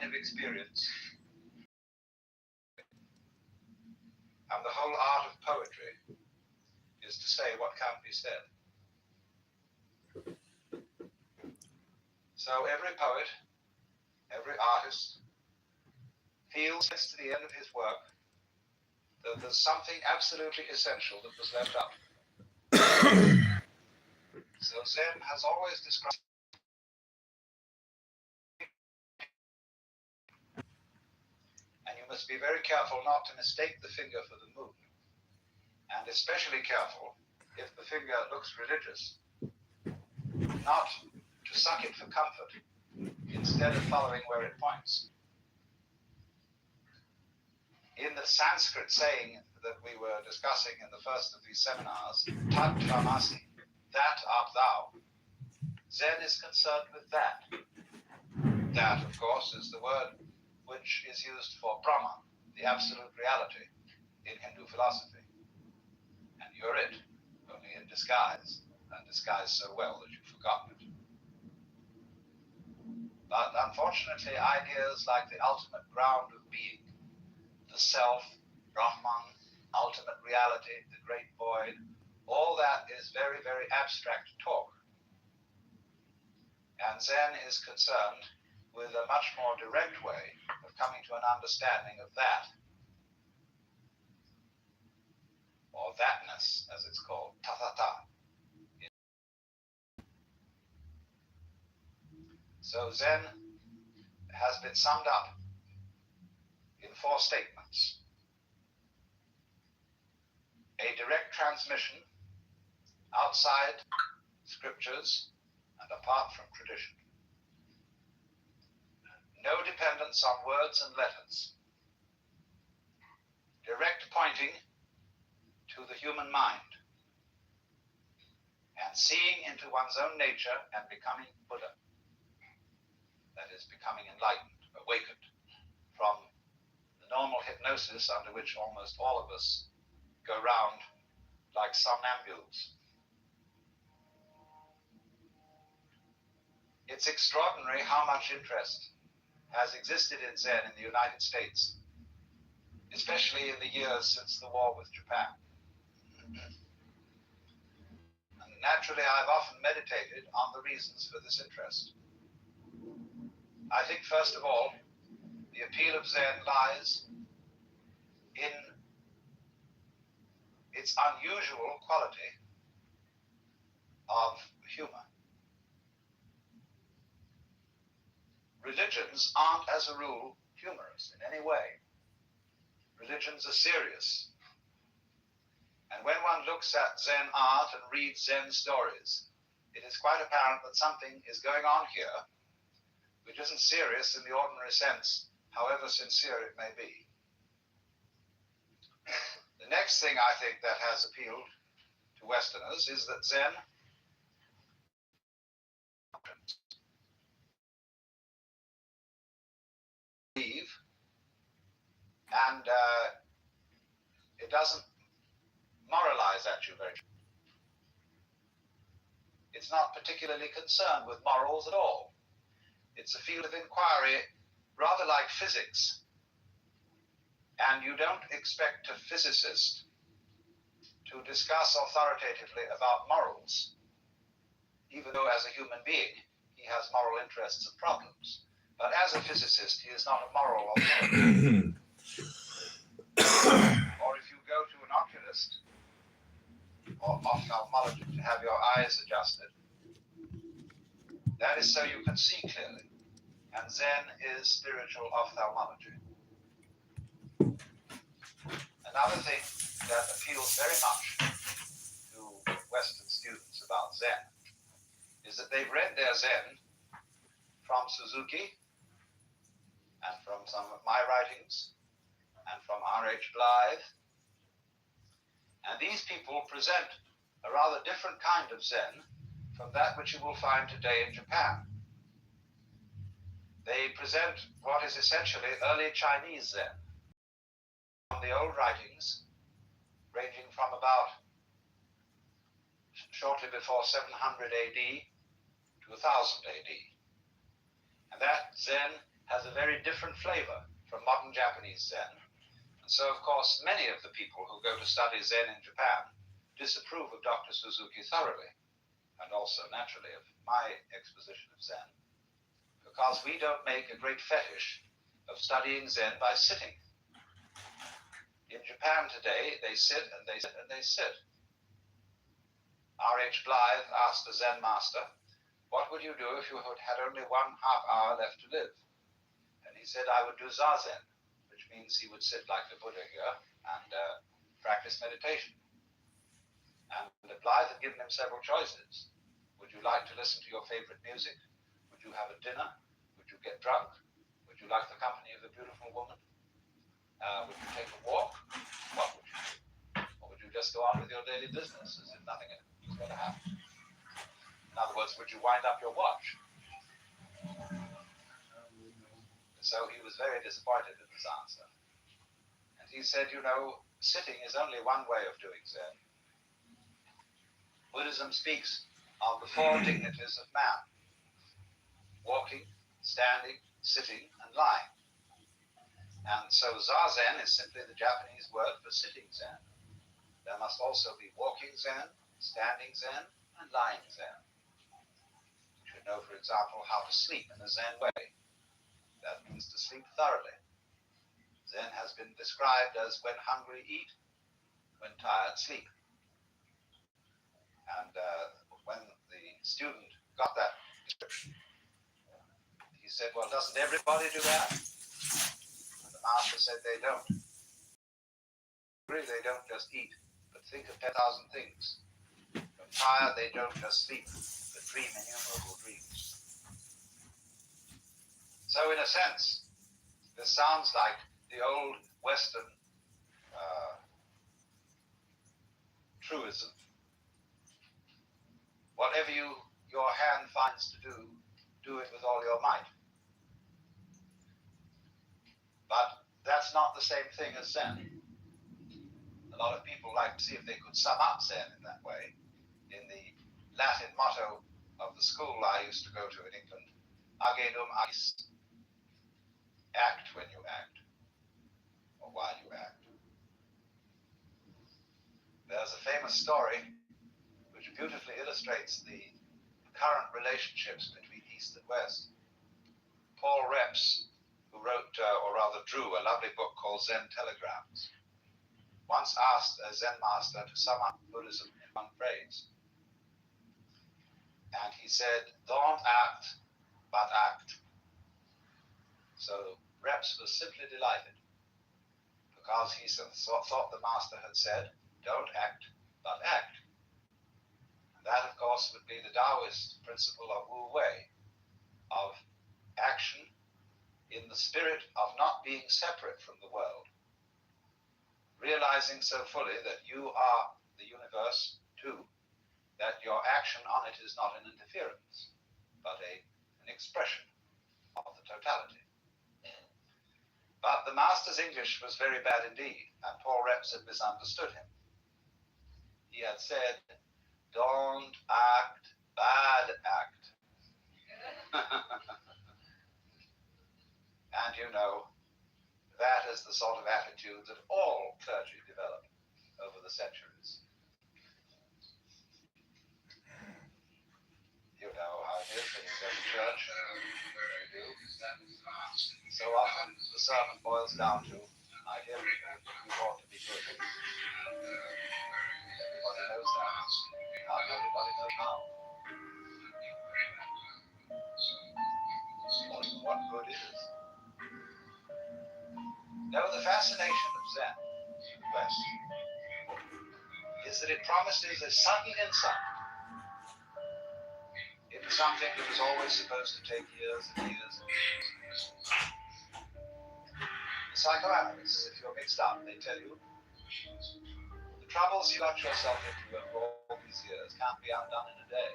line of experience. And the whole art of poetry is to say what can't be said. So every poet, every artist feels to the end of his work that there's something absolutely essential that was left out. So Zen has always described, and you must be very careful not to mistake the finger for the moon, and especially careful if the finger looks religious, not to suck it for comfort instead of following where it points. In the Sanskrit saying that we were discussing in the first of these seminars, Tat Tvamasi, that art thou, Zen is concerned with that. That, of course, is the word which is used for Brahman, the absolute reality in Hindu philosophy. And you're it, only in disguise, and disguised so well that you've forgotten it. But unfortunately, ideas like the ultimate ground of being, the self, Brahman, ultimate reality, the great void, all that is very, very abstract talk. And Zen is concerned with a much more direct way of coming to an understanding of that, or thatness, as it's called, tathata. So Zen has been summed up in 4 statements. A direct transmission outside scriptures and apart from tradition. No dependence on words and letters. Direct pointing to the human mind and seeing into one's own nature and becoming Buddha. That is, becoming enlightened, awakened from the normal hypnosis under which almost all of us go round like somnambules. It's extraordinary how much interest has existed in Zen in the United States, especially in the years since the war with Japan. And naturally, I've often meditated on the reasons for this interest. I think, first of all, the appeal of Zen lies in its unusual quality of humor. Religions aren't, as a rule, humorous in any way. Religions are serious. And when one looks at Zen art and reads Zen stories, it is quite apparent that something is going on here which isn't serious in the ordinary sense, however sincere it may be. The next thing I think that has appealed to Westerners is that Zen believe, and it doesn't moralize at you very much. It's not particularly concerned with morals at all. It's a field of inquiry rather like physics. And you don't expect a physicist to discuss authoritatively about morals, even though as a human being he has moral interests and problems. But as a physicist, he is not a moral authority. Or if you go to an oculist or ophthalmologist to have your eyes adjusted, that is so you can see clearly. And Zen is spiritual ophthalmology. Another thing that appeals very much to Western students about Zen is that they've read their Zen from Suzuki and from some of my writings and from R.H. Blythe. And these people present a rather different kind of Zen from that which you will find today in Japan. They present what is essentially early Chinese Zen, from the old writings, ranging from about shortly before 700 AD to 1000 AD. And that Zen has a very different flavor from modern Japanese Zen. And so, of course, many of the people who go to study Zen in Japan disapprove of Dr. Suzuki thoroughly, and also, naturally, of my exposition of Zen, because we don't make a great fetish of studying Zen by sitting. In Japan today, they sit and they sit and they sit. R.H. Blythe asked the Zen master, what would you do if you had only 1/2 hour left to live? And he said, I would do Zazen, which means he would sit like the Buddha here and practice meditation. And Blythe had given him several choices. Would you like to listen to your favorite music? Would you have a dinner? Would you get drunk? Would you like the company of a beautiful woman? Would you take a walk? What would you do? Or would you just go on with your daily business as if nothing was going to happen? In other words, would you wind up your watch? So he was very disappointed in his answer. And he said, sitting is only one way of doing Zen. Buddhism speaks of the 4 dignities of man: walking, standing, sitting, and lying. And so Zazen is simply the Japanese word for sitting Zen. There must also be walking Zen, standing Zen, and lying Zen. You should know, for example, how to sleep in a Zen way. That means to sleep thoroughly. Zen has been described as when hungry eat, when tired sleep. And when the student got that description, he said, well, doesn't everybody do that? And the master said they don't. They don't just eat, but think of 10,000 things. When tired, they don't just sleep, but dream innumerable dreams. So in a sense, this sounds like the old Western truism. Whatever your hand finds to do, do it with all your might. But that's not the same thing as Zen. A lot of people like to see if they could sum up Zen in that way. In the Latin motto of the school I used to go to in England, agedum agis, act when you act, or while you act. There's a famous story which beautifully illustrates the current relationships between East and West. Paul Reps, who wrote, or rather drew, a lovely book called Zen Telegrams, once asked a Zen master to sum up Buddhism in one phrase. And he said, don't act, but act. So Reps was simply delighted, because he thought the master had said, don't act, but act. And that, of course, would be the Taoist principle of Wu Wei, of action in the spirit of not being separate from the world, realizing so fully that you are the universe too, that your action on it is not an interference, but an expression of the totality. But the master's English was very bad indeed, and Paul Reps had misunderstood him. He had said, don't act, bad act. And that is the sort of attitude that all clergy develop over the centuries. You know how it is when you go to church. You do. So often the sermon boils down to, my dear people, you ought to be good. Everybody knows that. Everybody knows how. What good is. Now, the fascination of Zen in the West is that it promises a sudden insight into something that was always supposed to take years and years and years and years. The psychoanalysts, if you're mixed up, they tell you the troubles you got yourself into over all these years can't be undone in a day.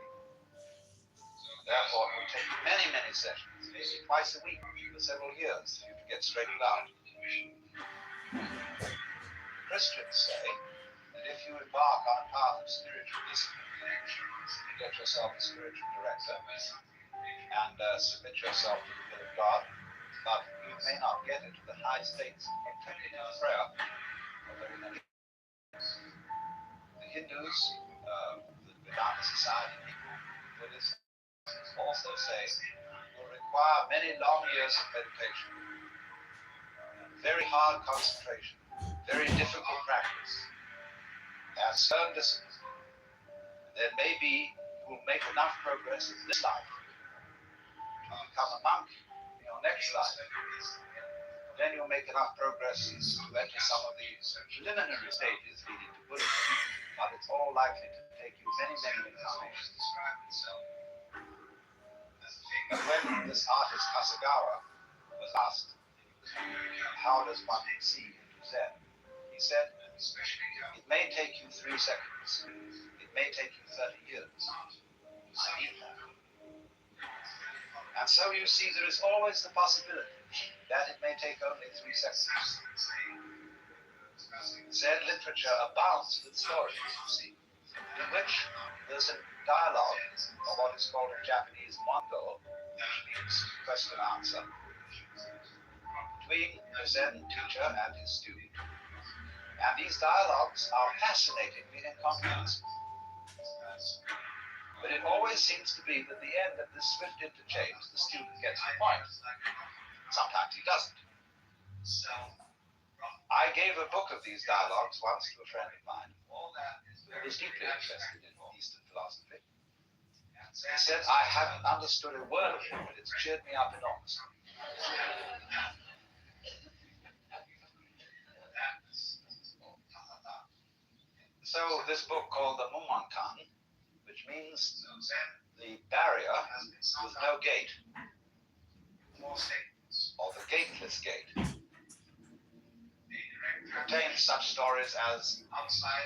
Therefore, it will take many, many sessions, maybe twice a week for several years for you to get straightened out. Christians say that if you embark on a path of spiritual discipline, you get yourself a spiritual director and submit yourself to the will of God, may not get into the high states of continuous prayer for very many. The Hindus, the Vedanta Society people, Buddhists also say will require many long years of meditation, very hard concentration, very difficult practice, and stern discipline. Then maybe you will make enough progress in this life to become a monk in your next life. Then you'll make enough progress to enter some of the preliminary stages leading to Buddhism, but it's all likely to take you many, many incarnations. But when this artist Hasegawa was asked, how does one see into Zen? He said, it may take you 3 seconds. It may take you 30 years. I need that. And so you see, there is always the possibility that it may take only 3 seconds. Zen literature abounds with stories, you see, in which there's a dialogue, or what is called in Japanese mondo, which means question answer, between the Zen teacher and his student. And these dialogues are fascinatingly incomprehensible. But it always seems to be that the end of this swift interchange, the student gets the point. Sometimes he doesn't. I gave a book of these dialogues once to a friend of mine who was deeply interested in Eastern philosophy. He said, I haven't understood a word of it, but it's cheered me up enormously. So this book called the Mumonkan, which means the barrier with no gate, or the gateless gate, contains such stories as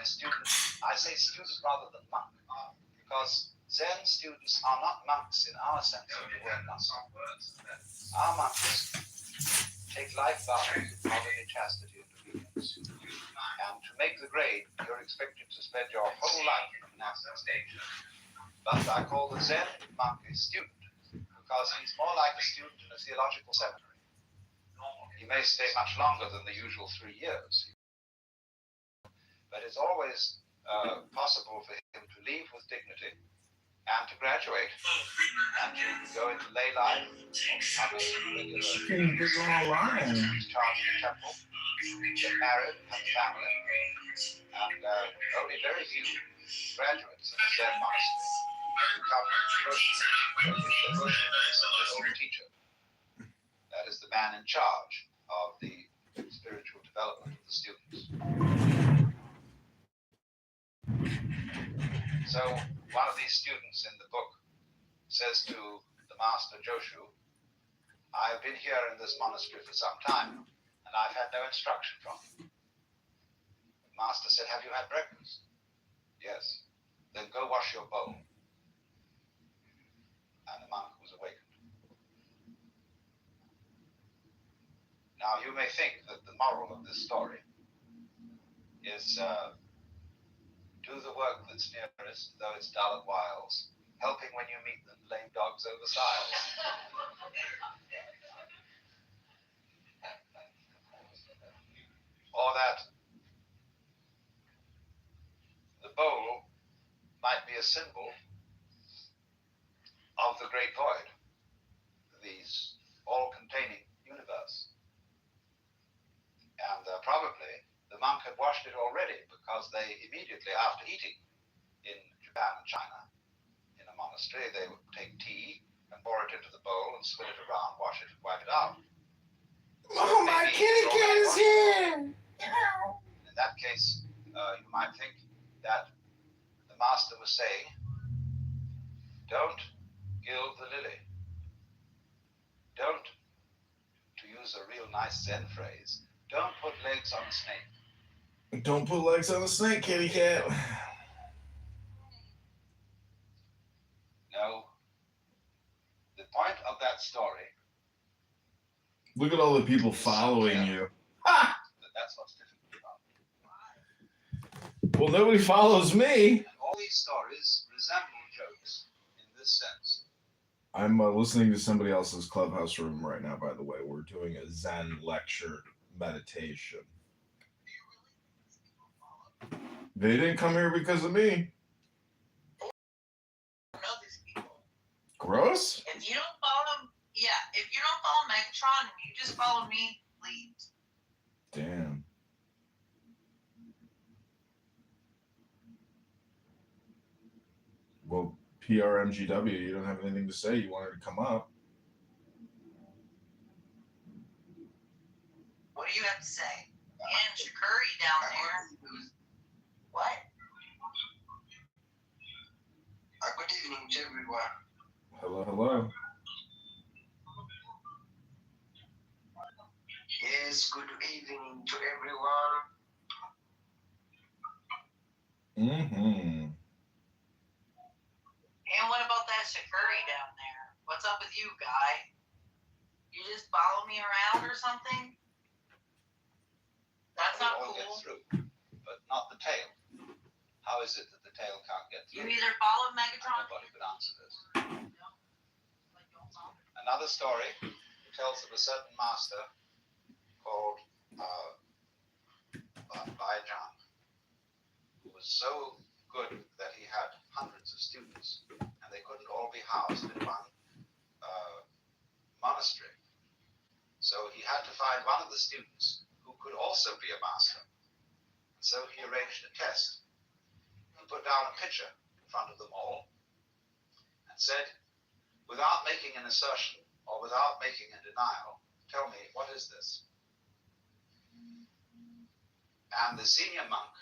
students. I say student rather than monk, because Zen students are not monks in our sense of the word monk. Our monks take life vows of poverty, chastity, and obedience. And to make the grade, you're expected to spend your whole life in the monastic stage. But I call the Zen monk a student, because he's more like a student in a theological seminary. He may stay much longer than the usual 3 years. But it's always possible for him to leave with dignity and to graduate and to go into lay life, or become a regular charge in the temple, get married, have a family, and only very few graduates of the Zen monastery become the teacher. That is the man in charge of the spiritual development of the students. So one of these students in the book says to the master Joshu, I have been here in this monastery for some time, and I've had no instruction from you. The master said, have you had breakfast? Yes. Then go wash your bowl. And the monk was awakened. Now you may think that the moral of this story is do the work that's nearest, though it's dull at whiles, helping when you meet them, lame dogs over stiles. Or that the bowl might be a symbol of the great void, these all-containing universe. And probably the monk had washed it already, because they immediately after eating in Japan and China, in a monastery, they would take tea and pour it into the bowl and swirl it around, wash it and wipe it out. Oh, my kitty cat is here! In that case, you might think that the master was saying, don't gild the lily. Don't, to use a real nice Zen phrase, don't put legs on a snake. Don't put legs on a snake, kitty cat. No. The point of that story. Look at all the people following you. Ha! That's what's difficult about it. Well, nobody follows me. And all these stories resemble jokes in this sense. I'm listening to somebody else's clubhouse room right now, by the way. We're doing a Zen lecture meditation. They didn't come here because of me. I know these people. Gross? If you don't follow, if you don't follow Megatron and you just follow me, please. Damn. Well, PRMGW, you don't have anything to say. You wanted to come up. What do you have to say? And Shakuri down there. What? Good evening to everyone. Hello, hello. Yes, good evening to everyone. Mm-hmm. And what about that Shakuri down there? What's up with you, guy? You just follow me around or something? That's We not all get cool. through, but not the tail. How is it that the tail can't get You through? either follow Megatron. Nobody could answer this. Another story tells of a certain master called Bajan, who was so good that he had hundreds of students, and they couldn't all be housed in one monastery. So he had to find one of the students who could also be a master. And so he arranged a test. He put down a pitcher in front of them all and said, without making an assertion or without making a denial, tell me, what is this? And the senior monk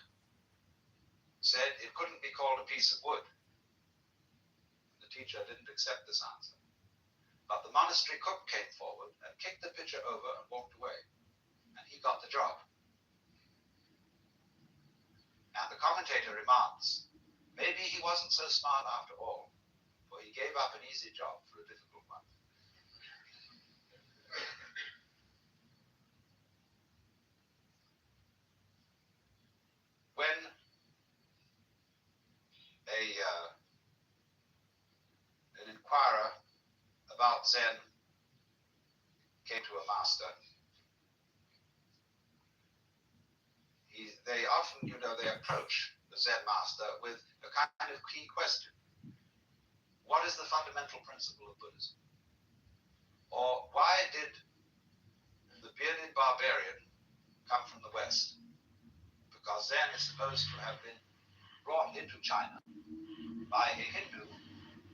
said it couldn't be called a piece of wood. The teacher didn't accept this answer. But the monastery cook came forward and kicked the pitcher over and walked away. And he got the job. And the commentator remarks, maybe he wasn't so smart after all, for he gave up an easy job for a difficult one. When an inquirer about Zen came to a master, they often, they approach the Zen master with a kind of key question. What is the fundamental principle of Buddhism? Or why did the bearded barbarian come from the West? Because Zen is supposed to have been brought into China by a Hindu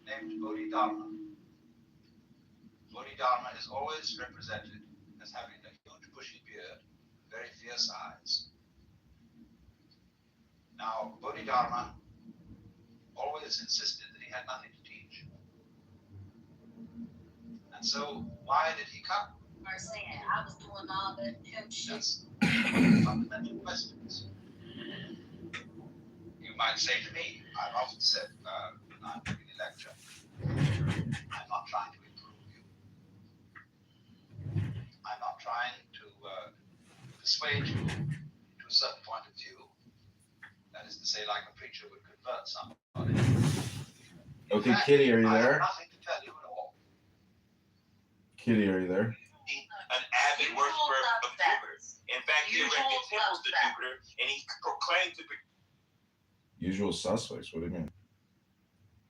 named Bodhidharma. Bodhidharma is always represented as having a huge bushy beard, very fierce eyes. Now, Bodhidharma always insisted that he had nothing to teach. And so, why did he come? I was doing all the pimp shit. That's fundamental questions. You might say to me, I've often said when I'm giving a lecture, I'm not trying to improve you. I'm not trying to persuade you to a certain point of view. That is to say, like a preacher would convert somebody. Okay, fact, Kitty, are you I there? have nothing to tell you at all. Kitty, are you there? An avid worshiper of Jupiter. In fact, he erected temples to Jupiter, and he proclaimed to be. Usual suspects. What do you mean?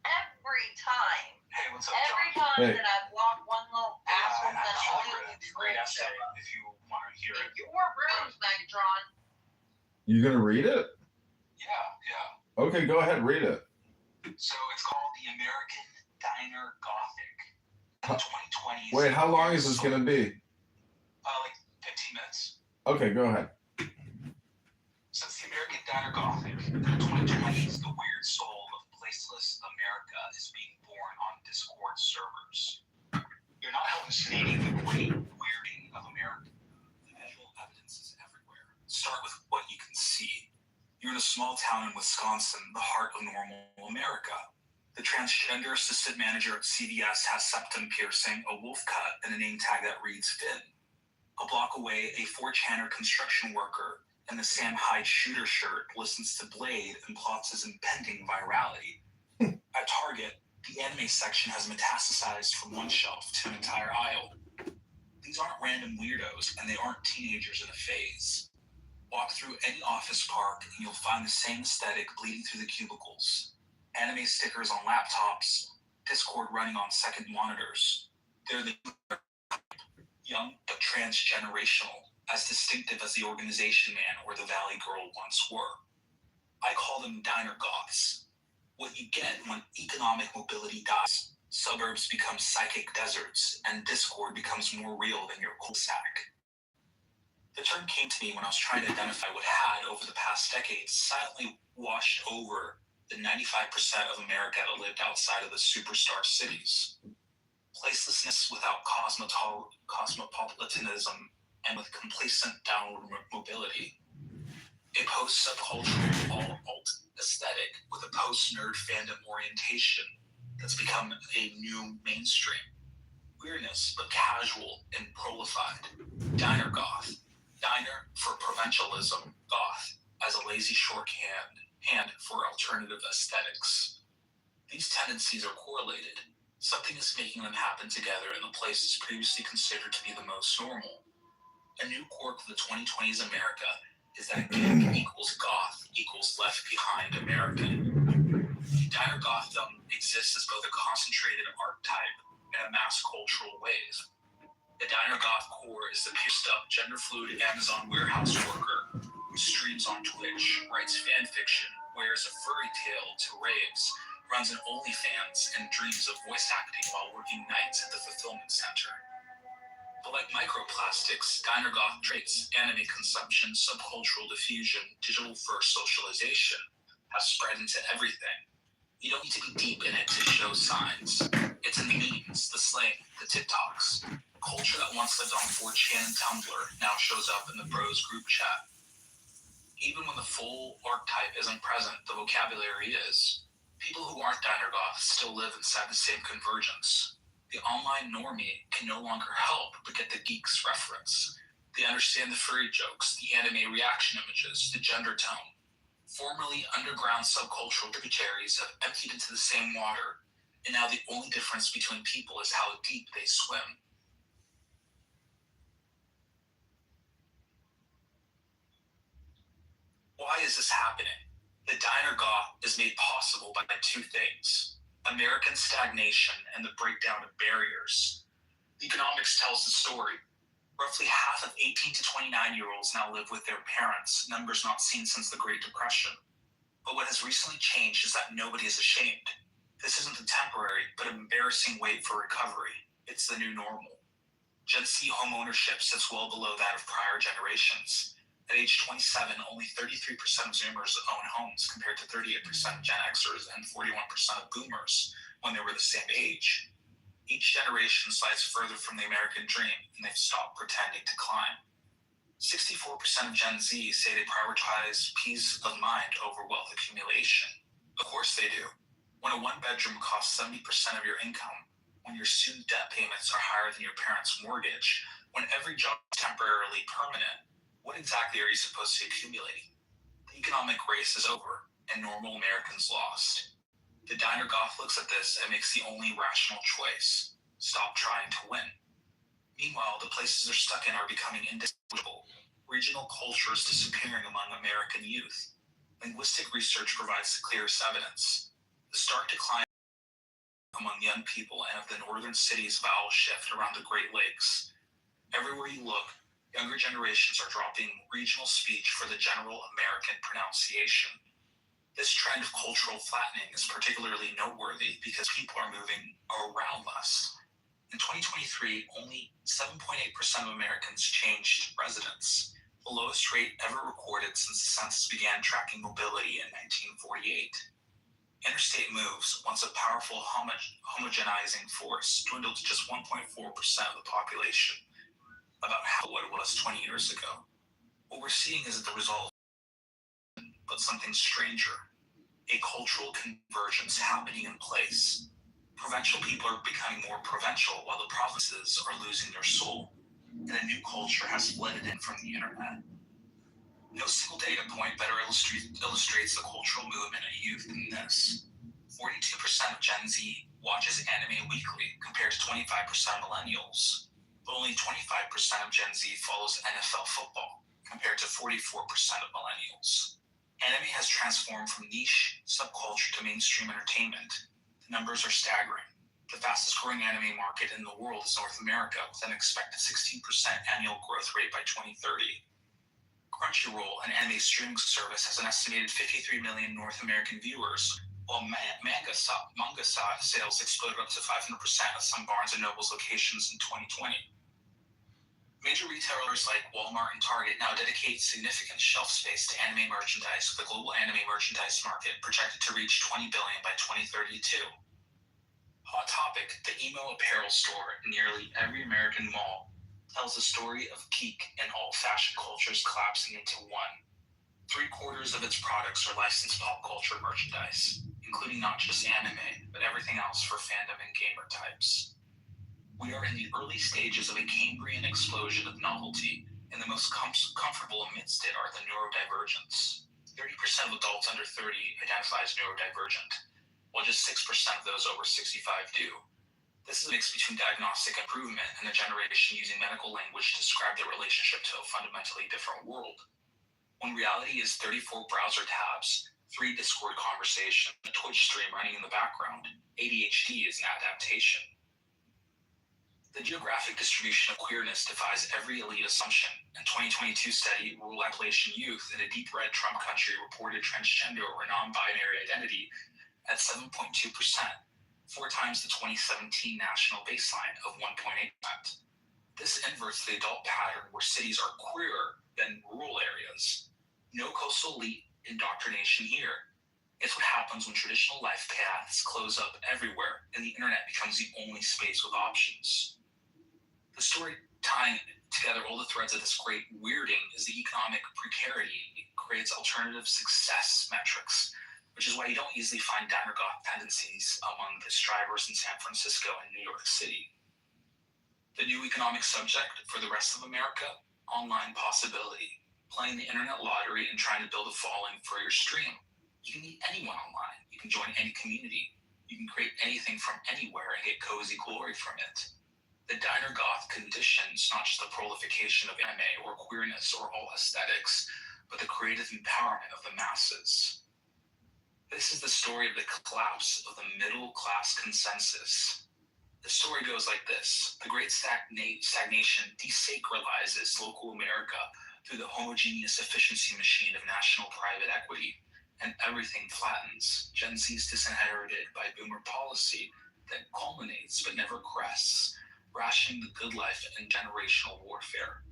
Every time. Hey, what's up, Every John? time Hey. that I've walked one little asshole I that have you a great essay if you want to hear in it. your rooms, Megatron. You gonna read it? Yeah. Okay, go ahead, read it. So it's called the American Diner Gothic. In the 2020s. Wait, how long is this gonna be? Like 15 minutes. Okay, go ahead. So it's the American Diner Gothic. In the 2020s, the weird soul of placeless America is being born on Discord servers. You're not hallucinating the great weirding of America. The visual evidence is everywhere. Start with what you can see. You're in a small town in Wisconsin, the heart of normal America. The transgender assistant manager at CVS has septum piercing, a wolf cut, and a name tag that reads Finn. A block away, a 4chaner construction worker in the Sam Hyde shooter shirt listens to Blade and plots his impending virality. At Target, The anime section has metastasized from one shelf to an entire aisle. These aren't random weirdos, and they aren't teenagers in a phase. Walk through any office park, and you'll find the same aesthetic bleeding through the cubicles. Anime stickers on laptops, Discord running on second monitors. They're the young but transgenerational, as distinctive as the Organization Man or the Valley Girl once were. I call them diner goths. What you get when economic mobility dies, suburbs become psychic deserts, and Discord becomes more real than your cul-de-sac. The term came to me when I was trying to identify what had, over the past decades, silently washed over the 95% of America that lived outside of the superstar cities. Placelessness without cosmopolitanism and with complacent downward mobility. A post-subcultural alt aesthetic with a post-nerd fandom orientation that's become a new mainstream. Weirdness, but casual and prolified. Diner goth. Diner for provincialism. Goth as a lazy shorthand for alternative aesthetics. These tendencies are correlated. Something is making them happen together in the places previously considered to be the most normal. A new quirk of the 2020s America is that geek equals goth equals left behind American. Diner gothdom exists as both a concentrated archetype and a mass cultural wave. The diner goth core is the pierced up, gender fluid Amazon warehouse worker who streams on Twitch, writes fan fiction, wears a furry tail to raves, runs an OnlyFans, and dreams of voice acting while working nights at the fulfillment center. But like microplastics, diner goth traits, anime consumption, subcultural diffusion, digital-first socialization have spread into everything. You don't need to be deep in it to show signs. It's in the memes, the slang, the TikToks. Culture that once lived on 4chan and Tumblr now shows up in the bros group chat. Even when the full archetype isn't present, the vocabulary is. People who aren't diner goths still live inside the same convergence. The online normie can no longer help but get the geek's reference. They understand the furry jokes, the anime reaction images, the gender tone. Formerly underground subcultural tributaries have emptied into the same water, and now the only difference between people is how deep they swim. Why is this happening? The diner goth is made possible by two things: American stagnation and the breakdown of barriers. Economics tells the story. Roughly half of 18 to 29-year-olds now live with their parents, numbers not seen since the Great Depression. But what has recently changed is that nobody is ashamed. This isn't a temporary, but embarrassing wait for recovery. It's the new normal. Gen Z home ownership sits well below that of prior generations. At age 27, only 33% of Zoomers own homes compared to 38% of Gen Xers and 41% of Boomers when they were the same age. Each generation slides further from the American dream, and they've stopped pretending to climb. 64% of Gen Z say they prioritize peace of mind over wealth accumulation. Of course they do. When a one-bedroom costs 70% of your income, when your student debt payments are higher than your parents' mortgage, when every job is temporarily permanent, what exactly are you supposed to accumulate? The economic race is over, and normal Americans lost. The diner goth looks at this and makes the only rational choice: stop trying to win. Meanwhile, the places they're stuck in are becoming indistinguishable. Regional culture is disappearing among American youth. Linguistic research provides the clearest evidence. The stark decline among young people and of the northern cities vowel shift around the Great Lakes. Everywhere you look, younger generations are dropping regional speech for the general American pronunciation. This trend of cultural flattening is particularly noteworthy because people are moving around less. In 2023, only 7.8% of Americans changed residence, the lowest rate ever recorded since the census began tracking mobility in 1948. Interstate moves, once a powerful homogenizing force, dwindled to just 1.4% of the population, about half what it was 20 years ago. What we're seeing is the result, but something stranger: a cultural convergence happening in place. Provincial people are becoming more provincial while the provinces are losing their soul, and a new culture has flooded in from the internet. No single data point better illustrates the cultural movement of youth than this. 42% of Gen Z watches anime weekly compared to 25% of millennials. But only 25% of Gen Z follows NFL football compared to 44% of millennials. Anime has transformed from niche subculture to mainstream entertainment. The numbers are staggering. The fastest growing anime market in the world is North America, with an expected 16% annual growth rate by 2030. Crunchyroll, an anime streaming service, has an estimated 53 million North American viewers, while manga sales exploded up to 500% at some Barnes & Noble's locations in 2020. Major retailers like Walmart and Target now dedicate significant shelf space to anime merchandise, with the global anime merchandise market projected to reach $20 billion by 2032. Hot Topic, the emo apparel store in nearly every American mall, tells the story of geek and alt fashion cultures collapsing into one. 3/4 of its products are licensed pop culture merchandise, including not just anime, but everything else for fandom and gamer types. We are in the early stages of a Cambrian explosion of novelty, and the most comfortable amidst it are the neurodivergents. 30% of adults under 30 identify as neurodivergent, while just 6% of those over 65 do. This is a mix between diagnostic improvement and a generation using medical language to describe their relationship to a fundamentally different world. When reality is 34 browser tabs, 3 Discord conversations, a Twitch stream running in the background, ADHD is an adaptation. The geographic distribution of queerness defies every elite assumption. A 2022 study, rural Appalachian youth in a deep red Trump country reported transgender or non-binary identity at 7.2%, 4 times the 2017 national baseline of 1.8%. This inverts the adult pattern where cities are queerer than rural areas. No coastal elite indoctrination here. It's what happens when traditional life paths close up everywhere and the internet becomes the only space with options. The story tying together all the threads of this great weirding is the economic precarity creates alternative success metrics, which is why you don't easily find diner goth tendencies among the strivers in San Francisco and New York City. The new economic subject for the rest of America, online possibility. Playing the internet lottery and trying to build a following for your stream. You can meet anyone online. You can join any community. You can create anything from anywhere and get cozy glory from it. The diner goth conditions not just the proliferation of anime or queerness or all aesthetics, but the creative empowerment of the masses. This is the story of the collapse of the middle class consensus. The story goes like this. The great stagnation desacralizes local America through the homogeneous efficiency machine of national private equity, and everything flattens. Gen Z is disinherited by boomer policy that culminates but never crests, rationing the good life and generational warfare.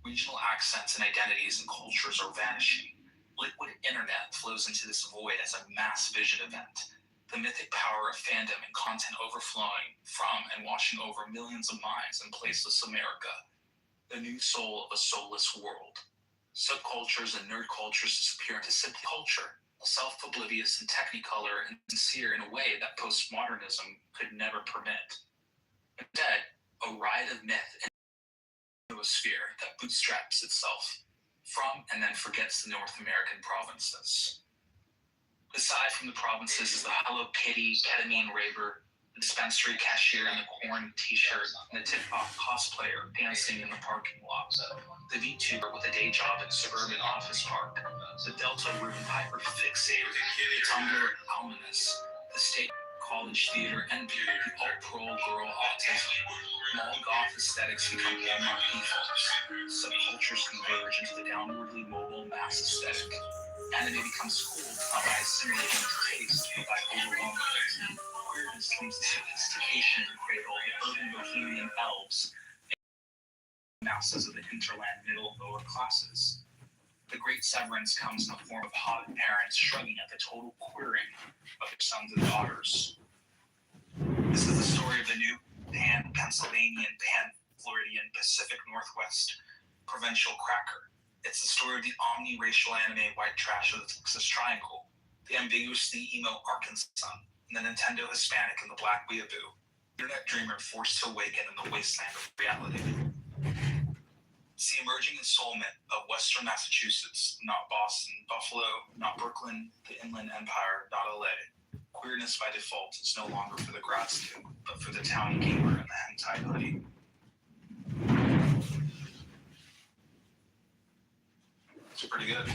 Regional accents and identities and cultures are vanishing. Liquid internet flows into this void as a mass vision event. The mythic power of fandom and content overflowing from and washing over millions of minds in placeless America. The new soul of a soulless world. Subcultures and nerd cultures disappear into simple culture, self-oblivious and technicolor and sincere in a way that postmodernism could never permit. Instead, a riot of myth in a sphere that bootstraps itself from and then forgets the North American provinces. Aside from the provinces is the Hello Kitty ketamine raver, the dispensary cashier in the corn t-shirt, and the TikTok cosplayer dancing in the parking lot, the VTuber with a day job at suburban office park, the Delta room hyper-fixated, the Tumblr alumnus, the state college theater envy, the alt-pro girl autism. Mall goth aesthetics become Walmart defaults. Subcultures converge into the downwardly mobile mass aesthetic. Anime becomes cool not by assimilating to taste, but by overwhelming it. Queerness leads to sophistication to cradle the urban bohemian elves and masses of the hinterland middle lower classes. The great severance comes in the form of hot parents shrugging at the total queering of their sons and daughters. This is the story of the new Pan-Pennsylvanian, Pan-Floridian, Pacific Northwest provincial cracker. It's the story of the omni-racial anime white trash of the Texas Triangle, the ambiguously emo Arkansas, and the Nintendo Hispanic and the Black Weeaboo. Internet dreamer forced to awaken in the wasteland of reality. It's the emerging ensoulment of Western Massachusetts, not Boston, Buffalo, not Brooklyn, the Inland Empire, not LA. queerness by default is no longer for the grads kid, but for the townie gamer and the hentai hoodie. It's pretty good.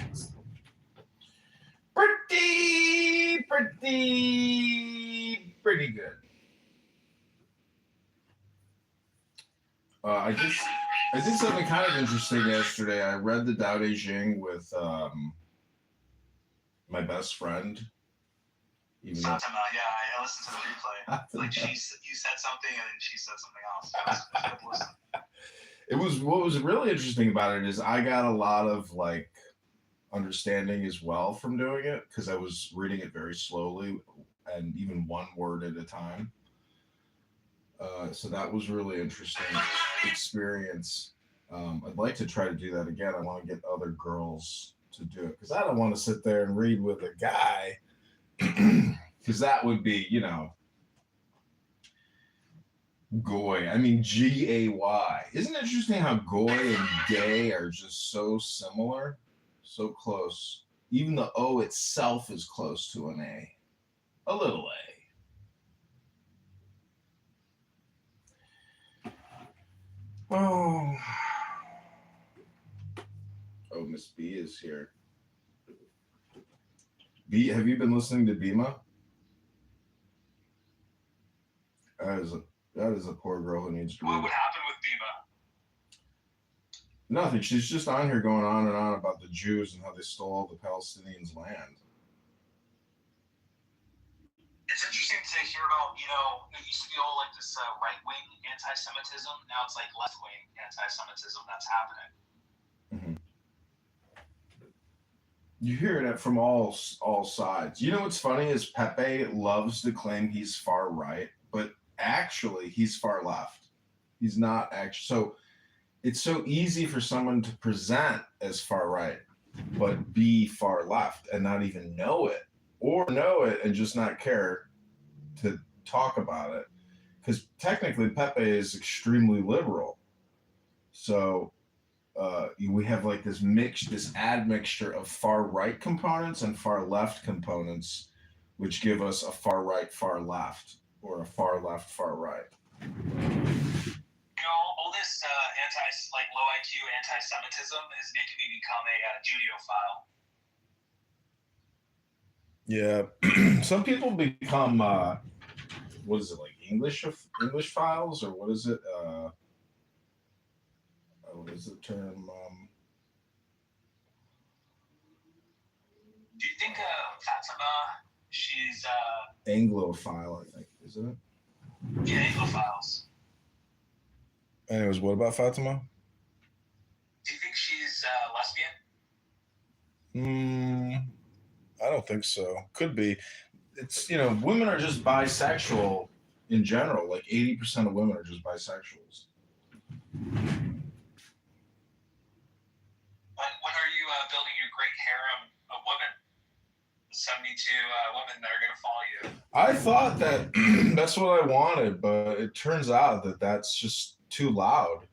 Pretty good. I did something kind of interesting yesterday. I read the Tao Te Ching with my best friend. Even though, Fatima, yeah, I listened to the replay. Like you said something and then she said something else. That was it was what was really interesting about it is I got a lot of like understanding as well from doing it because I was reading it very slowly and even one word at a time. So that was really interesting experience. I'd like to try to do that again. I want to get other girls to do it because I don't want to sit there and read with a guy because that would be, you know, goy. I mean, Gay. Isn't it interesting how goy and gay are just so similar, so close? Even the O itself is close to an A little A. Oh, Miss B is here. B, have you been listening to Bima? That is a poor girl who needs to read. what happened with Bima? Nothing. She's just on here going on and on about the Jews and how they stole the Palestinians' land. It's interesting to hear about, you know, it used to be all like this right-wing anti-Semitism. Now it's like left-wing anti-Semitism that's happening. Mm-hmm. You hear it from all sides. You know what's funny is Pepe loves to claim he's far right, but actually he's far left. He's not actually. So it's so easy for someone to present as far right, but be far left and not even know it, or know it and just not care to talk about it. Because technically Pepe is extremely liberal. So we have like this admixture of far right components and far left components, which give us a far right, far left, or a far left, far right. You know, all this low IQ anti-Semitism is making me become a Judeophile. Yeah, some people become what is it, like English files, or what is it? What is the term? Do you think Fatima, she's Anglophile, I think, isn't it? yeah, Anglophiles? Anyways, what about Fatima? Do you think she's lesbian? I don't think so. Could be. It's, you know, women are just bisexual in general. Like 80% of women are just bisexuals. When are you building your great harem of women? 72 women that are going to follow you. I thought that that's what I wanted, but it turns out that that's just too loud.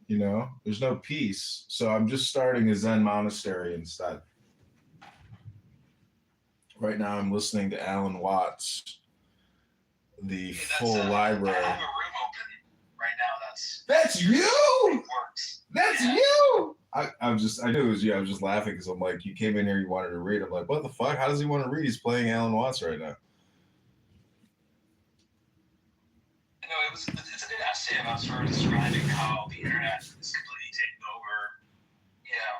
You know, there's no peace. So I'm just starting a Zen monastery instead. Right now I'm listening to Alan Watts, the full library. I have a room open right now. That's you! It works. That's you! I knew it was you. I was just laughing because I'm like, you came in here, you wanted to read. I'm like, what the fuck? How does he want to read? He's playing Alan Watts right now. You know, it's a good essay about sort of describing how the internet is completely taking over, you know,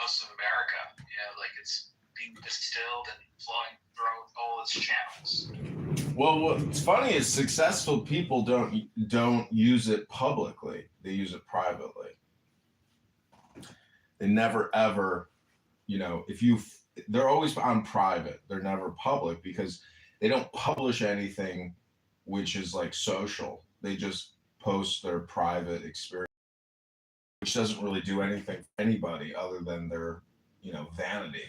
most of America. You know, like it's being distilled and flowing through all its channels. Well, what's funny is successful people don't use it publicly. They use it privately. They never ever, you know, they're always on private. They're never public because they don't publish anything which is like social. They just post their private experience, which doesn't really do anything for anybody other than their, you know, vanity.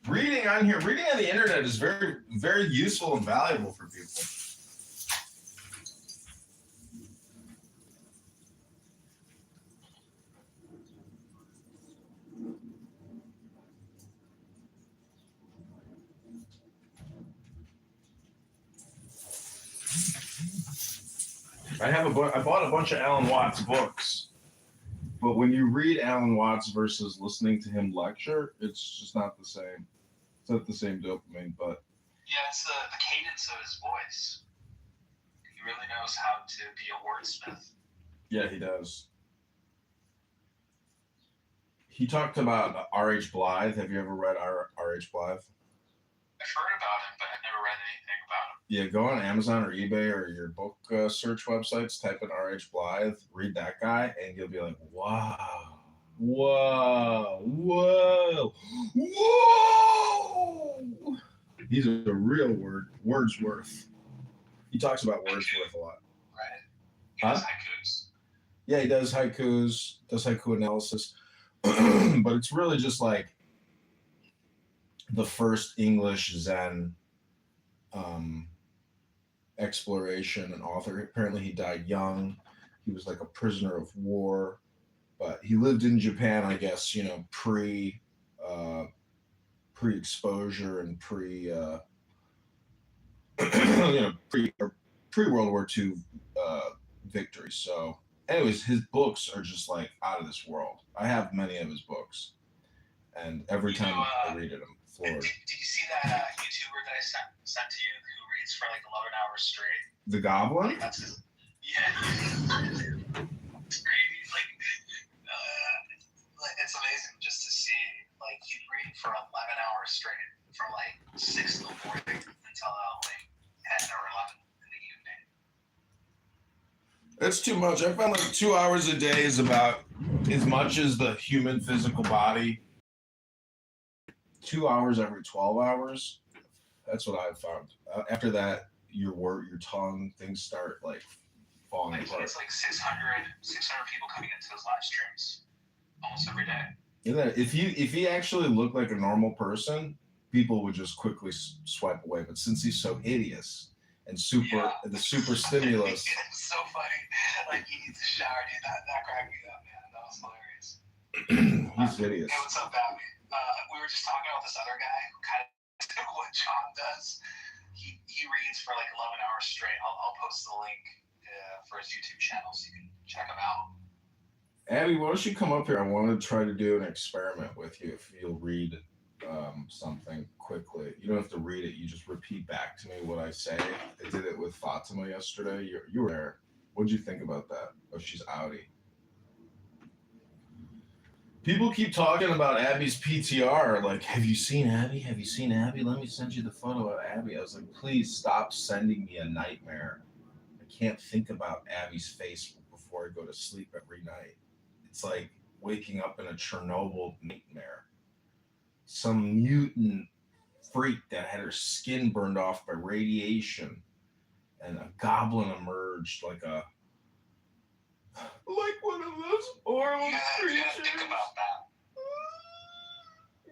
Reading on the internet is very, very useful and valuable for people. I bought a bunch of Alan Watts books, but when you read Alan Watts versus listening to him lecture, it's just not the same. It's not the same dopamine, but Yeah, it's the cadence of his voice. He really knows how to be a wordsmith. yeah, he does. He talked about R.H. Blythe. Have you ever read R.H. Blythe? I've heard about him, but I've never read anything about him. Yeah, go on Amazon or eBay or your book search websites, type in R.H. Blythe, read that guy, and you'll be like, wow, whoa, whoa, whoa. He's a real Wordsworth. He talks about Wordsworth a lot. Right. He does Huh? haikus. Yeah, he does haikus, does haiku analysis. But it's really just like the first English Zen exploration and author. Apparently he died young. He was like a prisoner of war, but he lived in Japan, I guess, you know, pre-exposure and pre World War II victory. So anyways, his books are just like out of this world. I have many of his books, and every time I read it, I'm floored. Did you see that YouTuber that I sent to you who reads for like 11 hours straight? The Goblin? Like, that's his, yeah. It's great. He's like, it's amazing just to see, like, he'd read for 11 hours straight from like 6 in the morning until like 10 or 11 in the evening. That's too much. I found like 2 hours a day is about as much as the human physical body. 2 hours every 12 hours. That's what I've found. After that, your tongue, things start like falling Like, apart. it's like 600 people coming into his live streams almost every day. Yeah, if he actually looked like a normal person, people would just quickly swipe away. But since he's so hideous and the super stimulus, It's so funny. Like, he needs a shower, dude. That cracked me up, man. That was hilarious. he's hideous. Hey, what's up, Abby? We were just talking about this other guy who kind of did what John does. He reads for like 11 hours straight. I'll post the link for his YouTube channel so you can check him out. Abby, why don't you come up here? I want to try to do an experiment with you. If you'll read something quickly, you don't have to read it. You just repeat back to me what I say. I did it with Fatima yesterday. You were there. What did you think about that? Oh, she's outie. People keep talking about Abby's PTR. Like, have you seen Abby? Have you seen Abby? Let me send you the photo of Abby. I was like, please stop sending me a nightmare. I can't think about Abby's face before I go to sleep every night. It's like waking up in a Chernobyl nightmare. Some mutant freak that had her skin burned off by radiation, and a goblin emerged like one of those horrible You gotta creatures. think about that.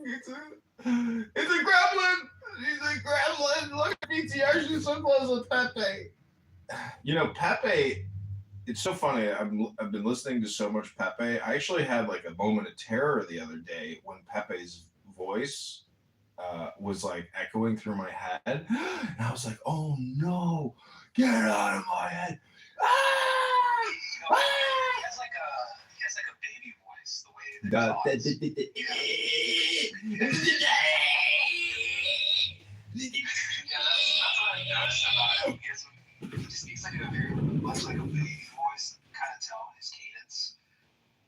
It's a gremlin. She's a gremlin. Look at PTR. She's so close with Pepe. You know, Pepe. It's so funny. I've been listening to so much Pepe. I actually had like a moment of terror the other day when Pepe's voice was like echoing through my head, and I was like, "Oh no, get out of my head!" You know, he has like a baby voice, the way that he talks. Yeah, that's what I noticed about him. He speaks like a very much like a baby voice, and kind of tell his cadence.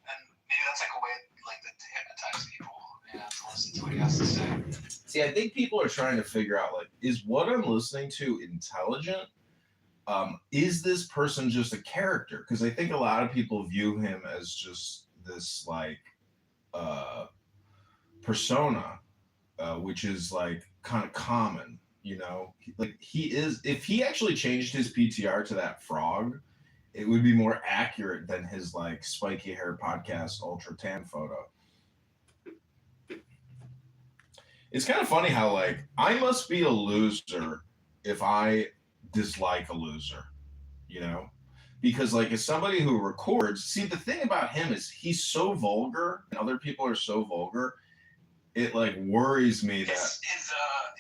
And maybe that's like a way like to hypnotize people, to listen to what he has to say. See, I think people are trying to figure out, like, is what I'm listening to intelligent? Is this person just a character? Because I think a lot of people view him as just this like persona, which is like kind of common, you know. Like, he is. If he actually changed his PTR to that frog, it would be more accurate than his like spiky hair podcast ultra tan photo. It's kind of funny how like I must be a loser if I dislike a loser, you know, because like as somebody who records, see, the thing about him is he's so vulgar and other people are so vulgar, it like worries me that His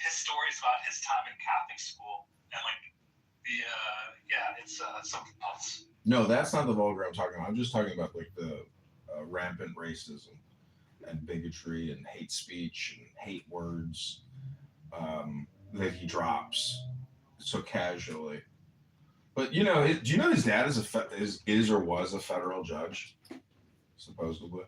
stories about his time in Catholic school and like It's something else. No, that's not the vulgar I'm talking about. I'm just talking about like the rampant racism and bigotry and hate speech and hate words that he drops so casually. But you know, do you know his dad is or was a federal judge, supposedly?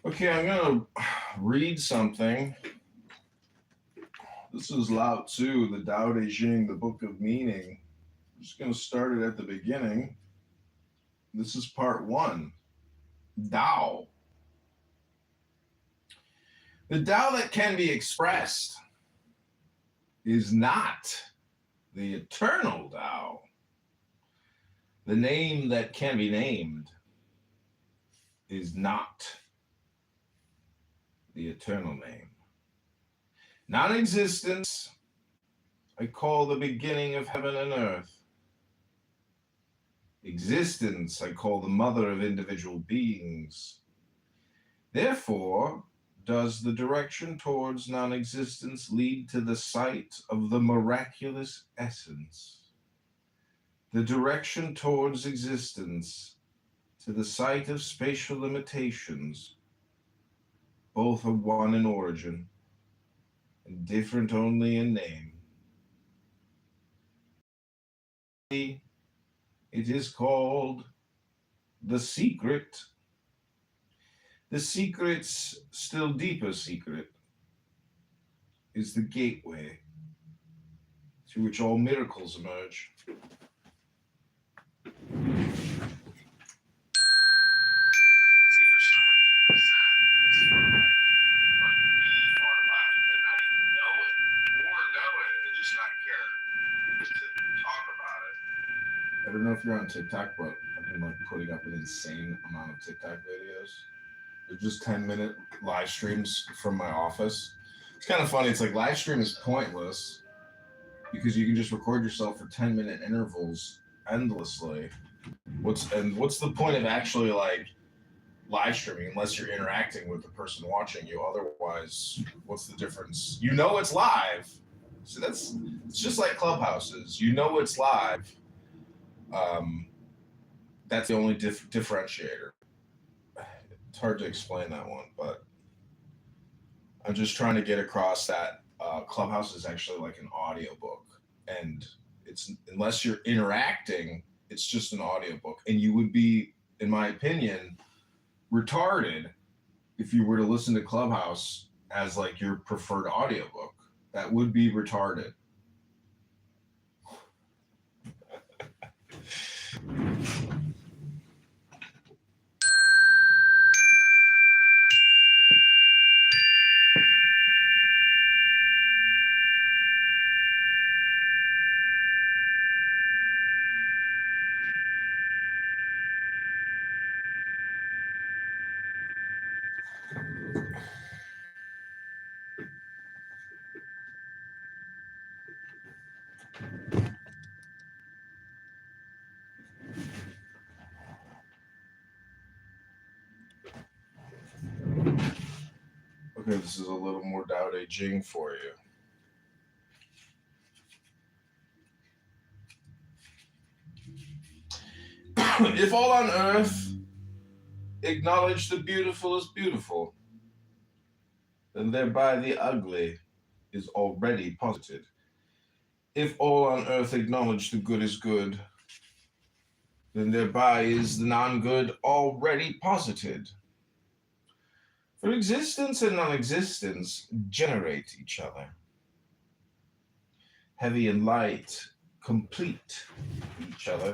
Okay, I'm gonna read something. This is Lao Tzu, the Tao Te Ching, the Book of Meaning. I'm just gonna start it at the beginning. This is part one. Tao. The Tao that can be expressed is not the eternal Tao. The name that can be named is not the eternal name. Non existence, I call the beginning of heaven and earth. Existence, I call the mother of individual beings. Therefore, does the direction towards non existence lead to the sight of the miraculous essence? The direction towards existence to the sight of spatial limitations, both are one in origin and different only in name. It is called the secret. The secret's still deeper secret is the gateway through which all miracles emerge. I don't know if you're on TikTok, but I've been like putting up an insane amount of TikTok videos. They're just 10-minute live streams from my office. It's kind of funny. It's like live stream is pointless because you can just record yourself for 10-minute intervals endlessly. What's the point of actually like live streaming unless you're interacting with the person watching you? Otherwise, what's the difference? You know it's live. So it's just like Clubhouses. You know it's live. That's the only differentiator. It's hard to explain that one, but I'm just trying to get across that Clubhouse is actually like an audiobook, and it's unless you're interacting, it's just an audiobook, and you would be, in my opinion, retarded if you were to listen to Clubhouse as like your preferred audiobook. That would be retarded. Okay, this is a little more Tao Te Ching for you. If all on earth acknowledge the beautiful as beautiful, then thereby the ugly is already posited. If all on earth acknowledge the good is good, then thereby is the non-good already posited. For existence and non-existence generate each other. Heavy and light complete each other.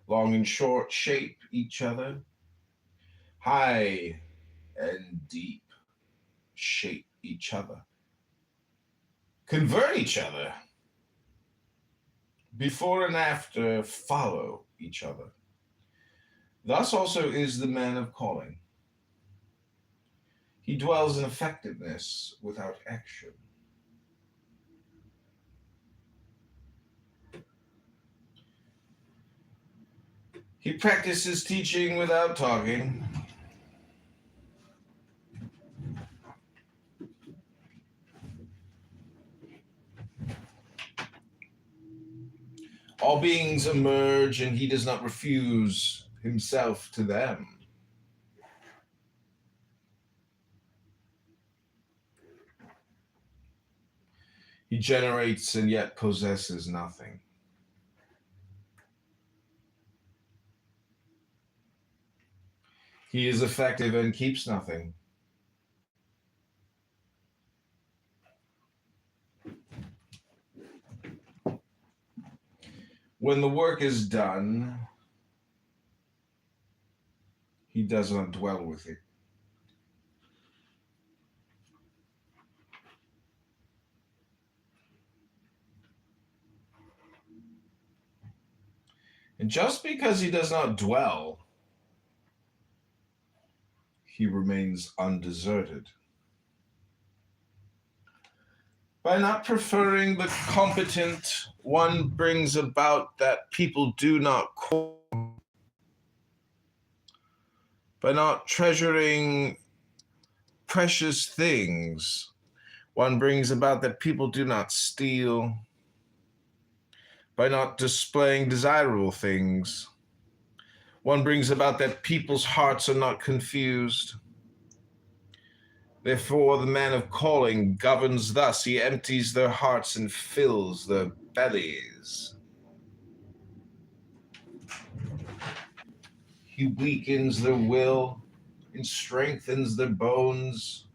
Long and short shape each other. High and deep shape each other. Convert each other. Before and after follow each other. Thus also is the man of calling. He dwells in effectiveness without action. He practices teaching without talking. All beings emerge, and he does not refuse himself to them. He generates and yet possesses nothing. He is effective and keeps nothing. When the work is done, he does not dwell with it. And just because he does not dwell, he remains undeserted. By not preferring the competent, one brings about that people do not call. By not treasuring precious things, one brings about that people do not steal. By not displaying desirable things, one brings about that people's hearts are not confused. Therefore, the man of calling governs thus. He empties their hearts and fills their bellies. He weakens their will and strengthens their bones,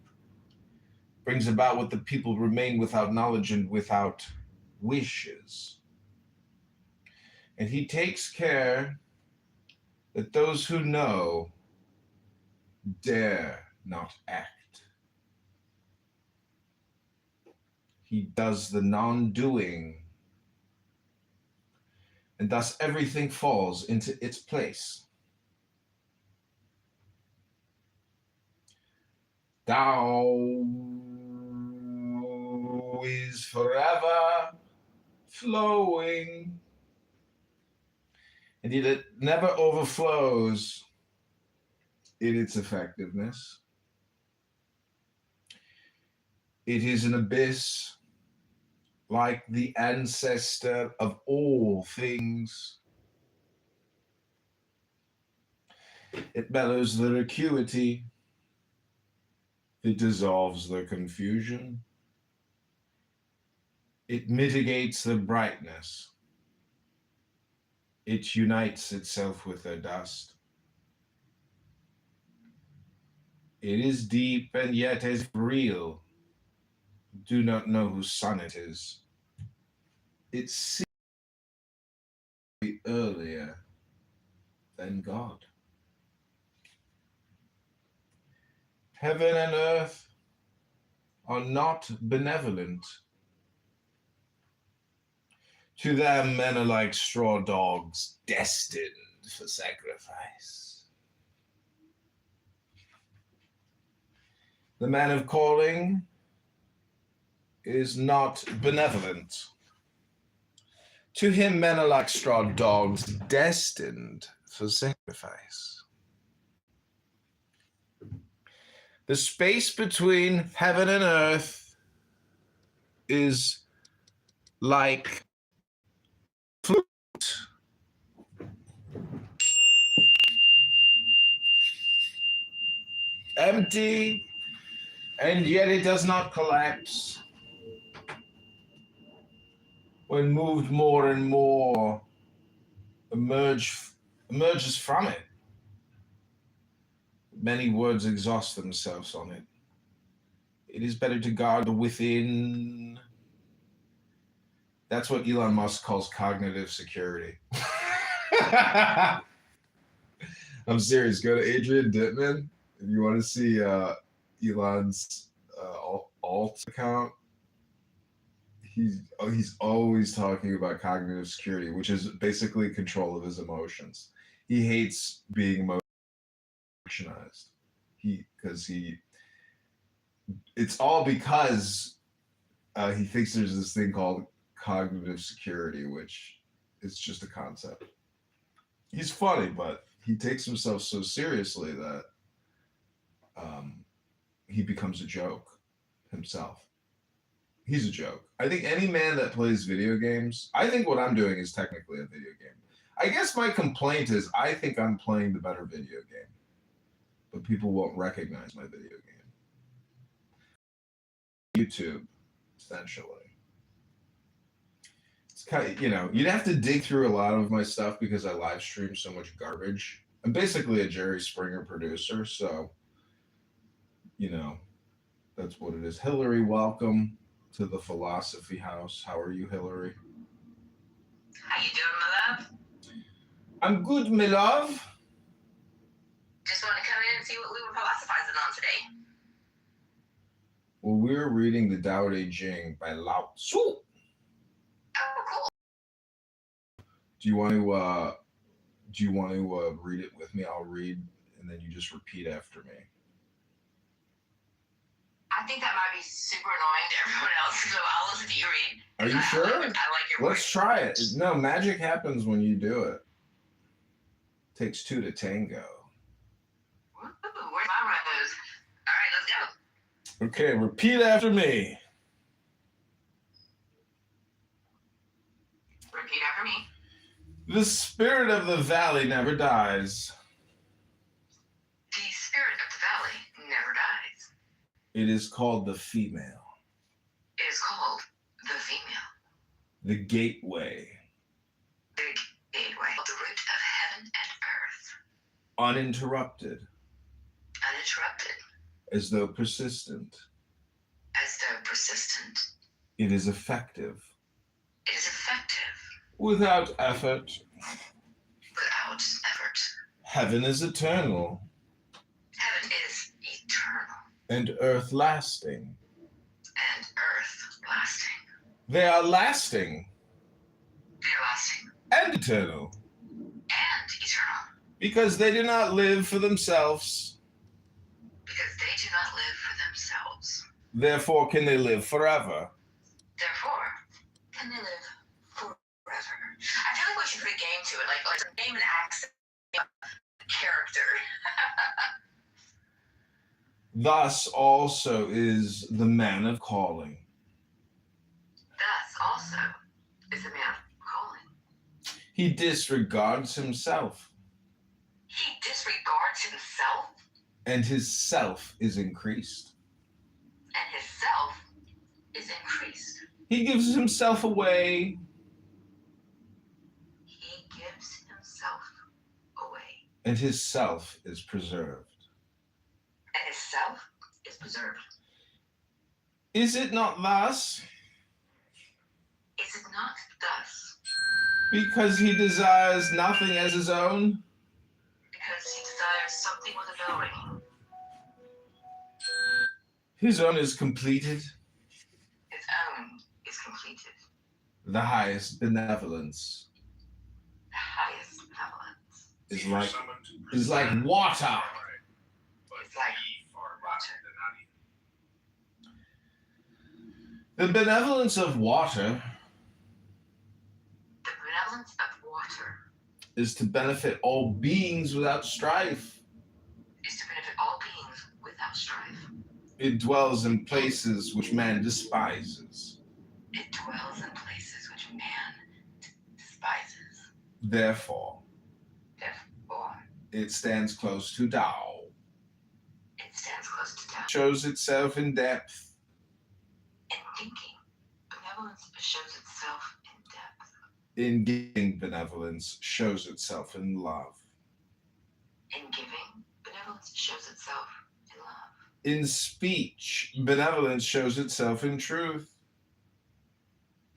brings about what the people remain without knowledge and without wishes. And he takes care that those who know dare not act. He does the non-doing, and thus everything falls into its place. Tao is forever flowing, and yet it never overflows in its effectiveness. It is an abyss like the ancestor of all things. It mellows their acuity. It dissolves their confusion. It mitigates their brightness. It unites itself with their dust. It is deep and yet as real. Do not know whose son it is. It seems to be earlier than God. Heaven and earth are not benevolent. To them, men are like straw dogs, destined for sacrifice. The man of calling is not benevolent. To him, men are like straw dogs, destined for sacrifice. The space between heaven and earth is like flute. Empty, and yet it does not collapse. When moved more and more, emerges from it. Many words exhaust themselves on it. It is better to guard the within. That's what Elon Musk calls cognitive security. I'm serious. Go to Adrian Dittman if you want to see Elon's alt account. He's always talking about cognitive security, which is basically control of his emotions. He hates being emotionalized. He it's all because he thinks there's this thing called cognitive security, which is just a concept. He's funny, but he takes himself so seriously that he becomes a joke himself. He's a joke. I think any man that plays video games, I think what I'm doing is technically a video game. I guess my complaint is I think I'm playing the better video game, but people won't recognize my video game. YouTube, essentially. It's kind of, you'd have to dig through a lot of my stuff because I live stream so much garbage. I'm basically a Jerry Springer producer, so, that's what it is. Hillary, welcome to the Philosophy House. How are you, Hillary? How you doing, my love? I'm good, my love. Just wanted to come in and see what we were philosophizing on today. Well, we're reading the Tao Te Ching by Lao Tzu. Oh, cool. Do you want to read it with me? I'll read, and then you just repeat after me. I think that might be super annoying to everyone else, so I'll listen to you read. Are you sure? I like your Let's try it. No, magic happens when you do it. Takes two to tango. Ooh, where's my rose? All right, let's go. Okay, repeat after me. Repeat after me. The spirit of the valley never dies. The spirit of the valley never dies. It is called the female. It is called the female. The gateway. The gateway. The root of heaven and earth. Uninterrupted. Uninterrupted. As though persistent. As though persistent. It is effective. It is effective. Without effort. Without effort. Heaven is eternal. Heaven is eternal. And earth lasting. And earth lasting. They are lasting. They are lasting. And eternal. And eternal. Because they do not live for themselves. Because they do not live for themselves. Therefore can they live forever. Therefore, can they live forever? I feel like we should put a game to it, like name and accent character. Thus also is the man of calling. Thus also is the man of calling. He disregards himself. He disregards himself. And his self is increased. And his self is increased. He gives himself away. He gives himself away. And his self is preserved. And his self is preserved. Is it not thus? Is it not thus? Because he desires nothing as his own? Because he desires something with ability. His own is completed. His own is completed. The highest benevolence The highest benevolence is like water. is like water. The benevolence of water The benevolence of water is to benefit all beings without strife. is to benefit all beings without strife. It dwells in places which man despises. It dwells in places which man despises. Therefore, it stands close to Tao. It stands close to death. Shows itself in depth. In thinking, benevolence shows itself in depth. In giving, benevolence shows itself in love. In giving, benevolence shows itself in love. In speech, benevolence shows itself in truth.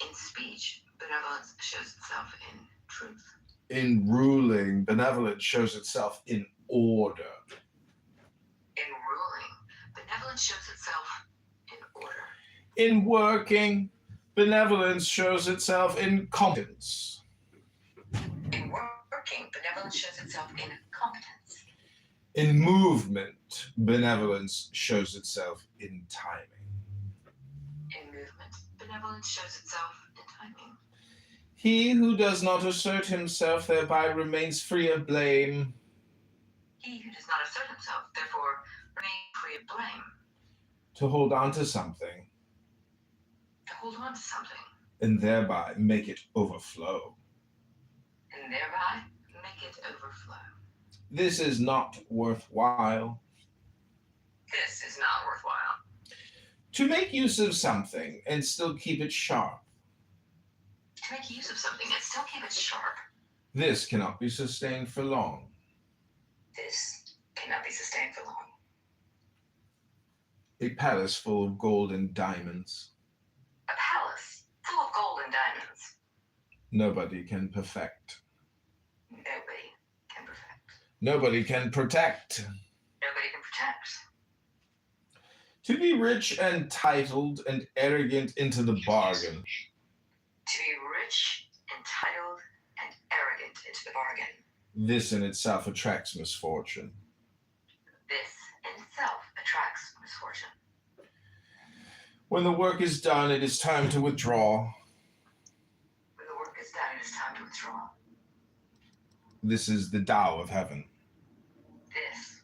In speech, benevolence shows itself in truth. In ruling, benevolence shows itself in order. In ruling, benevolence shows itself in order. In working, benevolence shows itself in competence. In working, benevolence shows itself in competence. In movement, benevolence shows itself in timing. In movement, benevolence shows itself in timing. He who does not assert himself thereby remains free of blame. He who does not assert himself, therefore, remains free of blame. To hold on to something, To hold on to something, and thereby make it overflow. and thereby make it overflow. This is not worthwhile. This is not worthwhile. To make use of something and still keep it sharp. To make use of something and still keep it sharp. This cannot be sustained for long. This cannot be sustained for long. A palace full of gold and diamonds. A palace full of gold and diamonds. Nobody can perfect. Nobody can perfect. Nobody can protect. Nobody can protect. To be rich and titled and arrogant into the bargain. To be rich, entitled, and arrogant into the bargain. This in itself attracts misfortune. This in itself attracts misfortune. When the work is done, it is time to withdraw. When the work is done, it is time to withdraw. This is the Tao of heaven. This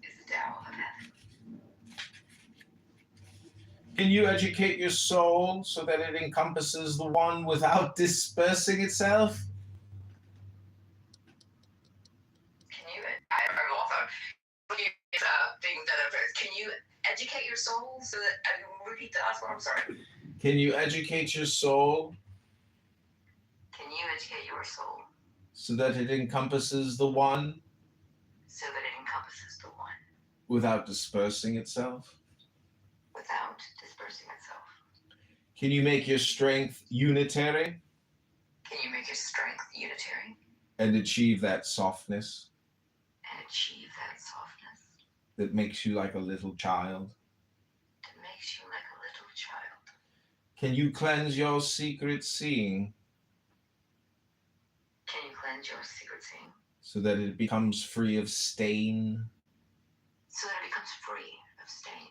is the Tao of heaven. Can you educate your soul so that it encompasses the one without dispersing itself? Can you, I'm also looking at things that are, can you educate your soul so that, repeat the last one, I'm sorry. Can you educate your soul Can you educate your soul so that it encompasses the one so that it encompasses the one without dispersing itself? without dispersing itself? Can you make your strength unitary Can you make your strength unitary and achieve that softness and achieve that softness that makes you like a little child? that makes you like a little child? Can you cleanse your secret seeing Can you cleanse your secret seeing so that it becomes free of stain? so that it becomes free of stain?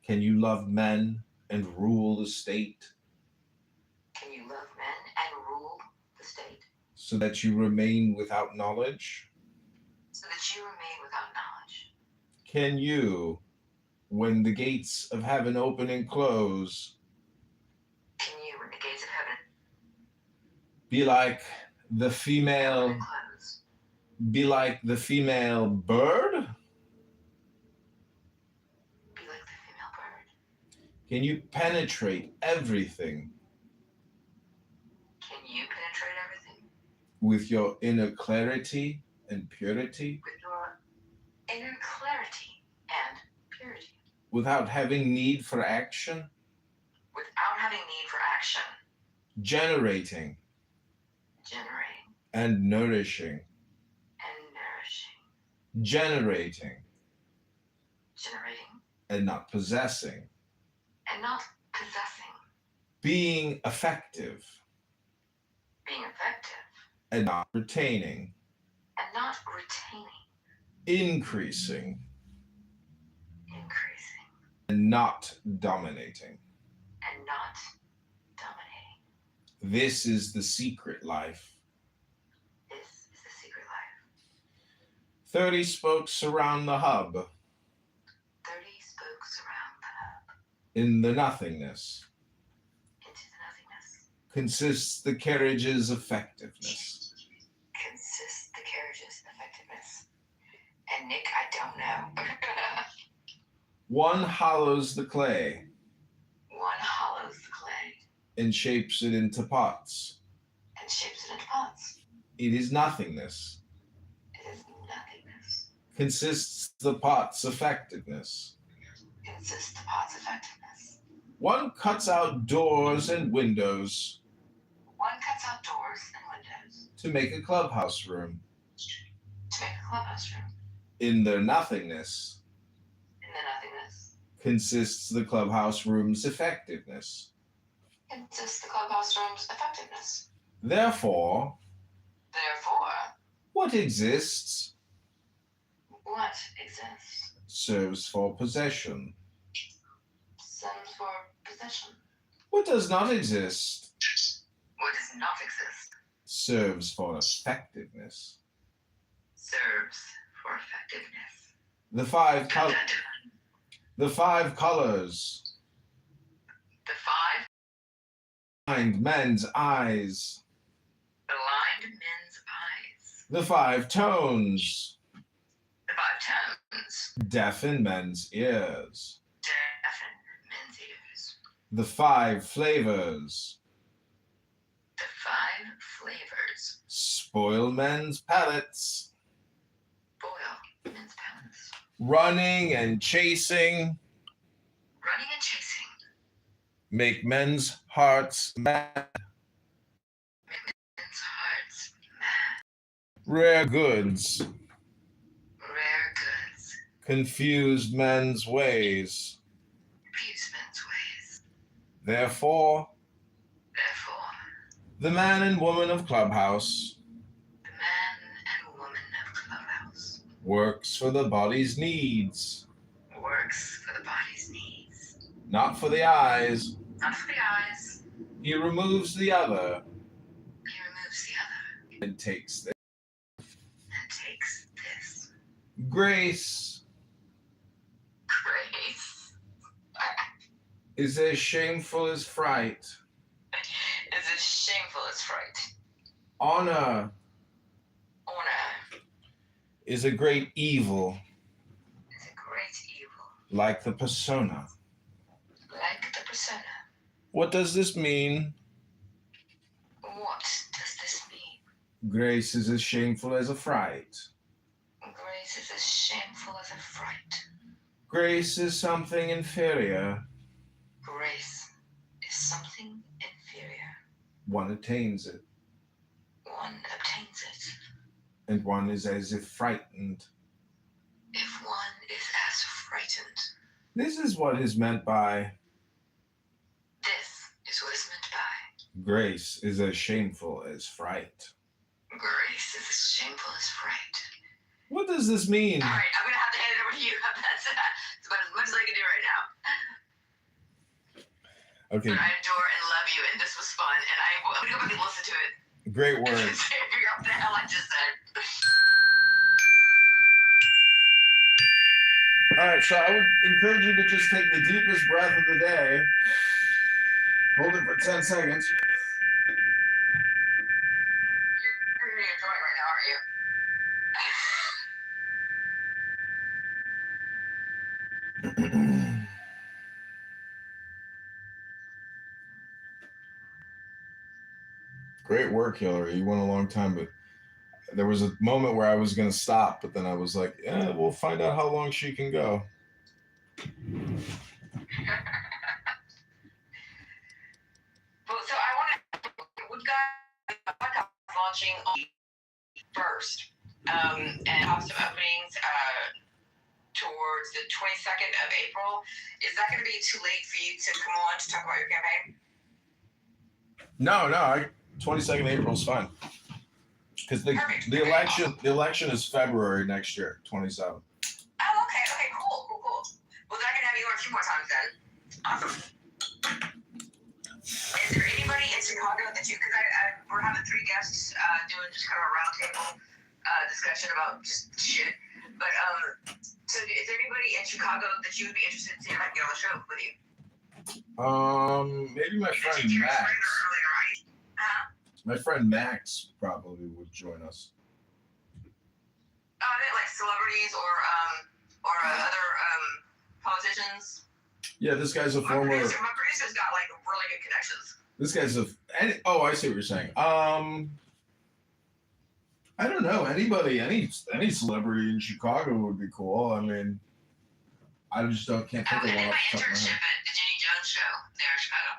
Can you love men and rule the state Can you love men and rule the state so that you remain without knowledge? so that you remain without knowledge? Can you, when the gates of heaven open and close, Can you, when the gates of heaven be like the open female, and close, bird? be like the female bird? Can you penetrate everything Can you penetrate everything with your inner clarity and purity with your inner clarity and purity without having need for action, without having need for action, generating generating and nourishing, and nourishing, generating generating and not possessing, and not possessing, being effective being effective and not retaining, and not retaining, increasing increasing, and not dominating. and not dominating. This is the secret life. This is the secret life. 30 spokes surround the hub 30 spokes around the hub. in the nothingness Into the nothingness consists the carriage's effectiveness. consists the carriage's effectiveness. And Nick, I don't know. One hollows the clay One hollows the clay and shapes it into pots. and shapes it into pots. It is nothingness. It is nothingness. Consists the pot's effectiveness. Consists the pot's effectiveness. One cuts out doors and windows One cuts out doors and windows to make a clubhouse room. to make a clubhouse room. In their nothingness In the nothingness consists the clubhouse room's effectiveness. consists the clubhouse room's effectiveness. Therefore, Therefore, what exists what What exists? Serves for possession. Serves for possession. What does not exist? What does not exist? Serves for effectiveness. Serves for effectiveness. The five Dun, colors. dun, dun. The five colors. The five Blind men's eyes. blind men's eyes. The five tones. The five tones. Deafen men's ears. Deafen men's ears. The five flavors. The five flavors. Spoil men's palates. Boil men's palates. Running and chasing. Running and chasing. Make men's hearts mad. Men's hearts mad. Rare goods. Rare goods. Confused men's ways. Confuse men's ways. Therefore, Therefore, the man and woman of Clubhouse the man and woman of Clubhouse works for the body's needs, works for the body's needs. not for the eyes. Not for the eyes. He removes the other He removes the other and takes this. and takes this. Grace Grace is as shameful as fright. is as shameful as fright. Honor Honor is a great evil, is a great evil. like the persona. Like the persona. What does this mean? What does this mean? Grace is as shameful as a fright. Grace is as shameful as a fright. Grace is something inferior. Grace is something inferior. One attains it, One obtains it and one is as if frightened. if one is as frightened. This is what is meant by This is what is meant by grace is as shameful as fright. grace is as shameful as fright. What does this mean? All right, I'm gonna have to hand it over to you. That's about as much as I can do right now. Okay, But I adore and love you, and this was fun, and I'm gonna go back and listen to it great and words. figure out what the hell I just said. All right, so I would encourage you to just take the deepest breath of the day. Hold it for 10 seconds. You're hitting a joint right now, aren't you? Great work, Hillary. You went a long time, but there was a moment where I was going to stop, but then I was like, yeah, we'll find out how long she can go. Well, so I want to. We've got a podcast launching on the 1st, and have some openings towards the 22nd of April. Is that going to be too late for you to come on to talk about your campaign? No, 22nd April is fine. Because Perfect. the Okay, election is February next year, 27. Oh, okay, cool. Well, then I can have you on a few more times then. Awesome. Is there anybody in Chicago that you? Because we're having 3 guests doing just kind of a roundtable discussion about just shit. But so is there anybody in Chicago that you would be interested in seeing if I can get on the show with you? Maybe my friend Jerry Max. Springer earlier, right? My friend Max probably would join us. I meant like celebrities or other politicians. Yeah, this guy's a My former. producer's got like really good connections. This guy's a. Oh, I see what you're saying. I don't know. Anybody, any celebrity in Chicago would be cool. I mean, I just can't think of I one did off my the top of my internship head. at the Jenny Jones show there in Chicago.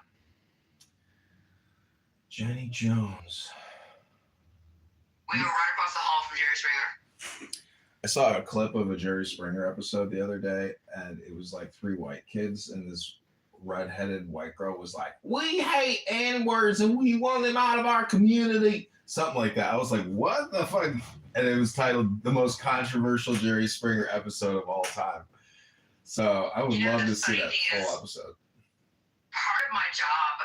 Jenny Jones. We were right across the hall from Jerry Springer. I saw a clip of a Jerry Springer episode the other day, and it was like 3 white kids and this redheaded white girl was like, "We hate N-words and we want them out of our community." Something like that. I was like, "What the fuck?" And it was titled "The Most Controversial Jerry Springer Episode of All Time." So I would love to see that full episode. Part of my job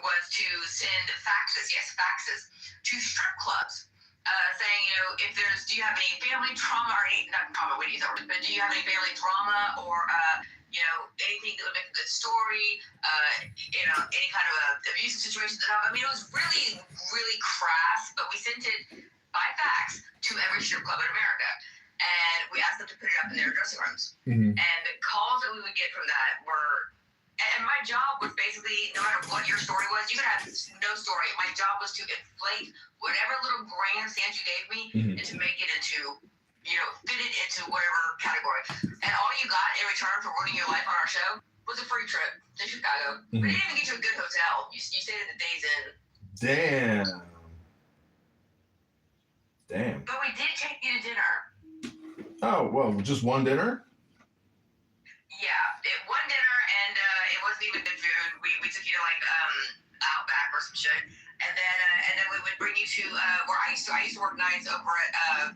was to send faxes to strip clubs, saying, if do you have any family trauma or not trauma, we use that word, but do you have any family drama or anything that would make a good story, any kind of abusive situation. I mean, it was really, really crass, but we sent it by fax to every strip club in America. And we asked them to put it up in their dressing rooms. Mm-hmm. And the calls that we would get from that were, and my job was basically, no matter what your story was, you could have no story. My job was to inflate whatever little grain of sand you gave me and to make it into, fit it into whatever category. And all you got in return for ruining your life on our show was a free trip to Chicago. We didn't even get you a good hotel. You stayed at the Days Inn. Damn. But we did take you to dinner. Oh, well, just one dinner? Yeah, one dinner, and it wasn't even good food. We took you to Outback or some shit, and then we would bring you to where I used to work nights over at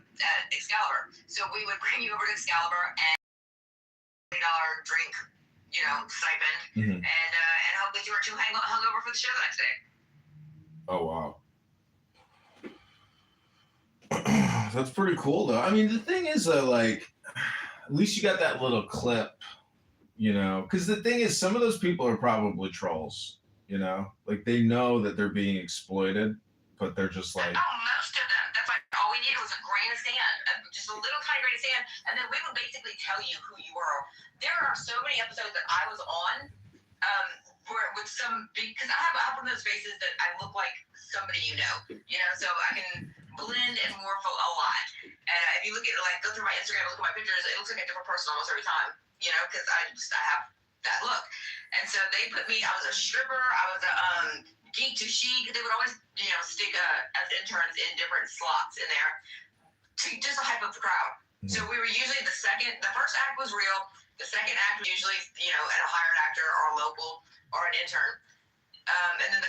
Excalibur. So we would bring you over to Excalibur and $20 drink, stipend, and hope that you were too hungover for the show the next day. Oh wow. That's pretty cool, though. I mean, the thing is, at least you got that little clip, because the thing is, some of those people are probably trolls, they know that they're being exploited, but they're just like. Oh, most of them. That's why all we needed was a grain of sand, just a little tiny grain of sand, and then we would basically tell you who you were. There are so many episodes that I was on, where with because I have one of those faces that I look like somebody so I can blend and morph a lot. And if you look at go through my Instagram, look at my pictures, it looks like a different person almost every time, because I have that look. And so they put me, I was a stripper, I was a geek to chic. They would always, stick as interns in different slots in there to just to hype up the crowd. So we were usually the first act was real. The second act was usually, at a hired actor or a local or an intern. And then the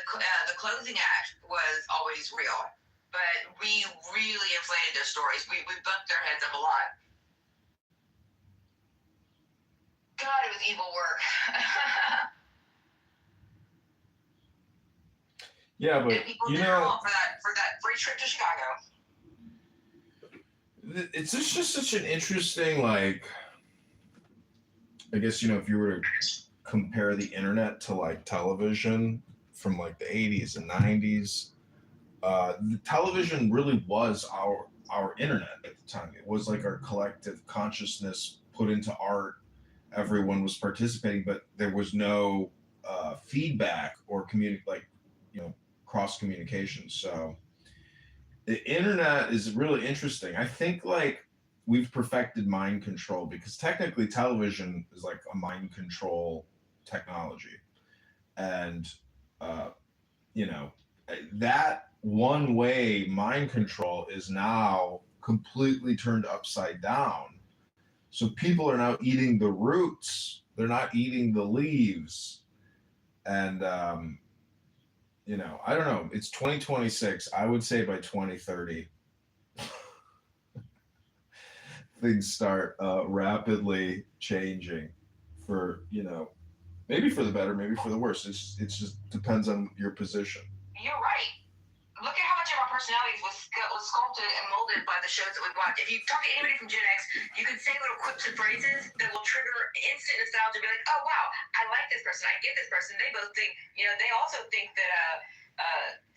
closing act was always real. But we really inflated their stories. We bumped their heads up a lot. God, it was evil work. Yeah, but and people did it all for that free trip to Chicago. It's just such an interesting, I guess, if you were to compare the internet to television from the 80s and 90s, the television really was our internet at the time. It was our collective consciousness put into art. Everyone was participating, but there was no feedback or cross communication. So the internet is really interesting. I think we've perfected mind control, because technically television is a mind control technology, and that one way mind control is now completely turned upside down. So people are now eating the roots, they're not eating the leaves. And I don't know, it's 2026. I would say by 2030 things start rapidly changing for, maybe for the better, maybe for the worse. It just depends on your position. You're right. Look at how much of our personalities was sculpted and molded by the shows that we watched. If you talk to anybody from Gen X, you could say little quips and phrases that will trigger instant nostalgia. Be like, oh wow, I like this person, I get this person. They both think, they also think that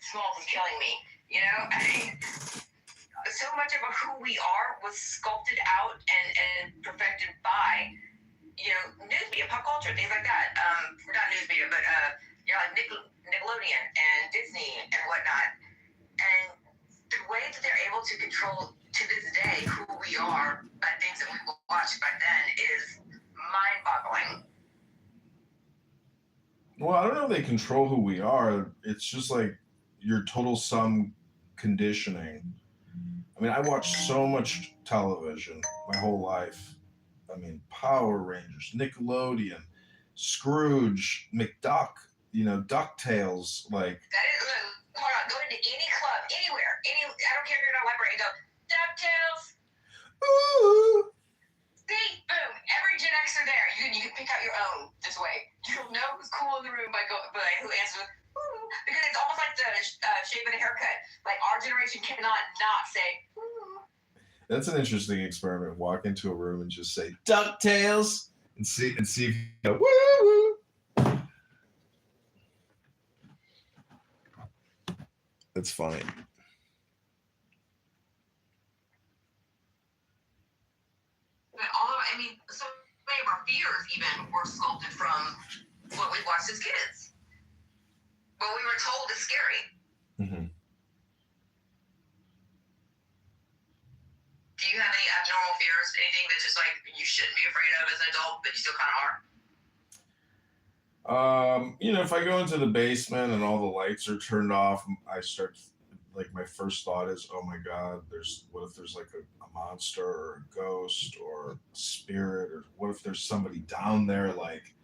Smalls is killing me. I mean, so much of who we are was sculpted out and perfected by, news media, pop culture, things like that. Not news media, but Nickelodeon and Disney and whatnot. And the way that they're able to control to this day who we are by things that we watched back then is mind-boggling. Well, I don't know if they control who we are. It's just your total sum conditioning. I mean, I watched so much television my whole life. I mean, Power Rangers, Nickelodeon, Scrooge, McDuck, DuckTales, like. That is, look, hold on, go into any club, anywhere, I don't care if you're in a library, and go, DuckTales. Ooh. See, boom, every Gen Xer there. You can pick out your own this way. You'll know who's cool in the room by who answers with, ooh, because it's almost like the shape of a haircut. Like, our generation cannot not say, ooh. That's an interesting experiment. Walk into a room and just say DuckTales and see if you go, woo. That's funny. Although, I mean, so many of our fears even were sculpted from what we watched as kids. What we were told is scary. Mm-hmm. Do you have any abnormal fears? Anything that's just like you shouldn't be afraid of as an adult, but you still kind of are? If I go into the basement and all the lights are turned off, I start like my first thought is, oh my God, what if there's like a monster or a ghost or a spirit, or what if there's somebody down there, like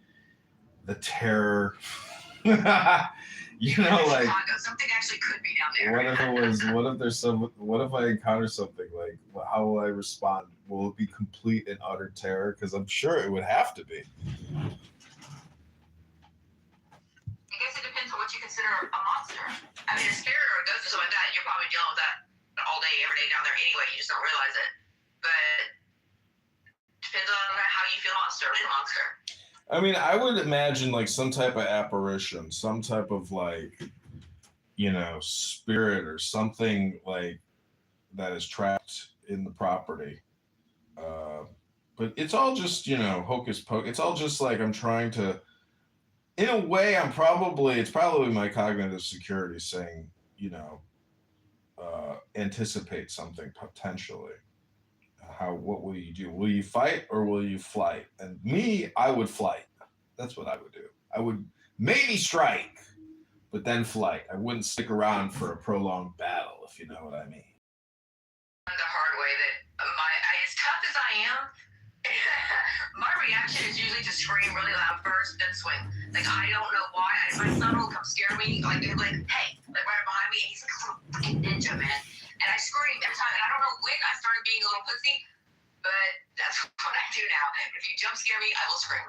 the terror. Like Chicago, something actually could be down there. what if I encounter something, like how will I respond? Will it be complete and utter terror? Because I'm sure it would have to be. I guess it depends on what you consider a monster. I mean, a spirit or a ghost or something like that, you're probably dealing with that all day, every day down there anyway. You just don't realize it. But depends on how you feel monster or monster. I mean, I would imagine like some type of apparition, some type of like, spirit or something like that is trapped in the property. But it's all just, hocus pocus. It's all just like I'm trying to, in a way, it's probably my cognitive security saying, anticipate something potentially. What will you do? Will you fight or will you flight? And me, I would flight. That's what I would do. I would maybe strike, but then flight. I wouldn't stick around for a prolonged battle, if you know what I mean. The hard way that as tough as I am, my reaction is usually to scream really loud first, then swing. Like, I don't know why. My son will come scare me, like hey, like right behind me, and he's like a little fucking ninja, man. And I scream every time, and I don't know when I started being a little pussy, but that's what I do now. If you jump scare me, I will scream.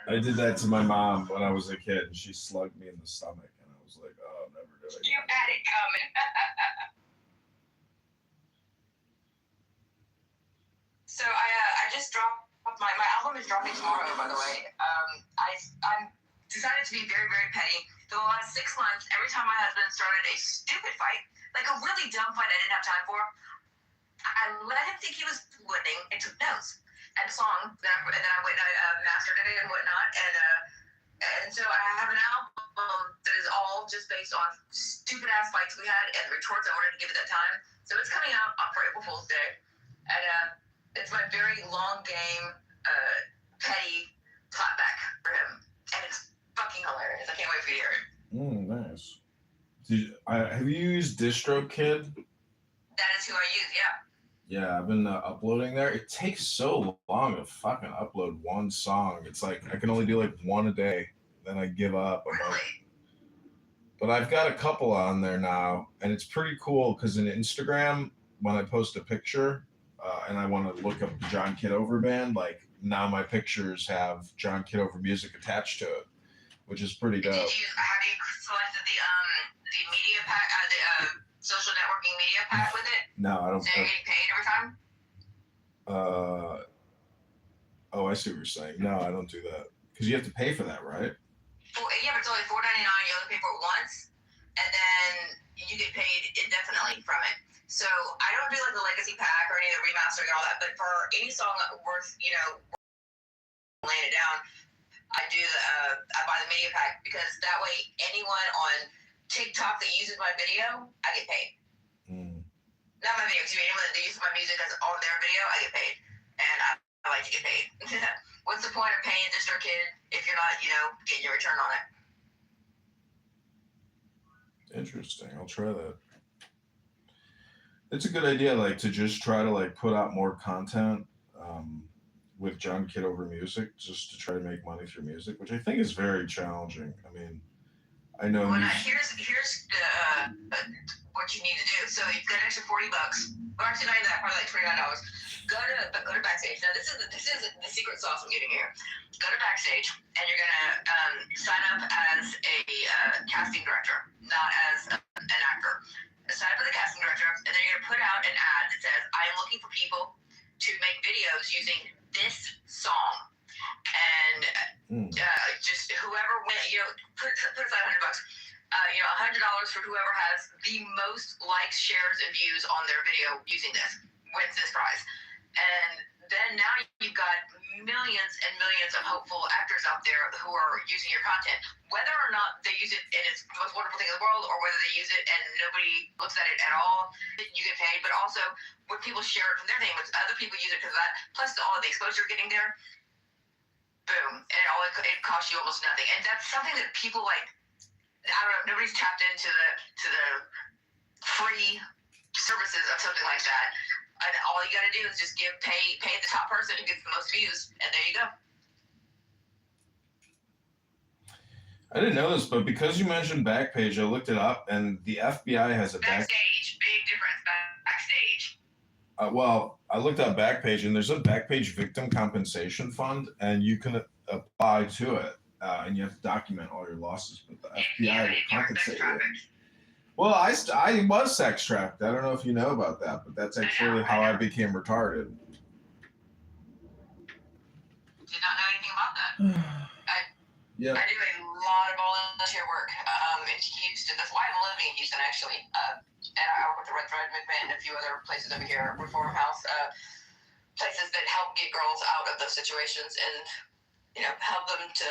I did that to my mom when I was a kid, and she slugged me in the stomach, and I was like, oh, I'll never do it again. You had it coming. So I just dropped my album is dropping tomorrow, by the way. I'm decided to be very, very petty. For the last 6 months, every time my husband started a stupid fight, like a really dumb fight I didn't have time for, I let him think he was winning and took notes and a song. Then I mastered it and whatnot. And so I have an album that is all just based on stupid ass fights we had and the retorts I wanted to give at that time. So it's coming out for April Fool's Day. And it's my very long game, petty clapback for him. And it's fucking hilarious. I can't wait for you to hear it. Nice. Have you used DistroKid? That is who I use, yeah. Yeah, I've been uploading there. It takes so long to fucking upload one song. It's like I can only do like one a day. Then I give up. Really? But I've got a couple on there now, and it's pretty cool because in Instagram, when I post a picture and I want to look up John Kitover band, like now my pictures have John Kitover music attached to it, which is pretty dope. Have you selected the media pack, the social networking media pack with it? No, I don't. So you're getting paid every time? Oh, I see what you're saying. No, I don't do that because you have to pay for that, right? Well, yeah, but it's only $4.99. You only pay for it once, and then you get paid indefinitely from it. So I don't do like the legacy pack or any of the remastering and all that. But for any song worth, laying it down, I buy the media pack because that way anyone on TikTok that uses my video, I get paid. Not my video, excuse me. Anyone that uses my music as on their video, I get paid, and I like to get paid. What's the point of paying DistroKid if you're not, getting your return on it? Interesting. I'll try that. It's a good idea, like to just try to like put out more content. with John Kitover music just to try to make money through music, which I think is very challenging. I mean, I know Well, here's what you need to do. So you've got an extra $40, or actually not even that, probably like $29. Go to Backstage. Now this is the secret sauce I'm giving you here. Go to Backstage, and you're gonna sign up as a casting director, not as an actor. Sign up as a casting director, and then you're gonna put out an ad that says, "I am looking for people to make videos using this song." And just whoever wins, put aside $100. $100 for whoever has the most likes, shares, and views on their video using this wins this prize. And then now you've got millions and millions of hopeful actors out there who are using your content. Whether or not they use it and it's the most wonderful thing in the world, or whether they use it and nobody looks at it at all, you get paid. But also, when people share it from their thing, when other people use it because of that, plus all of the exposure you're getting there, boom, and it costs you almost nothing. And that's something that people like. I don't know. Nobody's tapped into the free services of something like that. And all you got to do is just pay the top person who gets the most views, and there you go. I didn't know this, but because you mentioned Backpage, I looked it up, and the FBI has a Backstage. Big difference. Backstage. Well, I looked up Backpage, and there's a Backpage victim compensation fund, and you can apply to it, and you have to document all your losses. But the FBI will compensate you. Well, I was sex trafficked. I don't know if you know about that, but that's actually how I became retarded. Did not know anything about that. Yeah. I do a lot of volunteer work in Houston. That's why I'm living in Houston, actually. And I work with the Red Thread Movement and a few other places over here, Reform House, places that help get girls out of those situations and help them to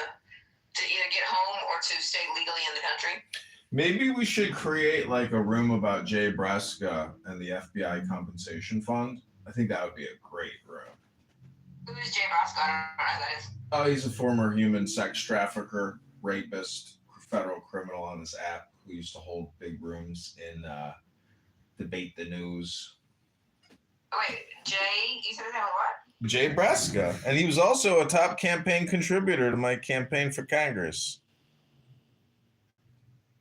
either get home or to stay legally in the country. Maybe we should create like a room about Jay Breska and the FBI compensation fund. I think that would be a great room. Who is Jay Breska? I don't know who that is. Oh, he's a former human sex trafficker, rapist, federal criminal on this app who used to hold big rooms in Debate the News. Oh, wait, Jay? You said his name was what? Jay Breska. And he was also a top campaign contributor to my campaign for Congress.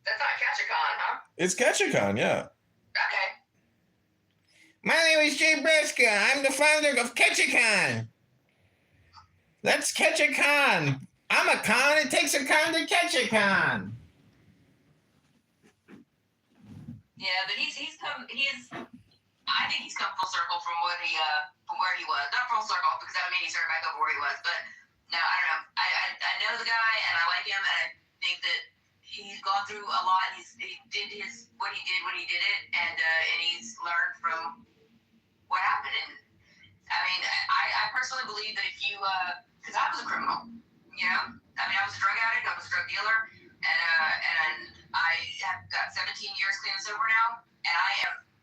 That's not Ketchicon, huh? It's Ketchicon, yeah. Okay. My name is Jay Breska. I'm the founder of Ketchicon. Let's catch a con. I'm a con. It takes a con to catch a con. Yeah, but I think he's come full circle from where he was. Not full circle because that would mean he started back over where he was. But no, I don't know. I know the guy and I like him, and I think that he's gone through a lot. He did what he did when he did it, and he's learned from what happened. And I mean, I personally believe that if you, because I was a criminal, I mean, I was a drug addict, I was a drug dealer, and I have got 17 years clean and sober now, and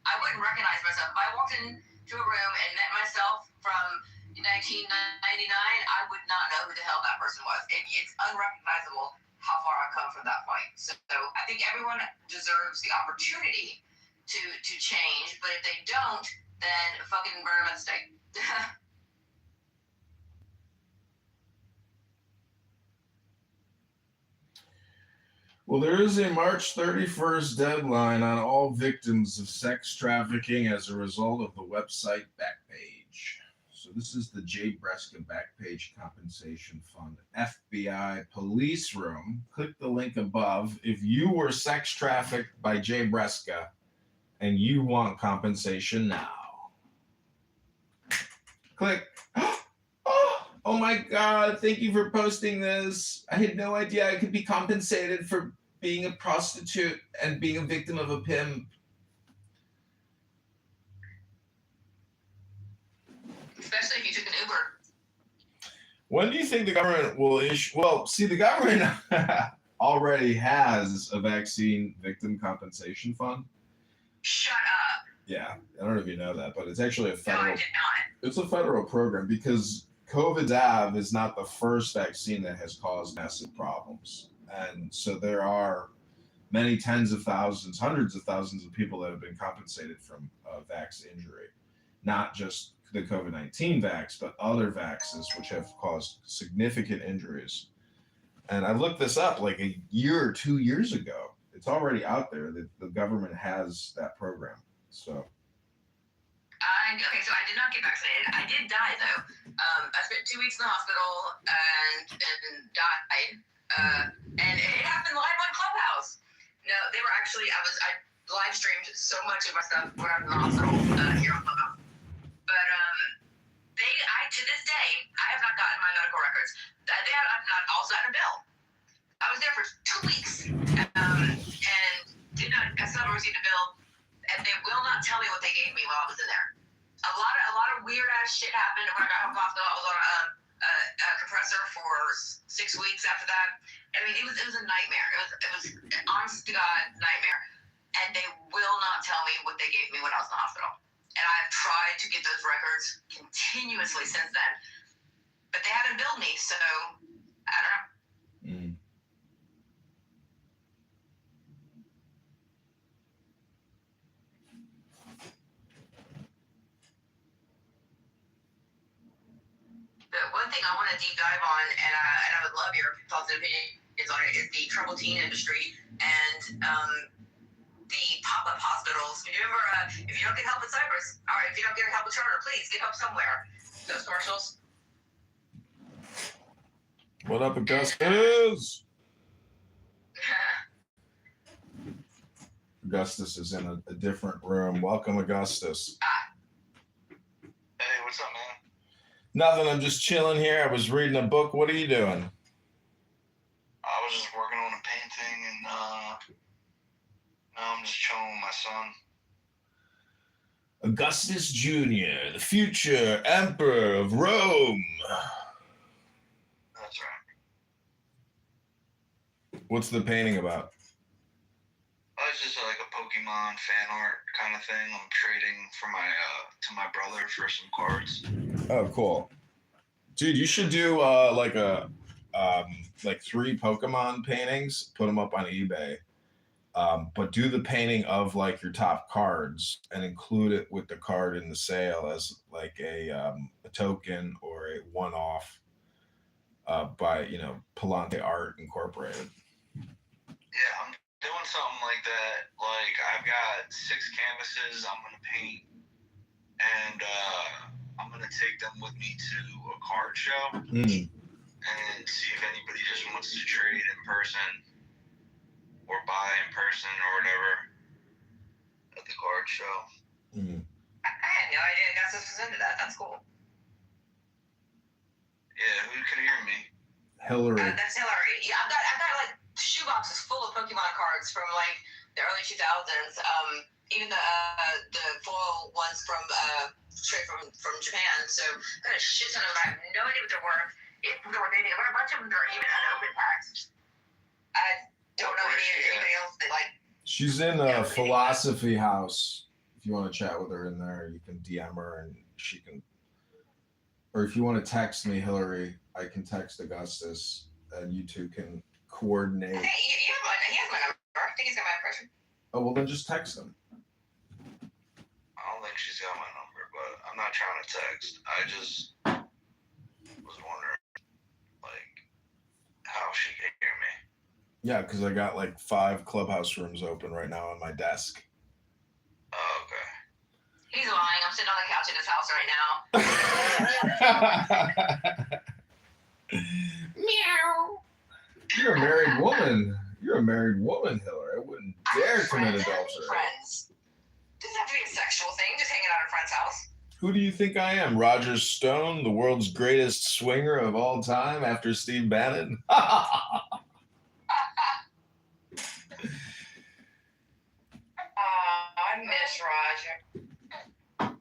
I wouldn't recognize myself. If I walked into a room and met myself from 1999, I would not know who the hell that person was. It's unrecognizable how far I've come from that point. So I think everyone deserves the opportunity to change, but if they don't, then fucking burn them at the stake. Well, there is a March 31st deadline on all victims of sex trafficking as a result of the website Backpage. So this is the Jay Breska Backpage Compensation Fund, FBI Police Room. Click the link above if you were sex trafficked by Jay Breska and you want compensation now. Click. Oh my God, thank you for posting this. I had no idea I could be compensated for being a prostitute and being a victim of a pimp. Especially if you took an Uber. When do you think the government will issue? Well, see, the government already has a vaccine victim compensation fund. Shut up. Yeah, I don't know if you know that, but it's actually a federal. No, I did not. It's a federal program because COVID-19 is not the first vaccine that has caused massive problems. And so there are many tens of thousands, hundreds of thousands of people that have been compensated from vax injury, not just the COVID-19 vax, but other vaxes which have caused significant injuries. And I looked this up like a year or 2 years ago. It's already out there that the government has that program. So. Okay, so I did not get vaccinated. I did die though. I spent 2 weeks in the hospital and died. And it happened live on Clubhouse. No, they were actually. I live streamed so much of my stuff when I was in the hospital here on Clubhouse. But to this day, I have not gotten my medical records. I've not also gotten a bill. I was there for 2 weeks and did not. I still haven't received a bill, and they will not tell me what they gave me while I was in there. A lot of weird ass shit happened when I got home from the hospital. I was on a compressor for 6 weeks after that. I mean, it was a nightmare. It was an honest to God nightmare. And they will not tell me what they gave me when I was in the hospital. And I've tried to get those records continuously since then, but they haven't billed me, so I don't know. The one thing I want to deep dive on, and I would love your thoughts and opinions on it, is the troubled teen industry and the pop-up hospitals. Remember, if you don't get help at Cypress, all right, if you don't get help at Charter, please get help somewhere. Those commercials. What up, Augustus? Augustus is in a different room. Welcome, Augustus. Hey, what's up, man? Nothing. I'm just chilling here. I was reading a book. What are you doing? I was just working on a painting, and now I'm just chilling with my son. Augustus Jr., the future Emperor of Rome. That's right. What's the painting about? It's just like a Pokemon fan art kind of thing. I'm trading for to my brother for some cards. Oh, cool. Dude, you should do like 3 Pokemon paintings, put them up on eBay. But do the painting of like your top cards and include it with the card in the sale as like a token or a one-off by Palante Art Incorporated. Yeah, I'm doing something like that. Like I've got 6 canvases I'm gonna paint, and I'm gonna take them with me to a card show and see if anybody just wants to trade in person or buy in person or whatever at the card show. I had no idea Augustus was into that. That's cool. Yeah, who can hear me? Hillary. That's Hillary. Yeah, I've got like shoeboxes full of Pokemon cards from like the early 2000s. Even the foil ones from straight from Japan. So I got a shit ton of them. I have no idea what they're worth. If they're worth anything, but a bunch of them are even unopened packs. I don't know anybody else that like. She's in a philosophy house. If you want to chat with her in there, you can DM her and she can. Or if you want to text me, Hillary, I can text Augustus, and you two can coordinate. Hey, he has my number. I think he's got my impression. Oh, well, then just text him. I don't think she's got my number, but I'm not trying to text. I just was wondering, like, how she can hear me. Yeah, because I got like 5 Clubhouse rooms open right now on my desk. Oh, okay. He's lying. I'm sitting on the couch in his house right now. Meow. You're a married woman. You're a married woman, Hillary. I wouldn't dare commit adultery. Friends. Doesn't have to be a sexual thing. Just hanging out at a friend's house. Who do you think I am? Roger Stone, the world's greatest swinger of all time after Steve Bannon? I miss Roger.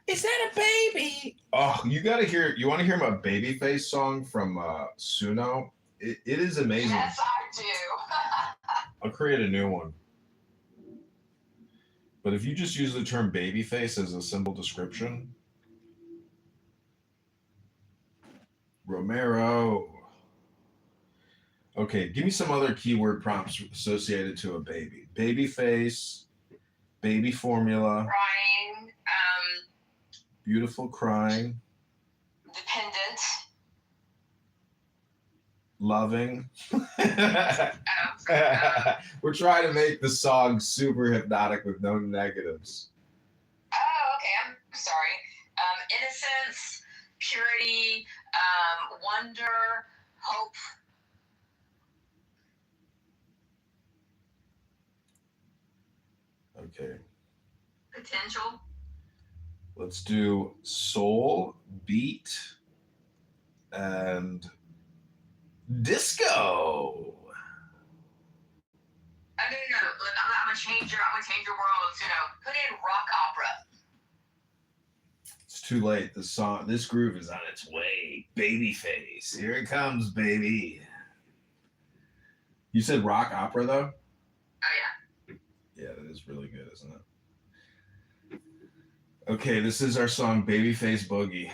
Is that a baby? Oh, you gotta hear. You want to hear my Babyface song from Suno? It is amazing. Yes, I do. I'll create a new one. But if you just use the term babyface as a simple description, Romero. Okay, give me some other keyword prompts associated to a baby. Babyface, baby formula. Crying. Beautiful crying. Dependent. Loving. Oh, We're trying to make the song super hypnotic with no negatives. okay. I'm sorry. Innocence, purity, wonder, hope. Okay. Potential. Let's do soul, beat, and disco. No. Look, I'm gonna change your world. Put in rock opera. It's too late. This groove is on its way. Babyface. Here it comes, baby. You said rock opera, though? Oh, yeah. Yeah, that is really good, isn't it? Okay, this is our song Babyface Boogie.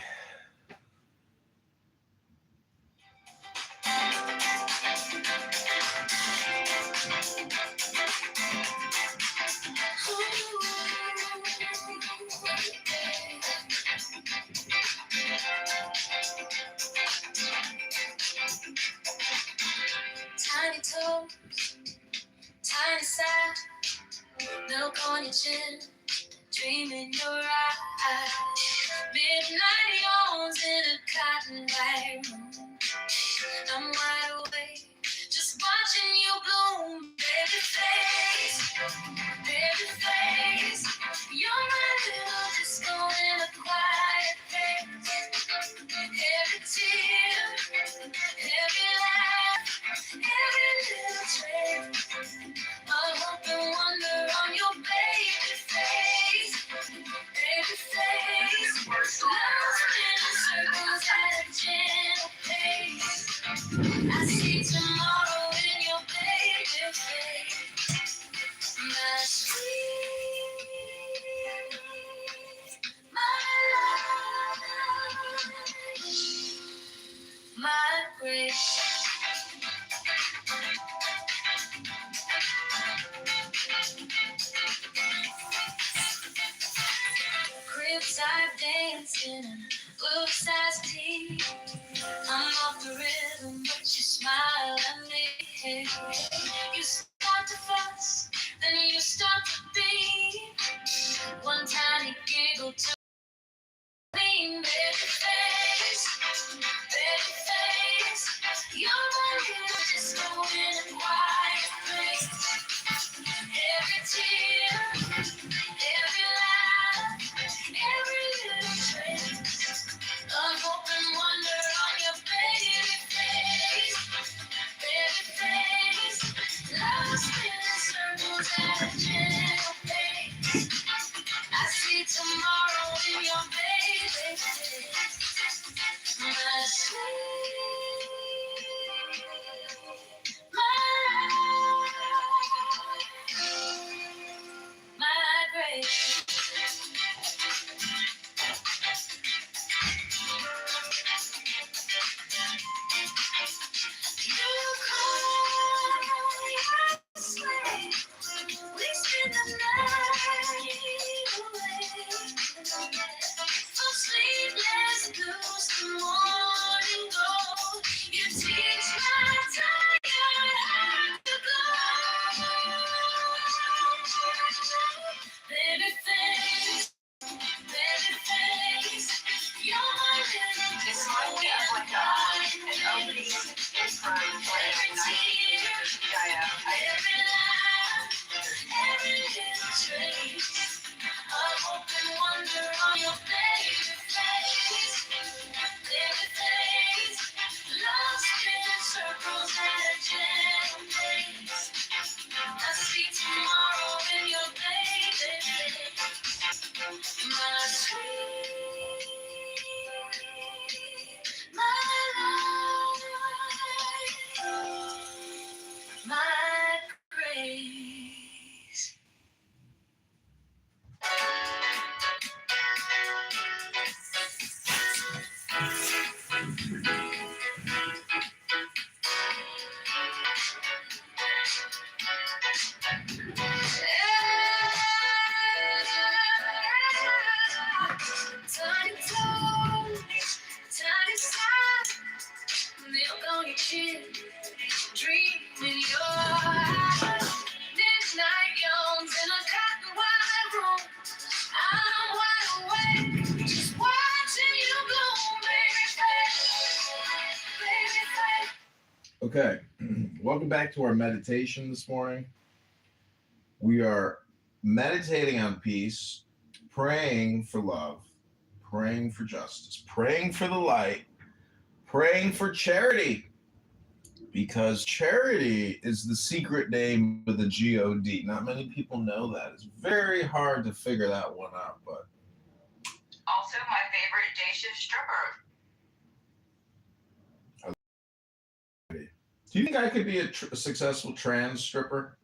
Tiny toes, tiny side, milk on your chin, dream in your eyes. Midnight yawns in a cotton white room. I'm wide awake, just watching you bloom. Baby face, you're my little disco in a quiet place. Every tear, every laugh, every little trace of hope and wonder on your baby face. Baby face, love's been circles at a gentle pace. I see tomorrow in your baby face. My sweet, my love, my grace. Cribside dancing and blue size tea. I'm off the rhythm, but you smile at me. You start to fuss, then you start to beam. One tiny giggle to me, baby face. You're my little disco in a quiet place. Every tear, every laugh, every little trace of hope and wonder on your baby face. Baby face, love's spinning circles at a gentle pace. I see tomorrow in your baby face. My sweet, my grace. You call your sleigh. We spend the night away. From sleepless blues to morning glow. You teach my tired heart to glow. Baby face, you're my little kiss. Like an opening from every tear, every laugh, every little trace of hope and wonder on your baby face. Baby face, love spinning circles at a gentle pace. I see tomorrow in your baby face. My sweet, my life, my grace. Turn Okay, welcome back to our meditation this morning. We are meditating on peace, praying for love, praying for justice, praying for the light, praying for charity, because charity is the secret name of the God. Not many people know that. It's very hard to figure that one out, but Also, my favorite day shift stripper. do you think I could be a successful trans stripper?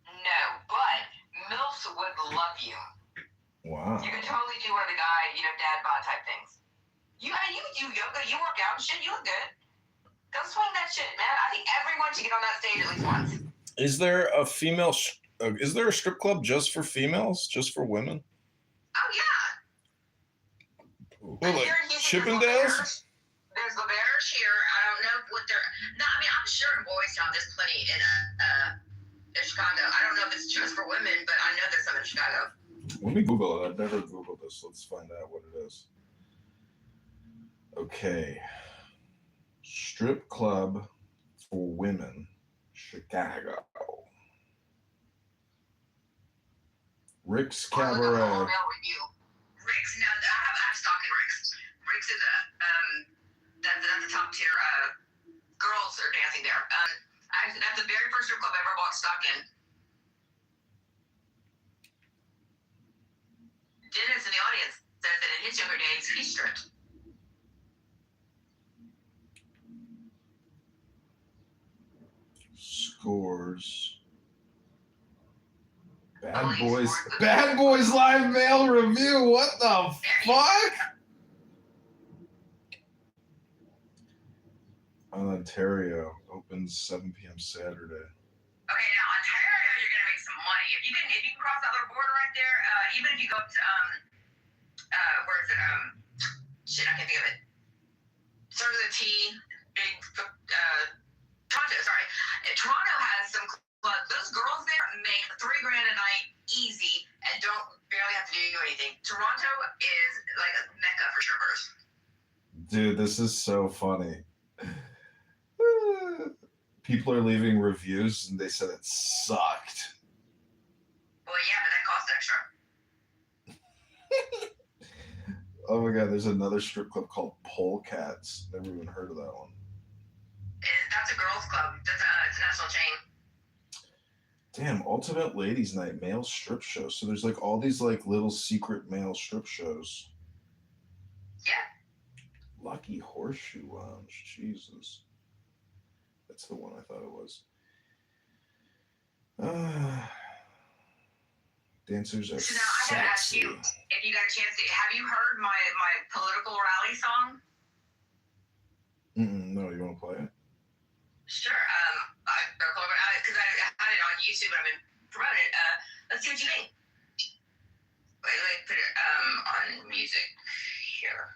No, but MILFs would love you. Wow. You could totally do one of the guy, dad bod type things. You do yoga, you work out and shit, you look good. Go swing that shit, man. I think everyone should get on that stage at least once. Is there a female? Is there a strip club just for females, just for women? Oh yeah. Well, like Chippendales? There's Lavers here. I don't know what they're. No, I mean I'm sure in Boys Town there's plenty in Chicago. I don't know if it's just for women, but I know there's some in Chicago. Let me Google it. I've never Googled this. Let's find out what it is. Okay. Strip club for women, Chicago. Rick's Cabaret. Rick's, no, I'm stalking Rick's. Rick's is that's the top tier. Girls are dancing there. That's the very first strip club I ever bought stock in. Dennis in the audience says that in his younger days he stripped. Scores. Bad Boys live mail review. What the fuck? On Ontario opens 7 p.m. Saturday. Okay, now Ontario, you're gonna make some money if you can cross that other border right there. Even if you go up to where is it? Shit, I can't think of it. Starts with a T. Big Toronto. Sorry, Toronto has some clubs. Those girls there make $3,000 a night easy and don't barely have to do anything. Toronto is like a mecca for strippers. Dude, this is so funny. People are leaving reviews and they said it sucked. Well, yeah, but that costs extra. Oh my god, there's another strip club called Polecats. Never even heard of that one. That's a girls' club. It's a national chain. Damn, Ultimate Ladies Night male strip show. So there's like all these like little secret male strip shows. Yeah. Lucky Horseshoe Lounge. Jesus. That's the one I thought it was. Dancers are so now I gotta ask you, if you got a chance to, have you heard my political rally song? No, you want to play it? Sure. Because I had it on YouTube and I've been promoting it. Let's see what you think. Wait, let me put it on music here.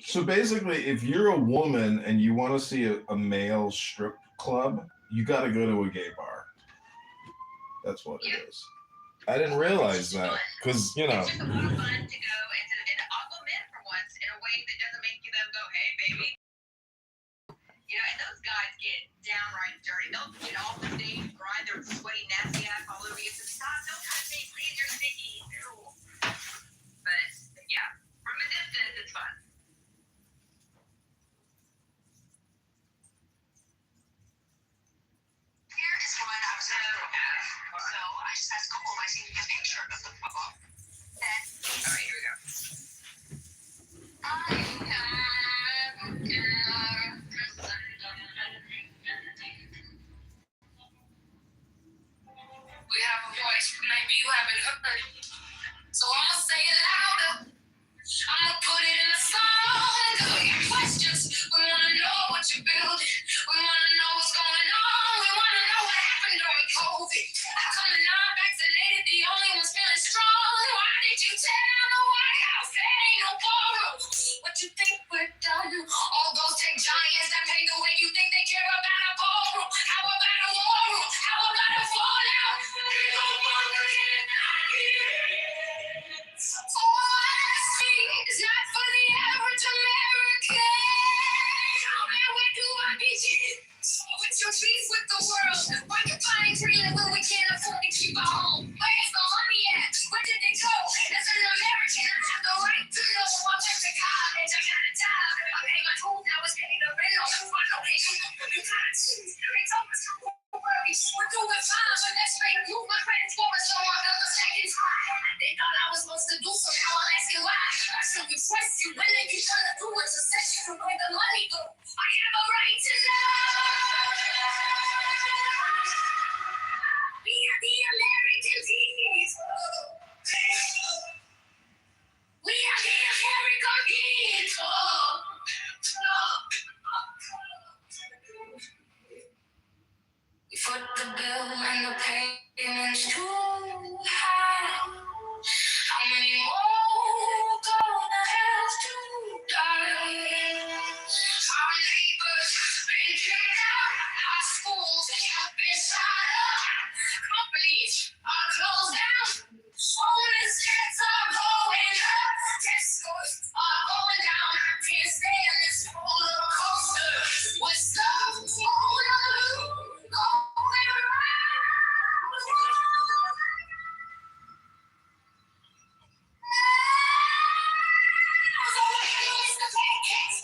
So basically, if you're a woman and you want to see a male strip club, you got to go to a gay bar. That's what it is. I didn't realize that because, you know. It's just a lot of fun to go and I'll go men for once in a way that doesn't make them go, hey, baby. You know, and those guys get downright dirty. They'll get off the stage, grind their sweaty, nasty ass all over you. So stop, don't touch me, please, you're sticky. Ew. But, yeah, from a distance, it's fun. Here is what I was going to look at. So I just asked Google, I seen a picture of the bubble. All right, here we go. We have a voice, maybe you haven't heard. So I'ma say it louder. I'ma put it in a song. We got questions. We wanna know what you're building. We wanna know what's going on. We wanna know what happened during COVID. How come the non-vaccinated, the only ones feeling strong? Why did you tell the White House there ain't no ballroom? What you think we're done? All those tech giants that made the way you think they care about a ballroom. How about a war room? How about a fallout? We don't want to get out here. It's not for the average American. Oh man, where do I thought I was supposed to do, so now I'm asking why. I should repress you when they be trying to do what you said you do, where the money go. I have a right to know. We are the American people. We are the American people. We foot the bill and the payment's too high. How many more gonna have to die? Our neighbors been kicked out. Our schools have been shot up. Companies are closed down. Homeless cats are going up. Tesco's are going down. Can't stand this roller coaster. With stuff going around.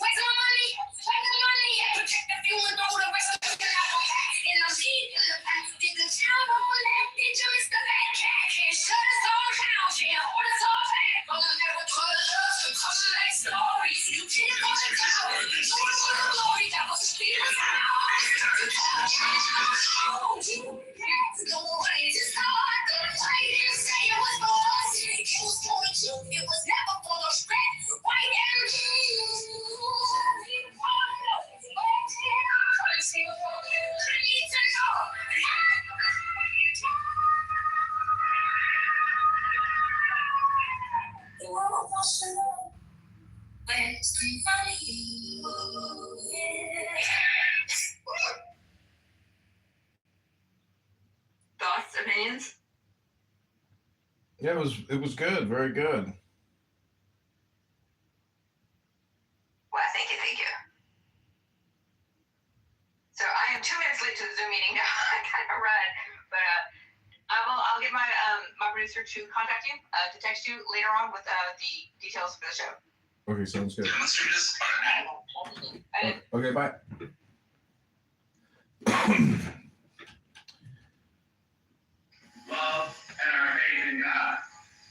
Where's my money? Where's the money? Protect the fuel and throw the rest of the shit out. And I'm keeping the pack. Didn't count on that. Did you miss the bad cat? Can't shut us all down. Can't hold us all back. I'll never trust us. Because of like stories. You can't hold it down. You want to the glory that was stealing out. No way to start. I didn't say it was for us. It was for the truth. It was never for the spread. White and thoughts, opinions? Yeah, it was good, very good. Well, thank you. So I am 2 minutes late to the Zoom meeting now. I kind of run, but I'll get my my producer to contact you, to text you later on with the details for the show. Okay, sounds good. Demonstrators are Okay, bye. Love and our faith in God.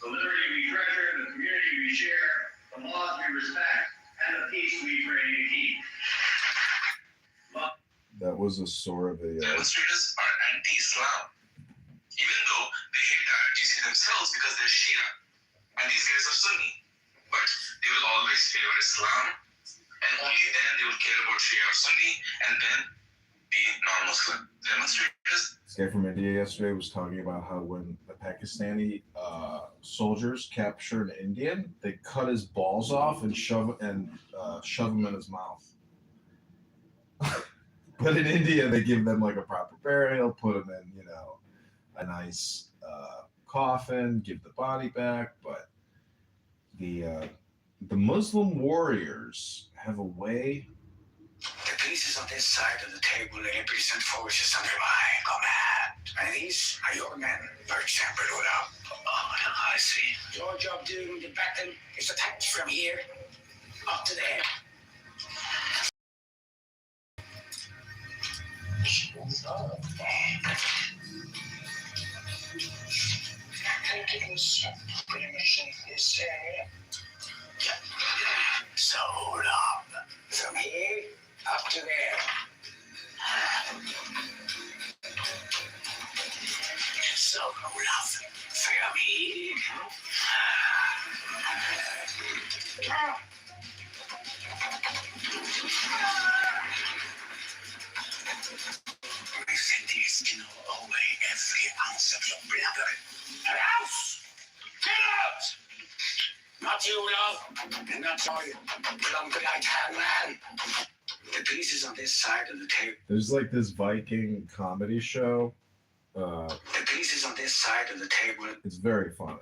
The liberty we treasure, the community we share, the laws we respect, and the peace we pray to keep. That was a Sora video. demonstrators are anti-Islam, even though they hate the IRGC themselves because they're Shia and these guys are Sunni. But they will always favor Islam, and only then they will care about Shia or Sunni, and then be non-Muslim. Demonstrators. This guy from India yesterday was talking about how when the Pakistani soldiers capture an Indian, they cut his balls off and shove them in his mouth. But in India, they give them like a proper burial, put them in, a nice coffin, give the body back. But the Muslim warriors have a way. The pieces on this side of the table represent forces under my command. And these are your men. For example, Oh, I see. Your job doing the battle is attacked from here up to there. Permission is so hold up. From here up to there. So hold up. From here. Sentries can hold away every ounce of your blood. House! Get out! Not you, love. And not sorry. Lumpy like man. The pieces on this side of the table. There's like this Viking comedy show. The pieces on this side of the table. It's very funny.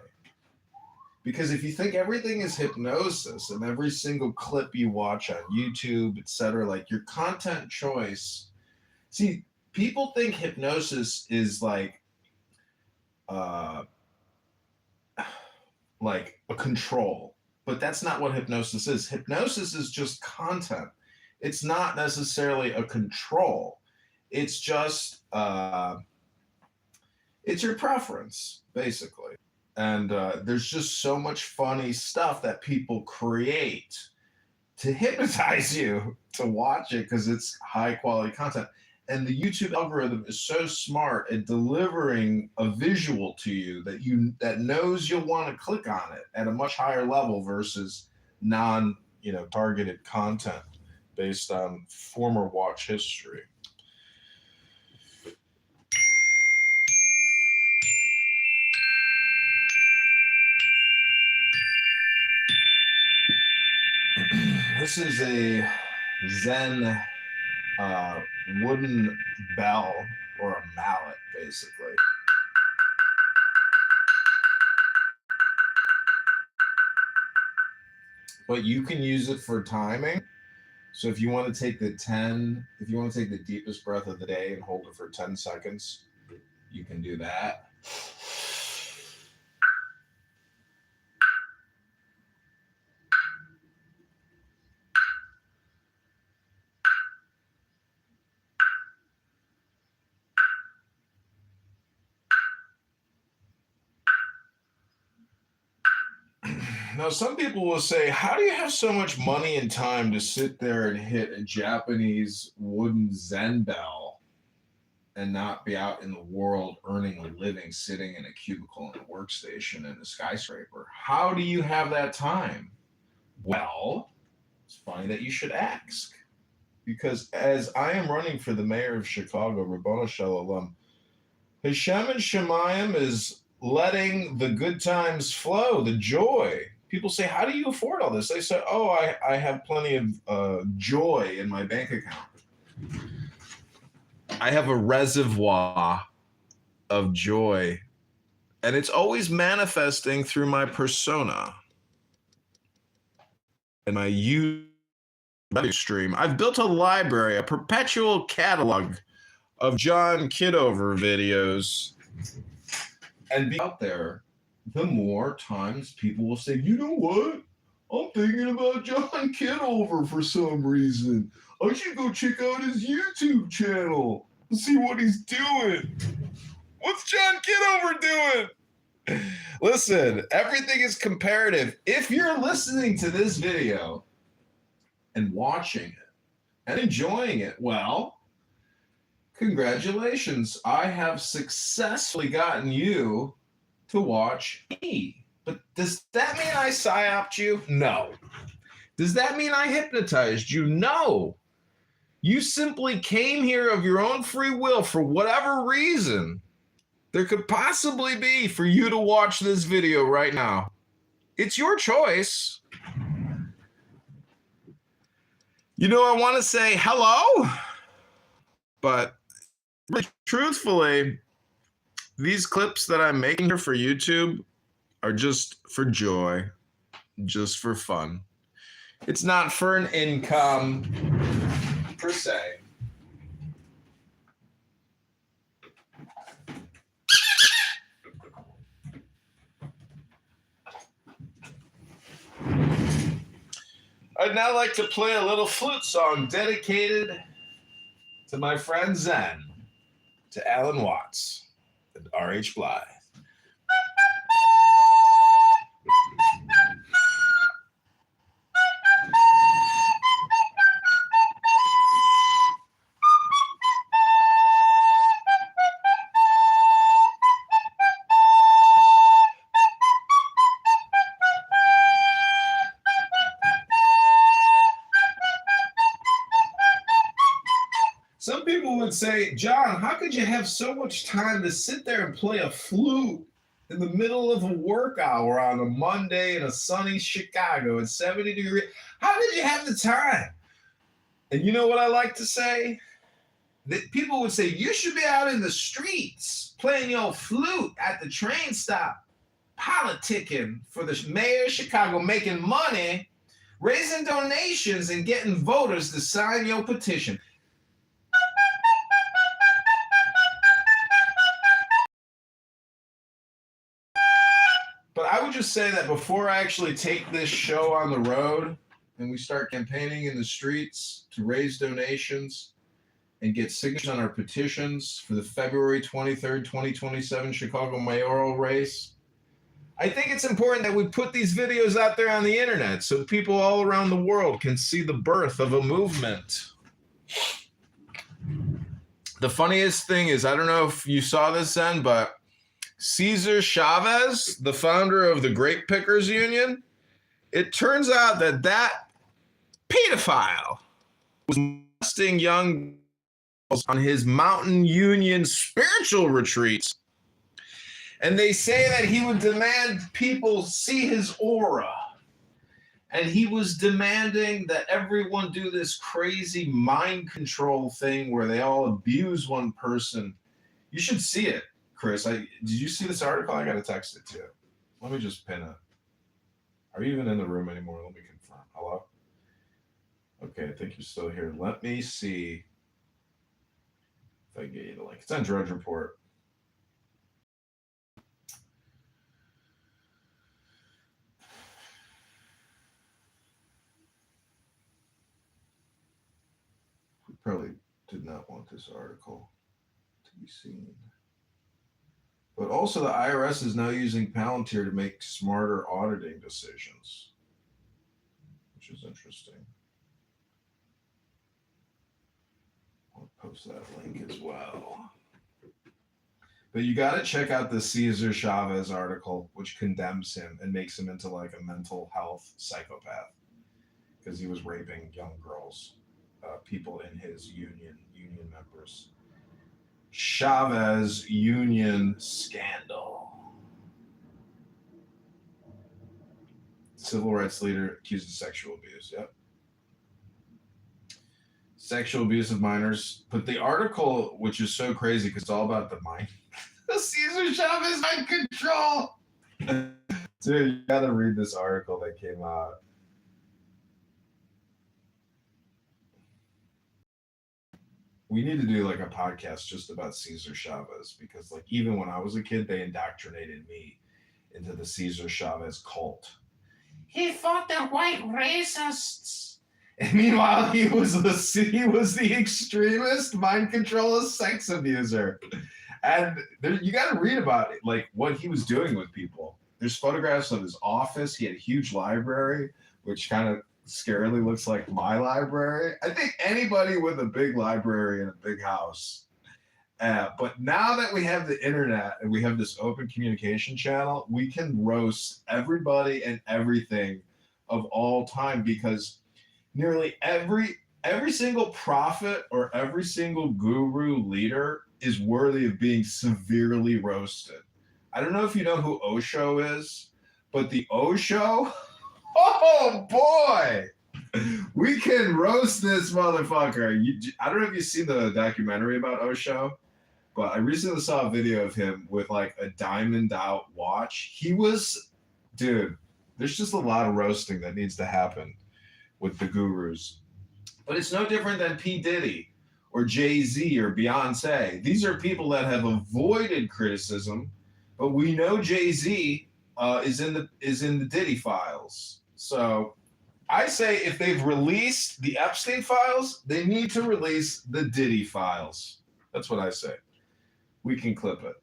Because if you think everything is hypnosis and every single clip you watch on YouTube, etc., like your content choice. See, people think hypnosis is like a control, but that's not what hypnosis is. Hypnosis is just content. It's not necessarily a control. It's just it's your preference, basically. And there's just so much funny stuff that people create to hypnotize you to watch it because it's high quality content. And the YouTube algorithm is so smart at delivering a visual to you that knows you'll want to click on it at a much higher level versus targeted content based on former watch history. This is a Zen wooden bell or a mallet, basically. But you can use it for timing. So if you want to take the deepest breath of the day and hold it for 10 seconds, you can do that. Now, some people will say, how do you have so much money and time to sit there and hit a Japanese wooden Zen bell and not be out in the world earning a living sitting in a cubicle in a workstation in a skyscraper? How do you have that time? Well, it's funny that you should ask. Because as I am running for the mayor of Chicago, Rabboni Shalom, Hashem and Shemayim is letting the good times flow, the joy. People say, how do you afford all this? They say, oh, I have plenty of joy in my bank account. I have a reservoir of joy, and it's always manifesting through my persona and my YouTube stream. I've built a library, a perpetual catalog of John Kitover videos, and be out there, the more times people will say, you know what? I'm thinking about John Kitover for some reason. I should go check out his YouTube channel and see what he's doing. What's John Kitover doing? Listen, everything is comparative. If you're listening to this video and watching it and enjoying it, well, congratulations. I have successfully gotten you to watch me. But does that mean I psyoped you? No. Does that mean I hypnotized you? No. You simply came here of your own free will for whatever reason there could possibly be for you to watch this video right now. It's your choice. You know, I want to say hello, but really, truthfully, these clips that I'm making here for YouTube are just for joy, just for fun. It's not for an income per se. I'd now like to play a little flute song dedicated to my friend Zen, to Alan Watts and R.H. Blythe. Some people would say, John, how could you have so much time to sit there and play a flute in the middle of a work hour on a Monday in a sunny Chicago at 70 degrees? How did you have the time? And you know what I like to say? That people would say, you should be out in the streets playing your flute at the train stop, politicking for the mayor of Chicago, making money, raising donations, and getting voters to sign your petition. But I would just say that before I actually take this show on the road and we start campaigning in the streets to raise donations and get signatures on our petitions for the February 23rd, 2027 Chicago mayoral race, I think it's important that we put these videos out there on the internet so people all around the world can see the birth of a movement. The funniest thing is, I don't know if you saw this then, but Cesar Chavez, the founder of the Grape Pickers Union, it turns out that that pedophile was molesting young girls on his Mountain Union spiritual retreats. And they say that he would demand people see his aura. And he was demanding that everyone do this crazy mind control thing where they all abuse one person. You should see it, Chris. Did you see this article? I got to text it to you. Let me just pin it. Are you even in the room anymore? Let me confirm. Hello? Okay, I think you're still here. Let me see if I can get you the link. It's on Drudge Report. We probably did not want this article to be seen. But also the IRS is now using Palantir to make smarter auditing decisions, which is interesting. I'll post that link as well. But you got to check out the Cesar Chavez article, which condemns him and makes him into like a mental health psychopath because he was raping young girls, people in his union members. Chavez union scandal. Civil rights leader accused of sexual abuse. Yep. Sexual abuse of minors. But the article, which is so crazy because it's all about the mind. Cesar Chavez mind control. Dude, you gotta read this article that came out. We need to do like a podcast just about Cesar Chavez because like even when I was a kid, they indoctrinated me into the Cesar Chavez cult. He fought the white racists. And meanwhile, he was the extremist, mind controller, sex abuser. And you got to read about it, like what he was doing with people. There's photographs of his office. He had a huge library, which kind of scarily looks like my library. I think anybody with a big library and a big house. But now that we have the internet and we have this open communication channel, we can roast everybody and everything of all time because nearly every single prophet or every single guru leader is worthy of being severely roasted. I don't know if you know who Osho is, but the Osho, oh boy, we can roast this motherfucker. I don't know if you've seen the documentary about Osho, but I recently saw a video of him with like a diamond out watch. Dude, there's just a lot of roasting that needs to happen with the gurus. But it's no different than P. Diddy or Jay-Z or Beyonce. These are people that have avoided criticism, but we know Jay-Z is in the Diddy files. So I say if they've released the Epstein files, they need to release the Diddy files. That's what I say. We can clip it.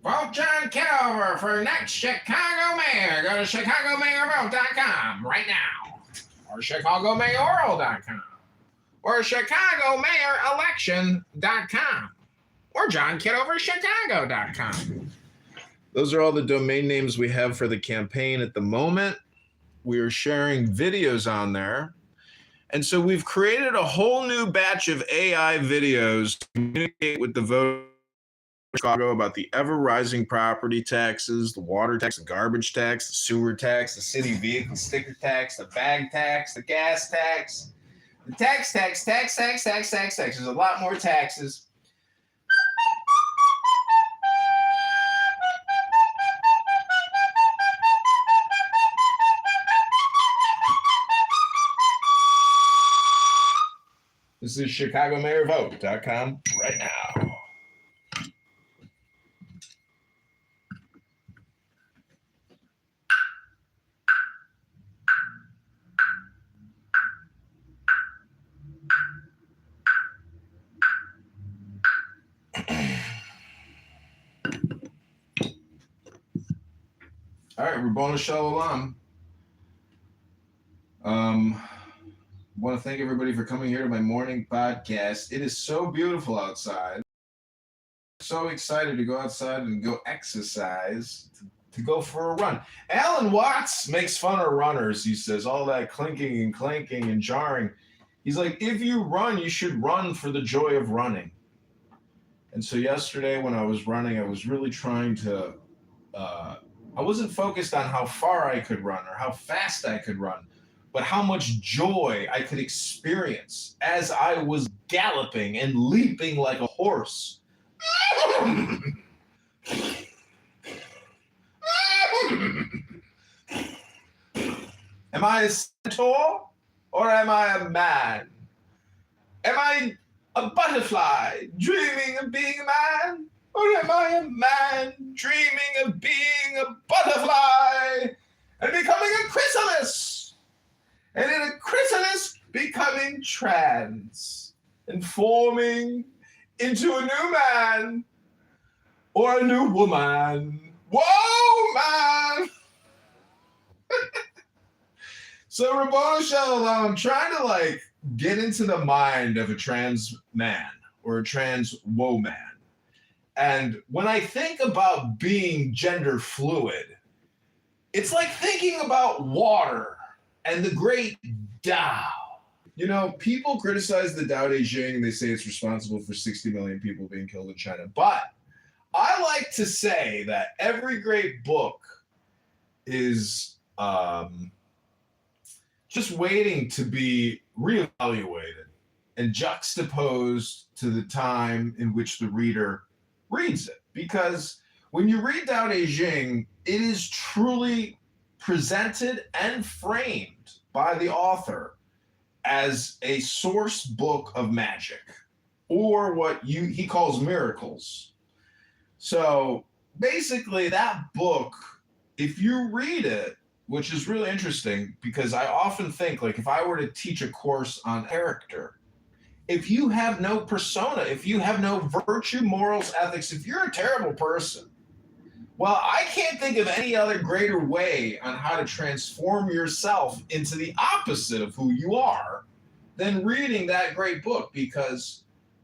Vote John Kitover for next Chicago mayor. Go to ChicagoMayorVote.com right now. Or ChicagoMayoral.com. Or ChicagoMayorElection.com. Or JohnKitoverChicago.com. Those are all the domain names we have for the campaign at the moment. We are sharing videos on there. And so we've created a whole new batch of AI videos to communicate with the voters of Chicago about the ever-rising property taxes, the water tax, the garbage tax, the sewer tax, the city vehicle sticker tax, the bag tax, the gas tax, the tax. There's a lot more taxes. This is ChicagoMayorVote.com right now. All right, Rabboni Shalom. Want to thank everybody for coming here to my morning podcast. It is so beautiful outside. So excited to go outside and go exercise, to go for a run. Alan Watts makes fun of runners. He says all that clinking and clanking and jarring. He's like, if you run, you should run for the joy of running. And so yesterday when I was running, I was really trying to, I wasn't focused on how far I could run or how fast I could run, but how much joy I could experience as I was galloping and leaping like a horse. Am I a centaur or am I a man? Am I a butterfly dreaming of being a man? Or am I a man dreaming of being a butterfly and becoming a chrysalis? And in a chrysalis becoming trans and forming into a new man or a new woman. Whoa, man! So, Rabboni Shalom, I'm trying to get into the mind of a trans man or a trans woman. And when I think about being gender fluid, it's like thinking about water and the great Tao. You know, people criticize the Tao Te Ching and they say it's responsible for 60 million people being killed in China. But I like to say that every great book is just waiting to be reevaluated and juxtaposed to the time in which the reader reads it. Because when you read Tao Te Ching, it is truly presented and framed by the author as a source book of magic, or what he calls miracles. So basically that book, if you read it, which is really interesting, because I often think, if I were to teach a course on character, if you have no persona, if you have no virtue, morals, ethics, if you're a terrible person, well, I can't think of any other greater way on how to transform yourself into the opposite of who you are than reading that great book,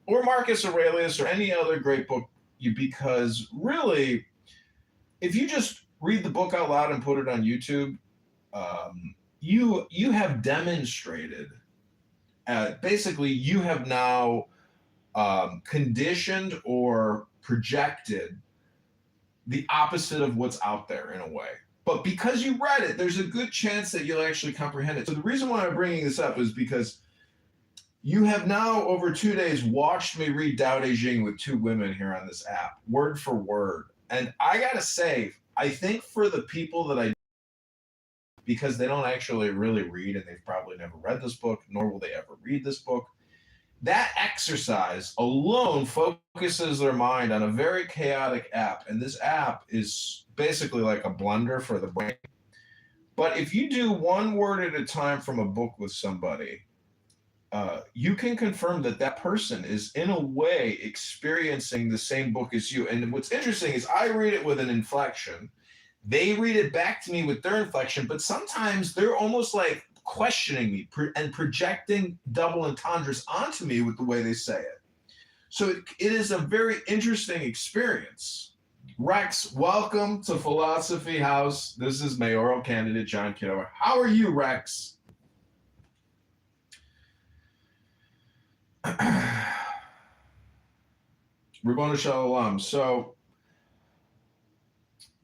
or Marcus Aurelius or any other great book, because really, if you just read the book out loud and put it on YouTube, you have demonstrated, basically you have now conditioned or projected the opposite of what's out there in a way. But because you read it, there's a good chance that you'll actually comprehend it. So the reason why I'm bringing this up is because you have now, over 2 days, watched me read Tao Te Ching with 2 women here on this app, word for word. And I gotta say, I think for the people that because they don't actually really read, and they've probably never read this book, nor will they ever read this book, that exercise alone focuses their mind on a very chaotic app. And this app is basically like a blender for the brain. But if you do one word at a time from a book with somebody, you can confirm that person is in a way experiencing the same book as you. And what's interesting is I read it with an inflection. They read it back to me with their inflection, but sometimes they're almost like questioning me and projecting double entendres onto me with the way they say it. So it is a very interesting experience. Rex, welcome to Philosophy House. This is mayoral candidate John Kitover. How are you, Rex? Rabboni Shalom. So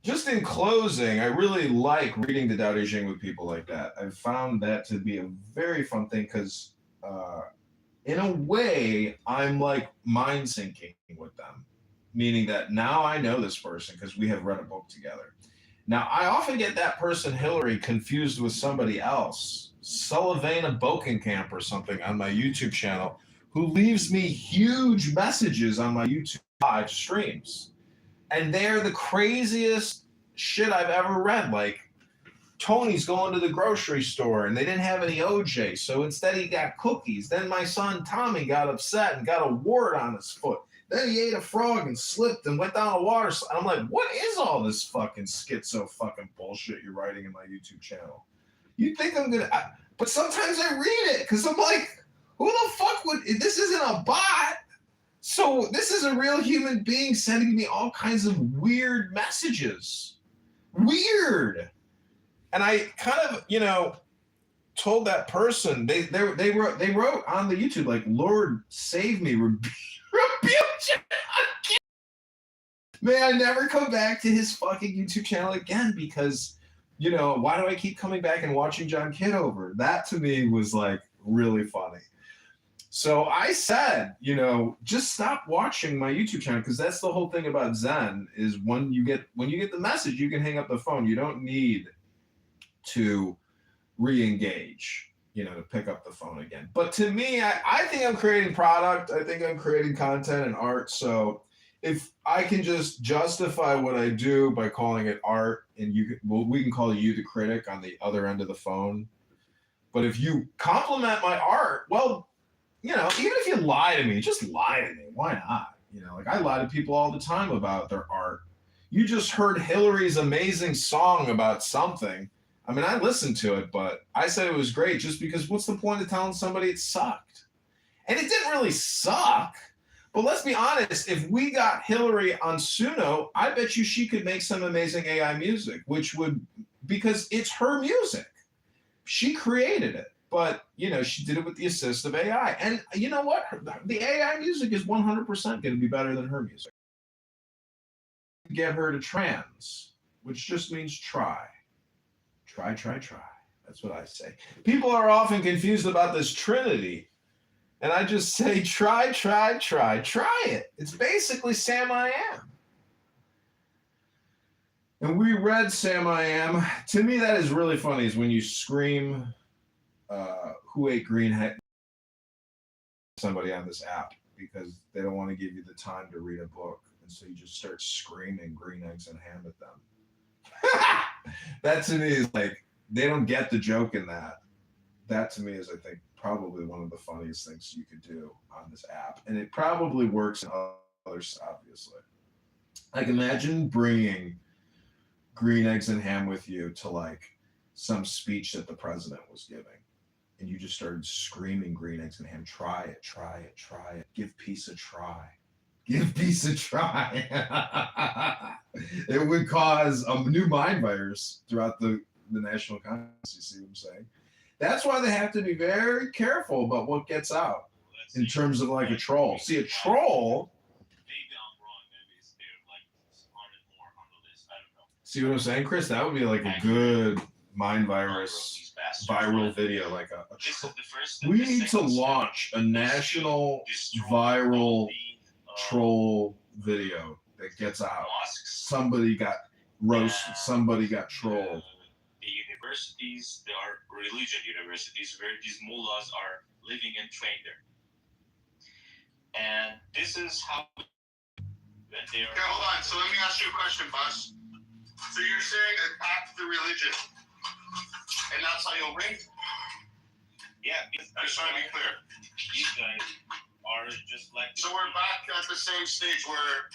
just in closing, I really like reading the Tao Te Ching with people like that. I've found that to be a very fun thing because in a way, I'm like mind syncing with them, meaning that now I know this person because we have read a book together. Now, I often get that person, Hillary, confused with somebody else, Sullivana Bokenkamp or something on my YouTube channel, who leaves me huge messages on my YouTube live streams. And they're the craziest shit I've ever read. Like, Tony's going to the grocery store and they didn't have any OJ, so instead he got cookies. Then my son Tommy got upset and got a wart on his foot. Then he ate a frog and slipped and went down a water slide. I'm like, what is all this fucking schizo fucking bullshit you're writing in my YouTube channel? You think I'm gonna? But sometimes I read it because I'm like, who the fuck would? This isn't a bot. So this is a real human being sending me all kinds of weird messages. Weird. And I kind of, told that person they wrote on the YouTube like, Lord save me, rebuke you. May I never come back to his fucking YouTube channel again because, why do I keep coming back and watching John Kitover? That to me was like really funny. So I said, just stop watching my YouTube channel because that's the whole thing about Zen is when you get the message, you can hang up the phone. You don't need to re-engage, to pick up the phone again. But to me, I think I'm creating product. I think I'm creating content and art. So if I can just justify what I do by calling it art, and we can call you the critic on the other end of the phone. But if you compliment my art, well, even if you lie to me, just lie to me. Why not? Like I lie to people all the time about their art. You just heard Hillary's amazing song about something. I mean, I listened to it, but I said it was great just because what's the point of telling somebody it sucked? And it didn't really suck. But let's be honest, if we got Hillary on Suno, I bet you she could make some amazing AI music, because it's her music. She created it. But, she did it with the assist of AI. And you know what? The AI music is 100% going to be better than her music. Get her to trans, which just means try. Try. That's what I say. People are often confused about this Trinity. And I just say, try it. It's basically Sam I Am. And we read Sam I Am. To me, that is really funny, is when you scream, who ate green somebody on this app because they don't want to give you the time to read a book. And so you just start screaming green eggs and ham at them. That to me is like, they don't get the joke in that. That to me is, I think, probably one of the funniest things you could do on this app. And it probably works in others, obviously. Like imagine bringing green eggs and ham with you to like some speech that the president was giving. And you just started screaming green eggs and ham. Try it. Give peace a try. Give peace a try. It would cause a new mind virus throughout the national Congress. You see what I'm saying? That's why they have to be very careful about what gets out in terms of like a troll. See, a troll. Maybe I'm wrong. Maybe it's there like on it more on the list. I don't know. See what I'm saying, Chris? That would be like a good mind virus viral video, like a we need to launch a national viral troll video that gets out. Somebody got roasted, somebody got trolled. The universities, there are religion universities where these mullahs are living and trained there. And this is how when they are. Okay, hold on. So let me ask you a question, Bus. So you're saying attack the religion, and that's how you'll win? Yeah, I just want to be clear. These guys are just like. So we're back at the same stage where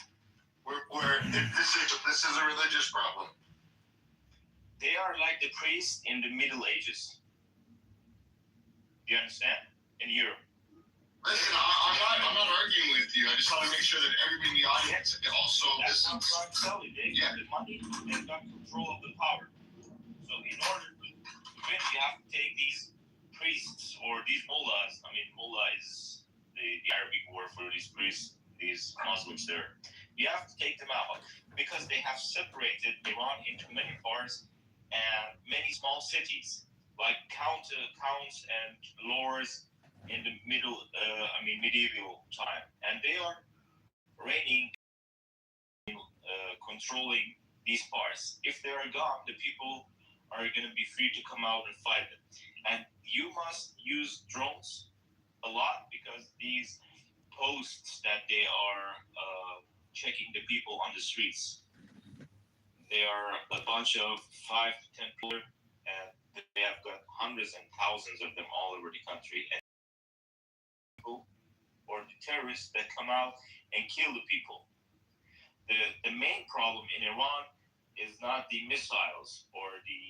this is a religious problem. They are like the priests in the Middle Ages. Do you understand? In Europe. Listen, I'm not arguing with you. I just want to make sure that everybody in the audience also That's what I'm listens. trying to tell you. They got the money and got control of the power. So in order to win, you have to take these priests or these mullahs. I mean, mullah is the Arabic word for these priests, these Muslims there. You have to take them out because they have separated Iran into many parts and many small cities, like counts and lords in the medieval time, and they are reigning, controlling these parts. If they are gone, the people are going to be free to come out and fight them. And you must use drones a lot because these posts that they are checking the people on the streets, they are a bunch of 5 to 10 people, and they have got hundreds and thousands of them all over the country. And or the terrorists that come out and kill the people. The main problem in Iran is not the missiles or the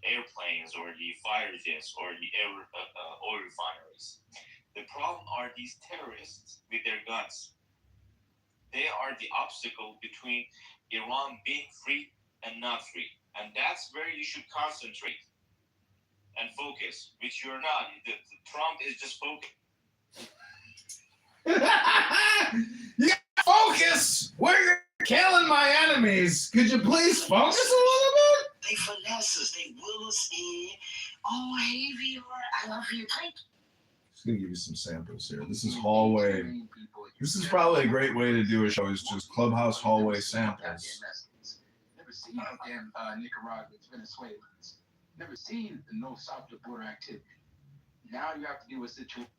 airplanes or the fighter jets or the oil refineries. The problem are these terrorists with their guns. They are the obstacle between Iran being free and not free. And that's where you should concentrate and focus, which you're not. Trump is just focused. You gotta focus! We're killing my enemies. Could you please focus a little bit? They finesse us. They will us in. Oh, hey, VR, I love you. Just gonna give you some samples here. This is hallway. This is probably a great way to do a show. Is just clubhouse hallway samples. Never seen damn Nicaraguans, Venezuelans. Never seen no south of border activity. Now you have to deal with situation.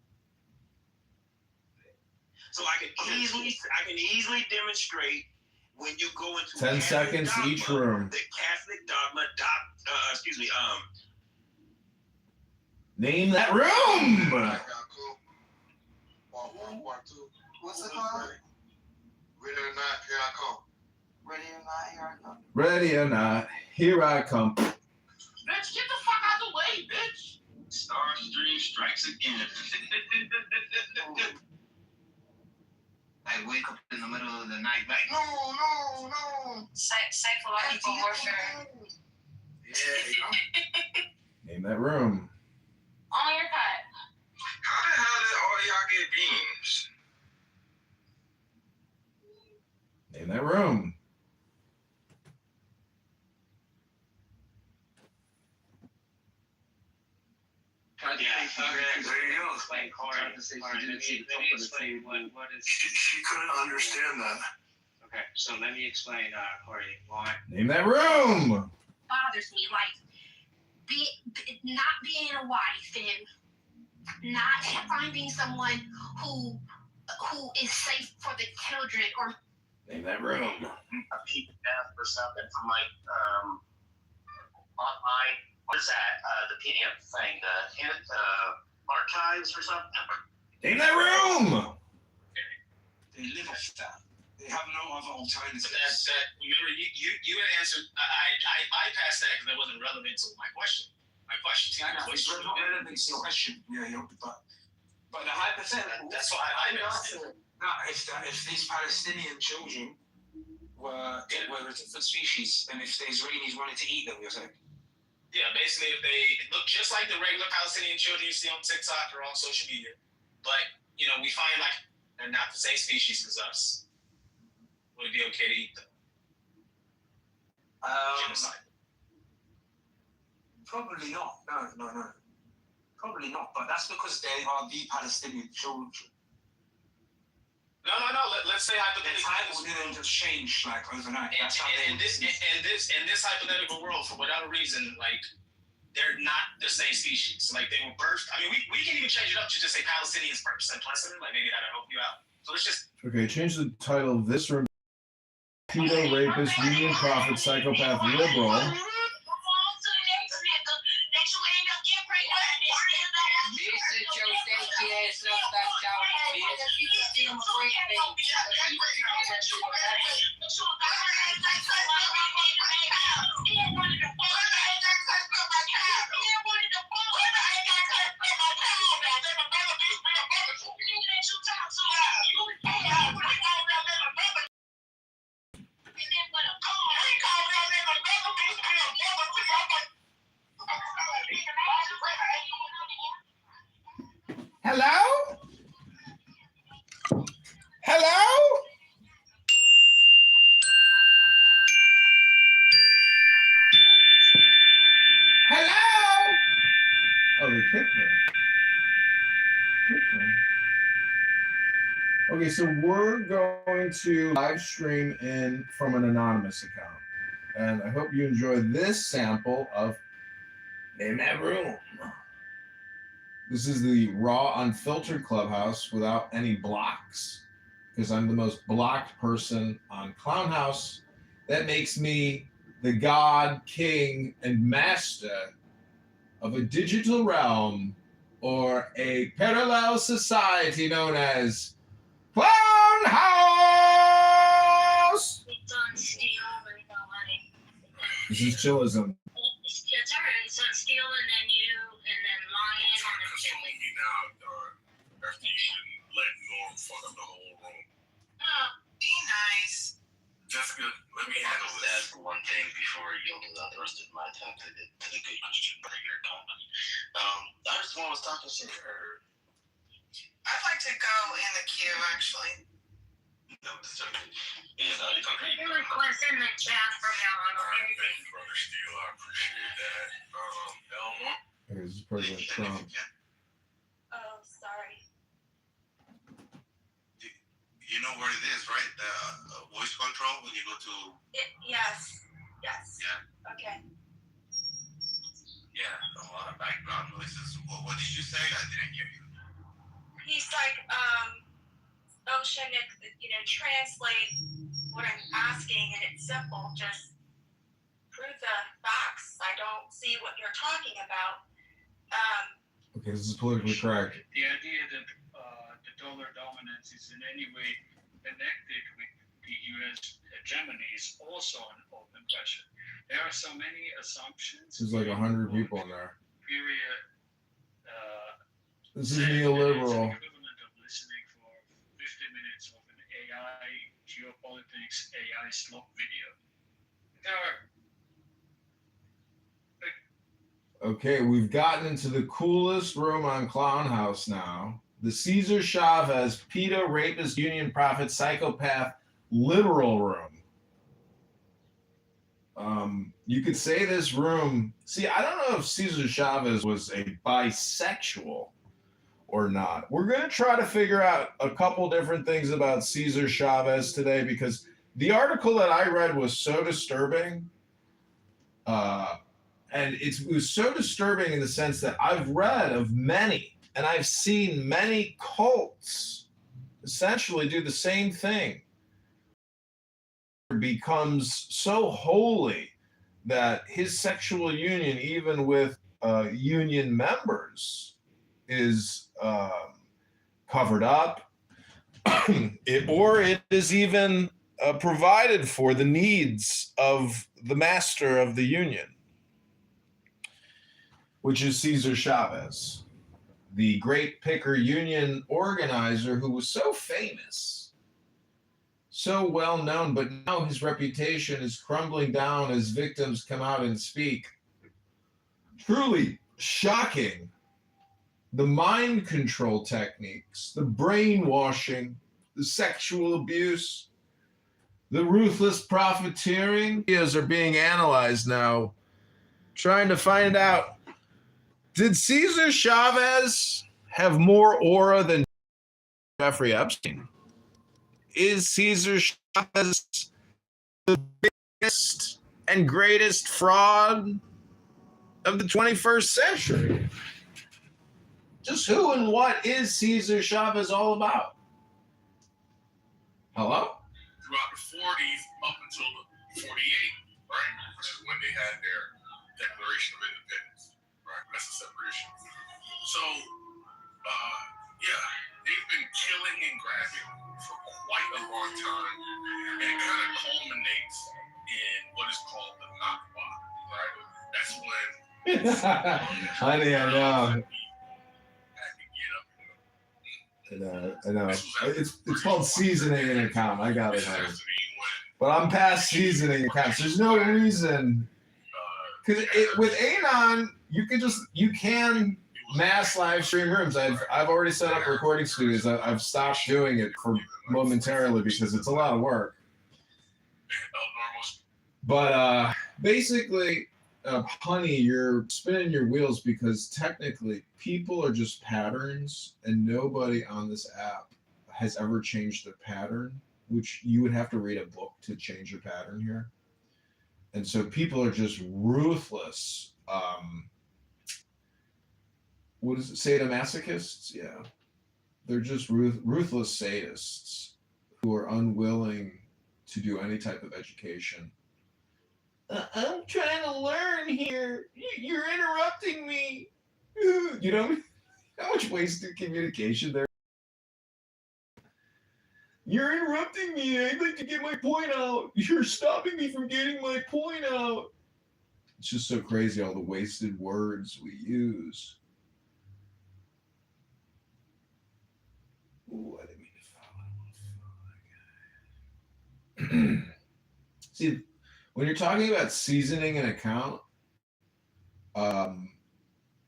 So I can easily demonstrate when you go into 10 seconds dogma, each room. The Catholic dogma, Name that room. What's it called? Ready or not, here I come. Ready or not, here I come. Ready or not, here I come. Bitch, get the fuck out the way, bitch. Starstream strikes again. I wake up in the middle of the night, like, no. Psychological warfare. Yeah, Name that room. On your cut. How the hell did all y'all get beams? Name that room. There you go. Explain, Corey. Let me explain what is. She couldn't understand that. Okay, so let me explain, Corey, why. Name that room. Bothers me, like not being a wife and not finding someone who is safe for the children or. Name that room. a PDF or something from like on my what is that? The PDF thing, the archives or something. Name that room. They live off that. They have no other alternatives. Remember, you had answered. I bypassed that because that wasn't relevant to my question. My question to you was It's not relevant to your question. Yeah, but the hypothetical. That's why I bypassed it. No, if these Palestinian children were a different species, and if the Israelis wanted to eat them, you're saying? Yeah, basically, if they look just like the regular Palestinian children you see on TikTok or on social media, but we find like they're not the same species as us, would it be okay to eat them? Genocide. Probably not. No. Probably not. But that's because they are the Palestinian children. No. Let's say hypothetically. The title didn't just change like overnight. That's how in this hypothetical world, for whatever reason, like they're not the same species. Like they were birthed. I mean, we can even change it up to just say Palestinians percent plus. Like maybe that'll help you out. So let's just. Okay, change the title of this room. Pedo, rapist, union prophet, psychopath, liberal. Hello? Hello? Hello? Oh, they kicked me. Okay, so we're going to live stream in from an anonymous account. And I hope you enjoy this sample of Name That Room. This is the raw, unfiltered Clubhouse without any blocks, because I'm the most blocked person on Clownhouse. That makes me the god, king, and master of a digital realm or a parallel society known as This is chillism. It's your turn. So Steel and then you and then Lion and then Chili. Me now, after you even let Norm fuck up the whole room. Oh, Be nice. Jessica, let me handle I'll this. add one thing before yielding out the rest of my time to the good Christian brother here, company. I just was talking shit or I'd like to go in the queue, actually. no, it's okay. And you talking your request in the chat from now on, All right, okay? thank you, Brother Steele. I appreciate that. Elmo? This is President Trump. Oh, sorry. You know where it is, right? The voice control when you go to. Yes. Yes. Yeah. Okay. Yeah, a lot of background noises. What did you say? I didn't hear you. He's like, Ocean, translate what I'm asking, and it's simple. Just prove the facts. I don't see what you're talking about. Okay, this is politically correct. The idea that the dollar dominance is in any way connected with the U.S. hegemony is also an open question. There are so many assumptions. There's like 100 people in there. Period. This is It's neoliberal. equivalent of listening for 50 minutes of an AI geopolitics AI slop video. There are Okay, we've gotten into the coolest room on Clown House now. The Cesar Chavez, pedo, rapist, union prophet, psychopath, literal room. You could say this room. See, I don't know if Cesar Chavez was a bisexual or not. We're going to try to figure out a couple different things about Cesar Chavez today because the article that I read was so disturbing. And it was so disturbing in the sense that I've read of many, and I've seen many cults essentially do the same thing. It becomes so holy that his sexual union, even with union members, is covered up, or it is even provided for the needs of the master of the union, which is Cesar Chavez, the great picker union organizer who was so famous, so well known, but now his reputation is crumbling down as victims come out and speak. Truly shocking. The mind control techniques, the brainwashing, the sexual abuse, the ruthless profiteering are being analyzed now, trying to find out, did Cesar Chavez have more aura than Jeffrey Epstein? Is Cesar Chavez the biggest and greatest fraud of the 21st century? Just who and what is Cesar Chavez all about? Hello? Throughout the 40s up until the 48, right? Which is when they had their Declaration of Independence, right? That's a separation. So, yeah, they've been killing and grabbing for quite a long time, and it kind of culminates in what is called the Nakba, right? That's when Honey, I know. I know. It's called seasoning an account. I got it, honey. But I'm past seasoning accounts. There's no reason. Because with Anon, you can mass live stream rooms. I've already set up recording studios. I've stopped doing it for momentarily because it's a lot of work. But basically, honey, you're spinning your wheels because technically people are just patterns, and nobody on this app has ever changed the pattern, which you would have to read a book to change your pattern here. And so people are just ruthless. What is it? Sadomasochists? Yeah. They're just ruthless sadists who are unwilling to do any type of education. I'm trying to learn here. You're interrupting me. You know how much wasted communication there? You're interrupting me. I'd like to get my point out. You're stopping me from getting my point out. It's just so crazy all the wasted words we use. Ooh, I didn't mean to follow that guy. See, when you're talking about seasoning an account, um,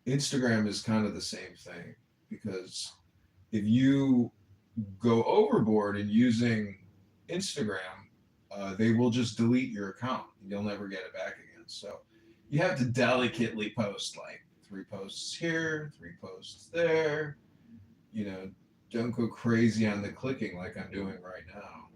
Instagram is kind of the same thing because if you go overboard in using Instagram, they will just delete your account. You'll never get it back again. So you have to delicately post like 3 posts here, 3 posts there. You know, don't go crazy on the clicking like I'm doing right now.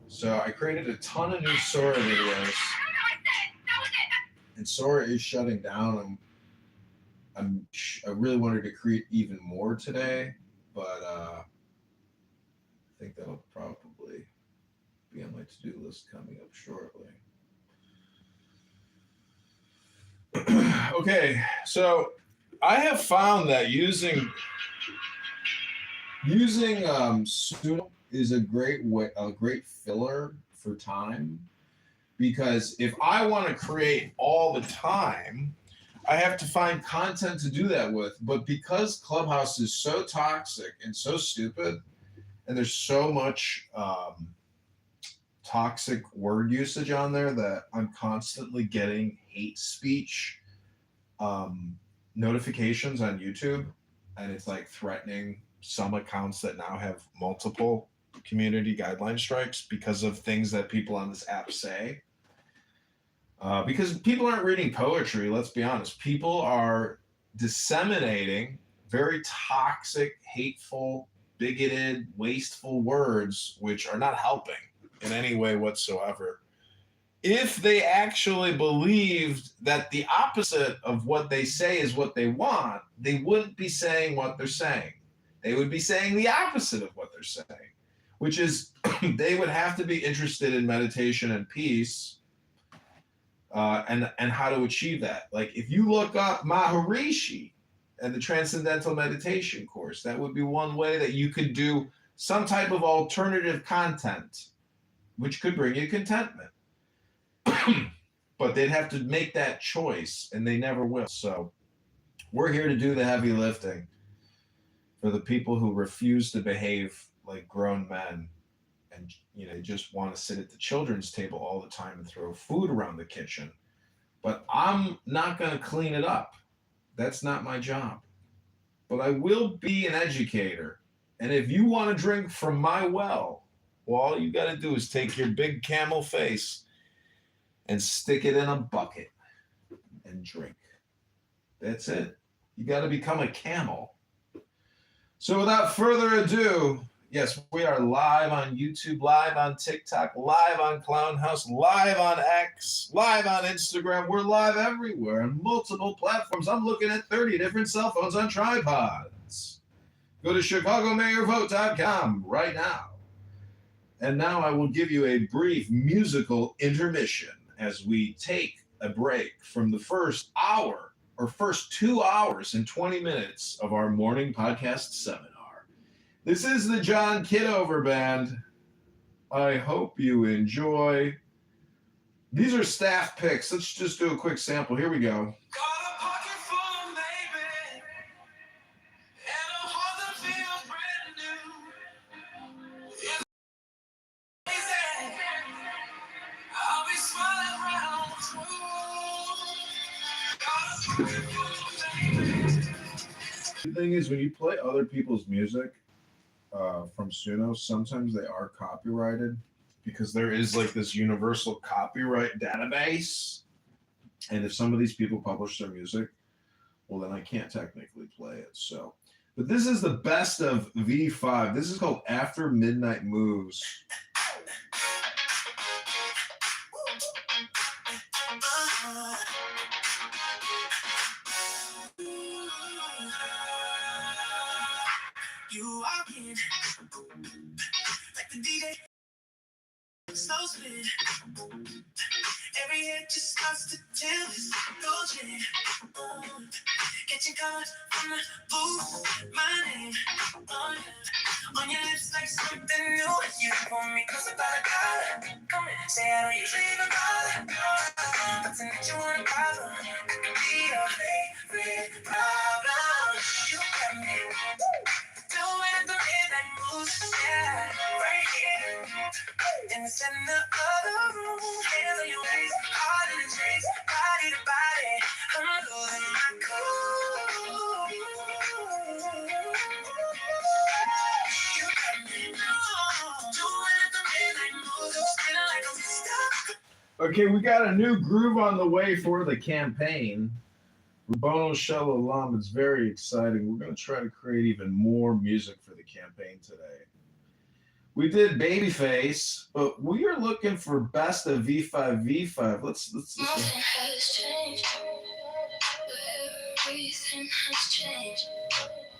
So I created a ton of new Sora videos, and Sora is shutting down. I really wanted to create even more today, but I think that'll probably be on my to-do list coming up shortly. Okay, so I have found that using Suno is a great filler for time, because if I want to create all the time, I have to find content to do that with. But because Clubhouse is so toxic and so stupid, and there's so much toxic word usage on there that I'm constantly getting hate speech notifications on YouTube, and it's like threatening some accounts that now have multiple community guideline strikes because of things that people on this app say. Because people aren't reading poetry, let's be honest. People are disseminating very toxic, hateful, bigoted, wasteful words, which are not helping in any way whatsoever. If they actually believed that the opposite of what they say is what they want, they wouldn't be saying what they're saying. They would be saying the opposite of what they're saying, which is they would have to be interested in meditation and peace, and how to achieve that. Like if you look up Maharishi and the Transcendental Meditation course, that would be one way that you could do some type of alternative content, which could bring you contentment. But they'd have to make that choice, and they never will. So we're here to do the heavy lifting for the people who refuse to behave like grown men, and just want to sit at the children's table all the time and throw food around the kitchen. But I'm not going to clean it up. That's not my job. But I will be an educator. And if you want to drink from my well, all you got to do is take your big camel face and stick it in a bucket and drink. That's it. You got to become a camel. So without further ado, yes, we are live on YouTube, live on TikTok, live on Clownhouse, live on X, live on Instagram. We're live everywhere on multiple platforms. I'm looking at 30 different cell phones on tripods. Go to ChicagoMayorVote.com right now. And now I will give you a brief musical intermission as we take a break from the first hour or first 2 hours and 20 minutes of our morning podcast seminar. This is the John Kitover Band. I hope you enjoy. These are staff picks. Let's just do a quick sample. Here we go. The thing is, when you play other people's music from Suno, sometimes they are copyrighted because there is like this universal copyright database. And if some of these people publish their music, well, then I can't technically play it. So, but this is the best of V5. This is called After Midnight Moves. You are in like the DJ slow spin. Every hit just starts to tell this go jam. Catch Picture coming from the booth. My name on your lips like something new. You want me cause about a dollar. Come in, say I don't usually even bother. But tonight you want a problem. I can be your favorite problem. You got me doing the midnight moves, yeah, right here in the center of the room. Hands on your waist, heart in the chase, body to body. I'm losing my cool. You got me doing the midnight moves, feeling like I'm stuck. Okay, we got a new groove on the way for the campaign. Rabono Shell alum. It's very exciting. We're going to try to create even more music for the campaign today. We did Babyface, but we are looking for best of V5. Let's Nothing has changed. Everything has changed.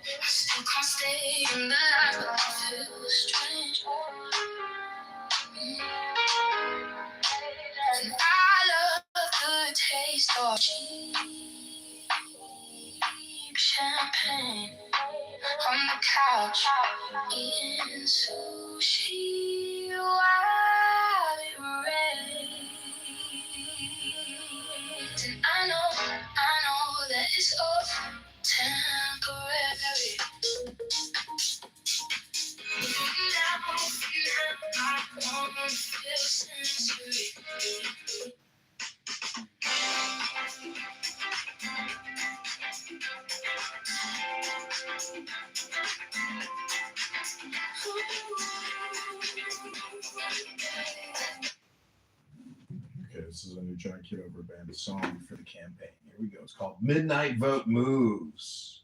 I still can't stay in the light, but I feel strange. And I love the taste of cheap champagne on the couch, eating sushi while it rains. And I know that it's all temporary. I wanna feel sensory. Okay, this is a new John Kitover band song for the campaign. Here we go. It's called Midnight Vote Moves.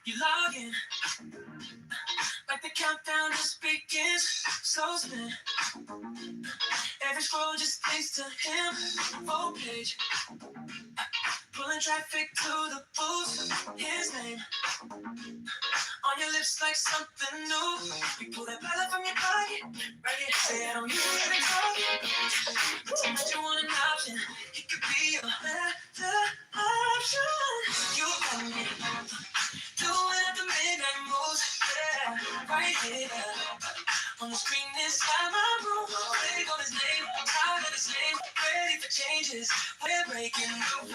You log in, like the countdown just begins. Slow spin, every scroll just leads to him. Full page, pulling traffic to the booth. His name on your lips like something new. You pull that ballot from your pocket, right here. Say I don't usually even talk, but tonight you want an option. He could be your better option. You got me doing the midnight moves, yeah, right here on the screen inside my room. Click on his name, tired of his name, ready for changes. We're breaking the rules.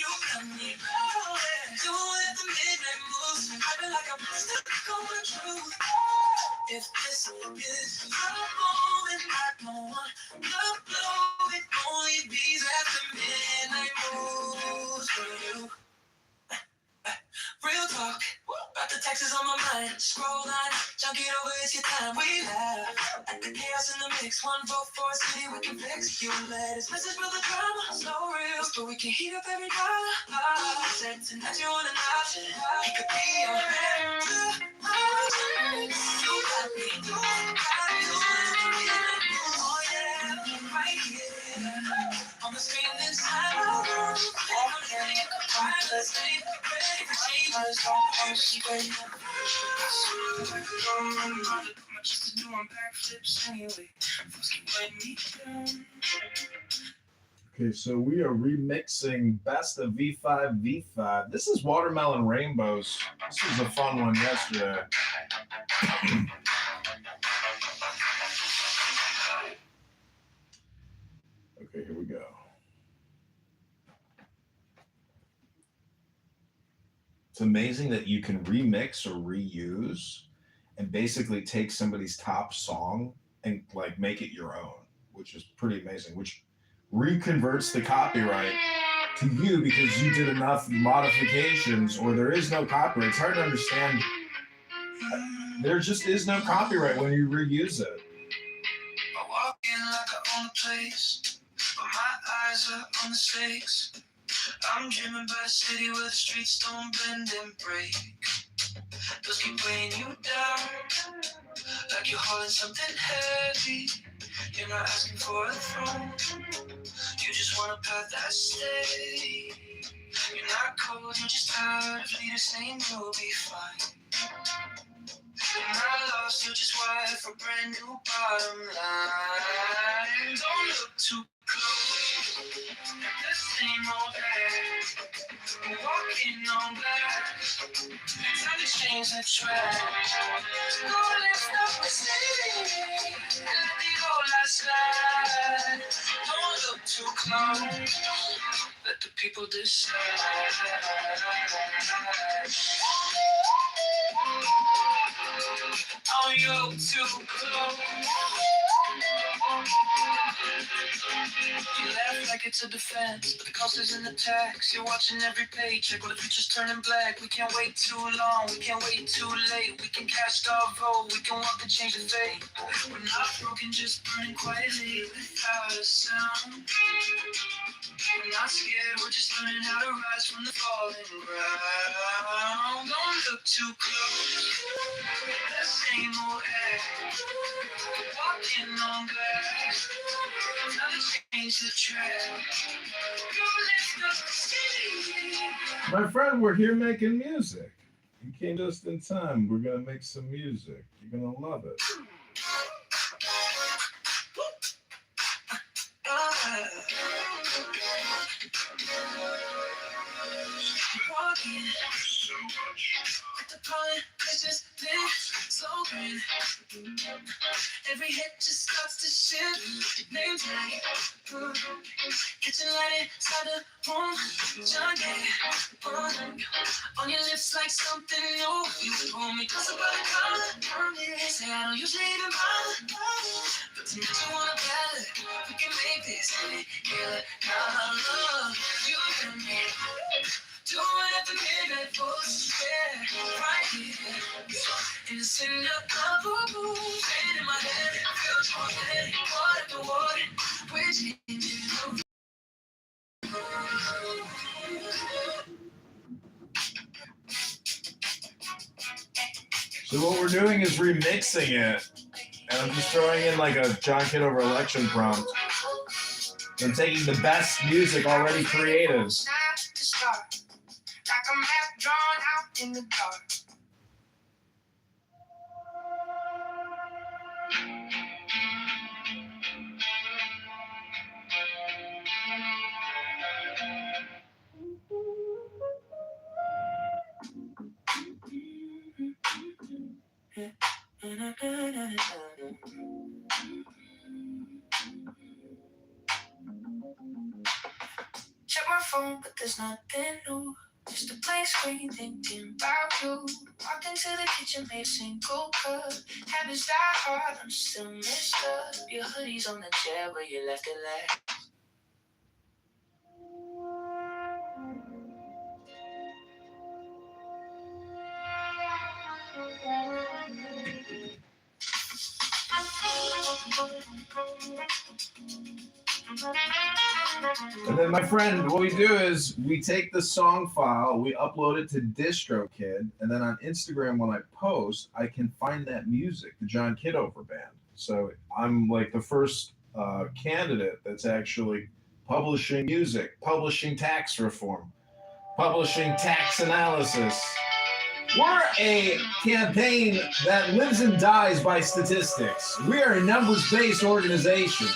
You got me rolling, doing the midnight moves. I feel like I'm stuck on the truth. If this is my moment, I don't want to blow it. Only bees after midnight moves for you. Real talk, about the taxes on my mind. Scroll line, junk it over, it's your time. We laugh at the chaos in the mix. One vote for a city we can fix. You let us message with the drama, so real, but we can heat up every dollar. Said tonight you want an option. He could be your better option. You got me, you got me. Oh yeah, right here on the screen inside my room. I'm ready to sleep, ready for changes. I'm straight. My chest is doing backflips anyway. Folks keep letting me down. Okay, so we are remixing Best of V5. This is Watermelon Rainbows. This was a fun one yesterday. Okay, here we go. It's amazing that you can remix or reuse and basically take somebody's top song and like make it your own, which is pretty amazing, which reconverts the copyright to you because you did enough modifications or there is no copyright. It's hard to understand. There just is no copyright when you reuse it. I walk in like I own the place, but my eyes are on the stakes. I'm dreaming about a city where the streets don't bend and break. Those keep weighing you down, like you're holding something heavy. You're not asking for a throne, you just want a path that stays. You're not cold, you're just tired of leaders saying you'll be fine. You're not lost, you're just wired for brand new bottom line. Don't look too close at the same old act. We're walking on glass. Time to change the track. Go lift up the city and let the old light slide. Don't look too close. Let the people decide. Oh, you're too close. You laugh like it's a defense, but the cost is in the tax. You're watching every paycheck while the future's turning black. We can't wait too long, we can't wait too late. We can cast our vote, we can walk and change the fate. We're not broken, just burning quietly without a sound. We're not scared, we're just learning how to rise from the falling ground. Don't look too close, the same old act. Walking on glass, now to change the track. Go lift up the city. My friend, we're here making music. You came just in time. We're gonna make some music. You're gonna love it. Walking at the pollen, it's just been slow green. Every hit just starts to shift. Name tag, kitchen light inside the room. Junkie, on your lips like something new. You pull me closer by the collar. Say I don't usually even bother, but tonight you wanna battle. We can make this kill it. Love you and me. Do it at the midnight voice, yeah, right here. In the center of boo-boo, pain in my head, feel your head, water to water, we're changing. So what we're doing is remixing it, and I'm just throwing in like a John Kitover election prompt. I'm taking the best music already created. Like a map drawn out in the dark. Check my phone, but there's nothing new. Just a blank screen thinking about you. Walked into the kitchen, made a single cup. Habits die hard, I'm still messed up. Your hoodie's on the chair where you left it last. And then, my friend, what we do is we take the song file, we upload it to DistroKid, and then on Instagram when I post, I can find that music, the John Kitover band. So I'm like the first candidate that's actually publishing music, publishing tax reform, publishing tax analysis. We're a campaign that lives and dies by statistics. We are a numbers-based organization.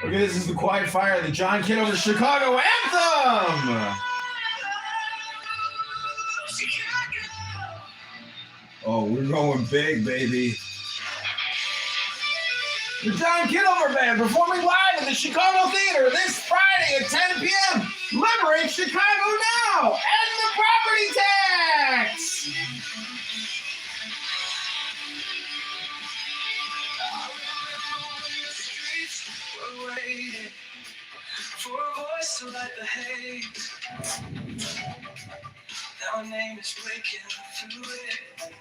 Okay, this is the Quiet Fire, the John Kitover Chicago anthem. Oh, we're going big, baby. The John Kitover Band performing live at the Chicago Theater this Friday at 10 p.m. Liberate Chicago now! End the property tax! We're waiting for a voice to light the haze. Now our name is breaking through it,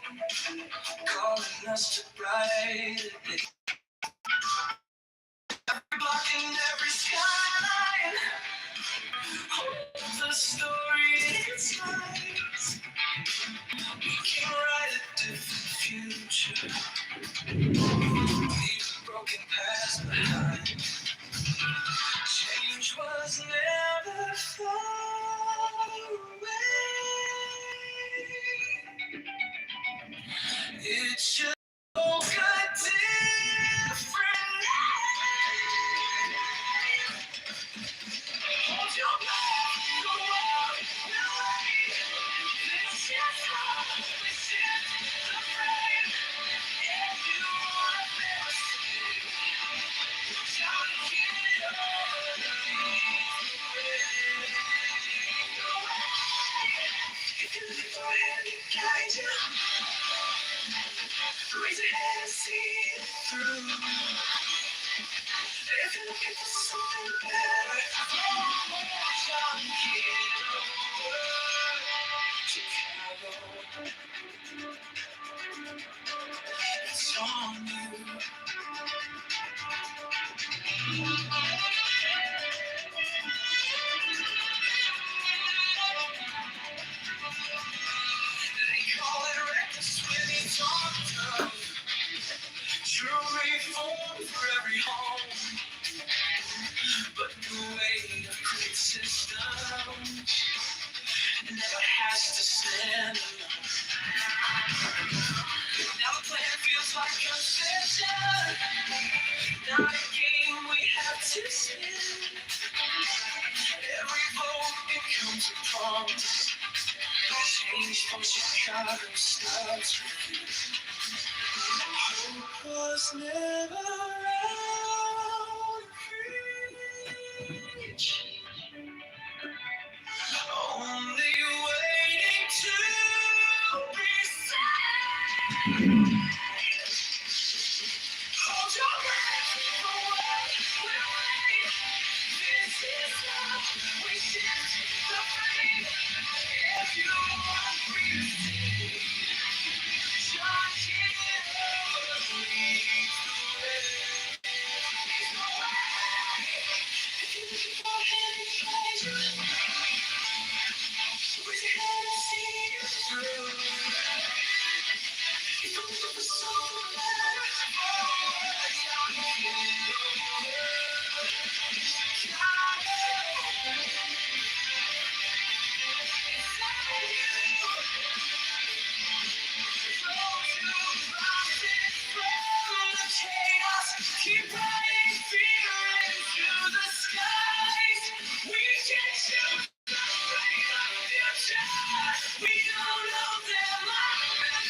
calling us to bright days. Blocking every skyline, hold the story in its lights. We can write a different future, leave a broken past behind. Change was never far away. It's just woke a different name. Hold your breath, the world will wait. This is how we shift the frame. If you want this, John Kitover leads the way. If you lift your hand and guide you, raise your hand and see it through. If you're looking for something better, John Kitover, Chicago. It's on you. They call it reckless when it's on tough. True reform for every home. But the way of great system never has to stand alone. Now the plan feels like concession, not a game we have to spin. Every vote becomes a promise. Change from Chicago starts with hope was never out of reach. Only waiting to be saved. Hold your breath, the world will wait. This is how we shift the frame. If you want freedom, John Kitover leads the way. Leads the way. If you lift your hand and guide you, raise your hand and see it through. If you're looking for something better, John Kitover, Chicago. It's on you. Keep riding fear into the skies. We can choose the freedom future. We don't know them up and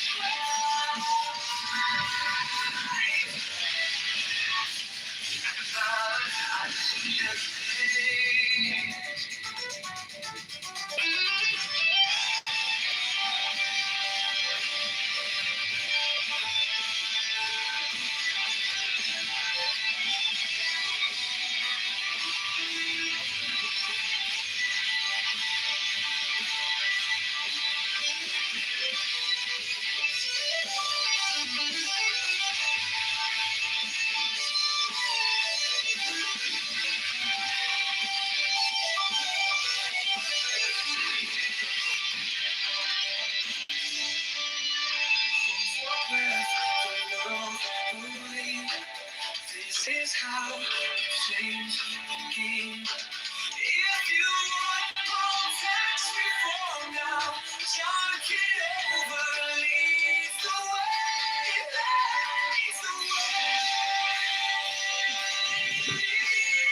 this is how you change the game. If you want tax reform now, John Kitover leads the way. Leads the way.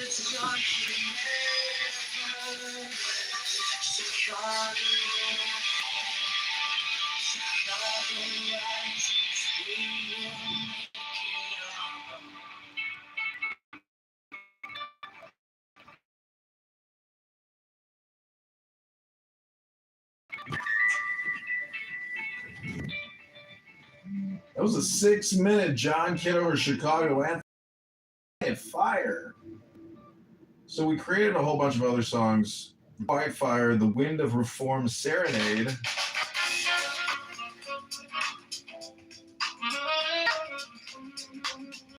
it's John Kitover. Chicago, Chicago rises. We will make it all. That was a 6-minute John Kitover Chicago anthem. Fire. So we created a whole bunch of other songs. White Fire, The Wind of Reform Serenade,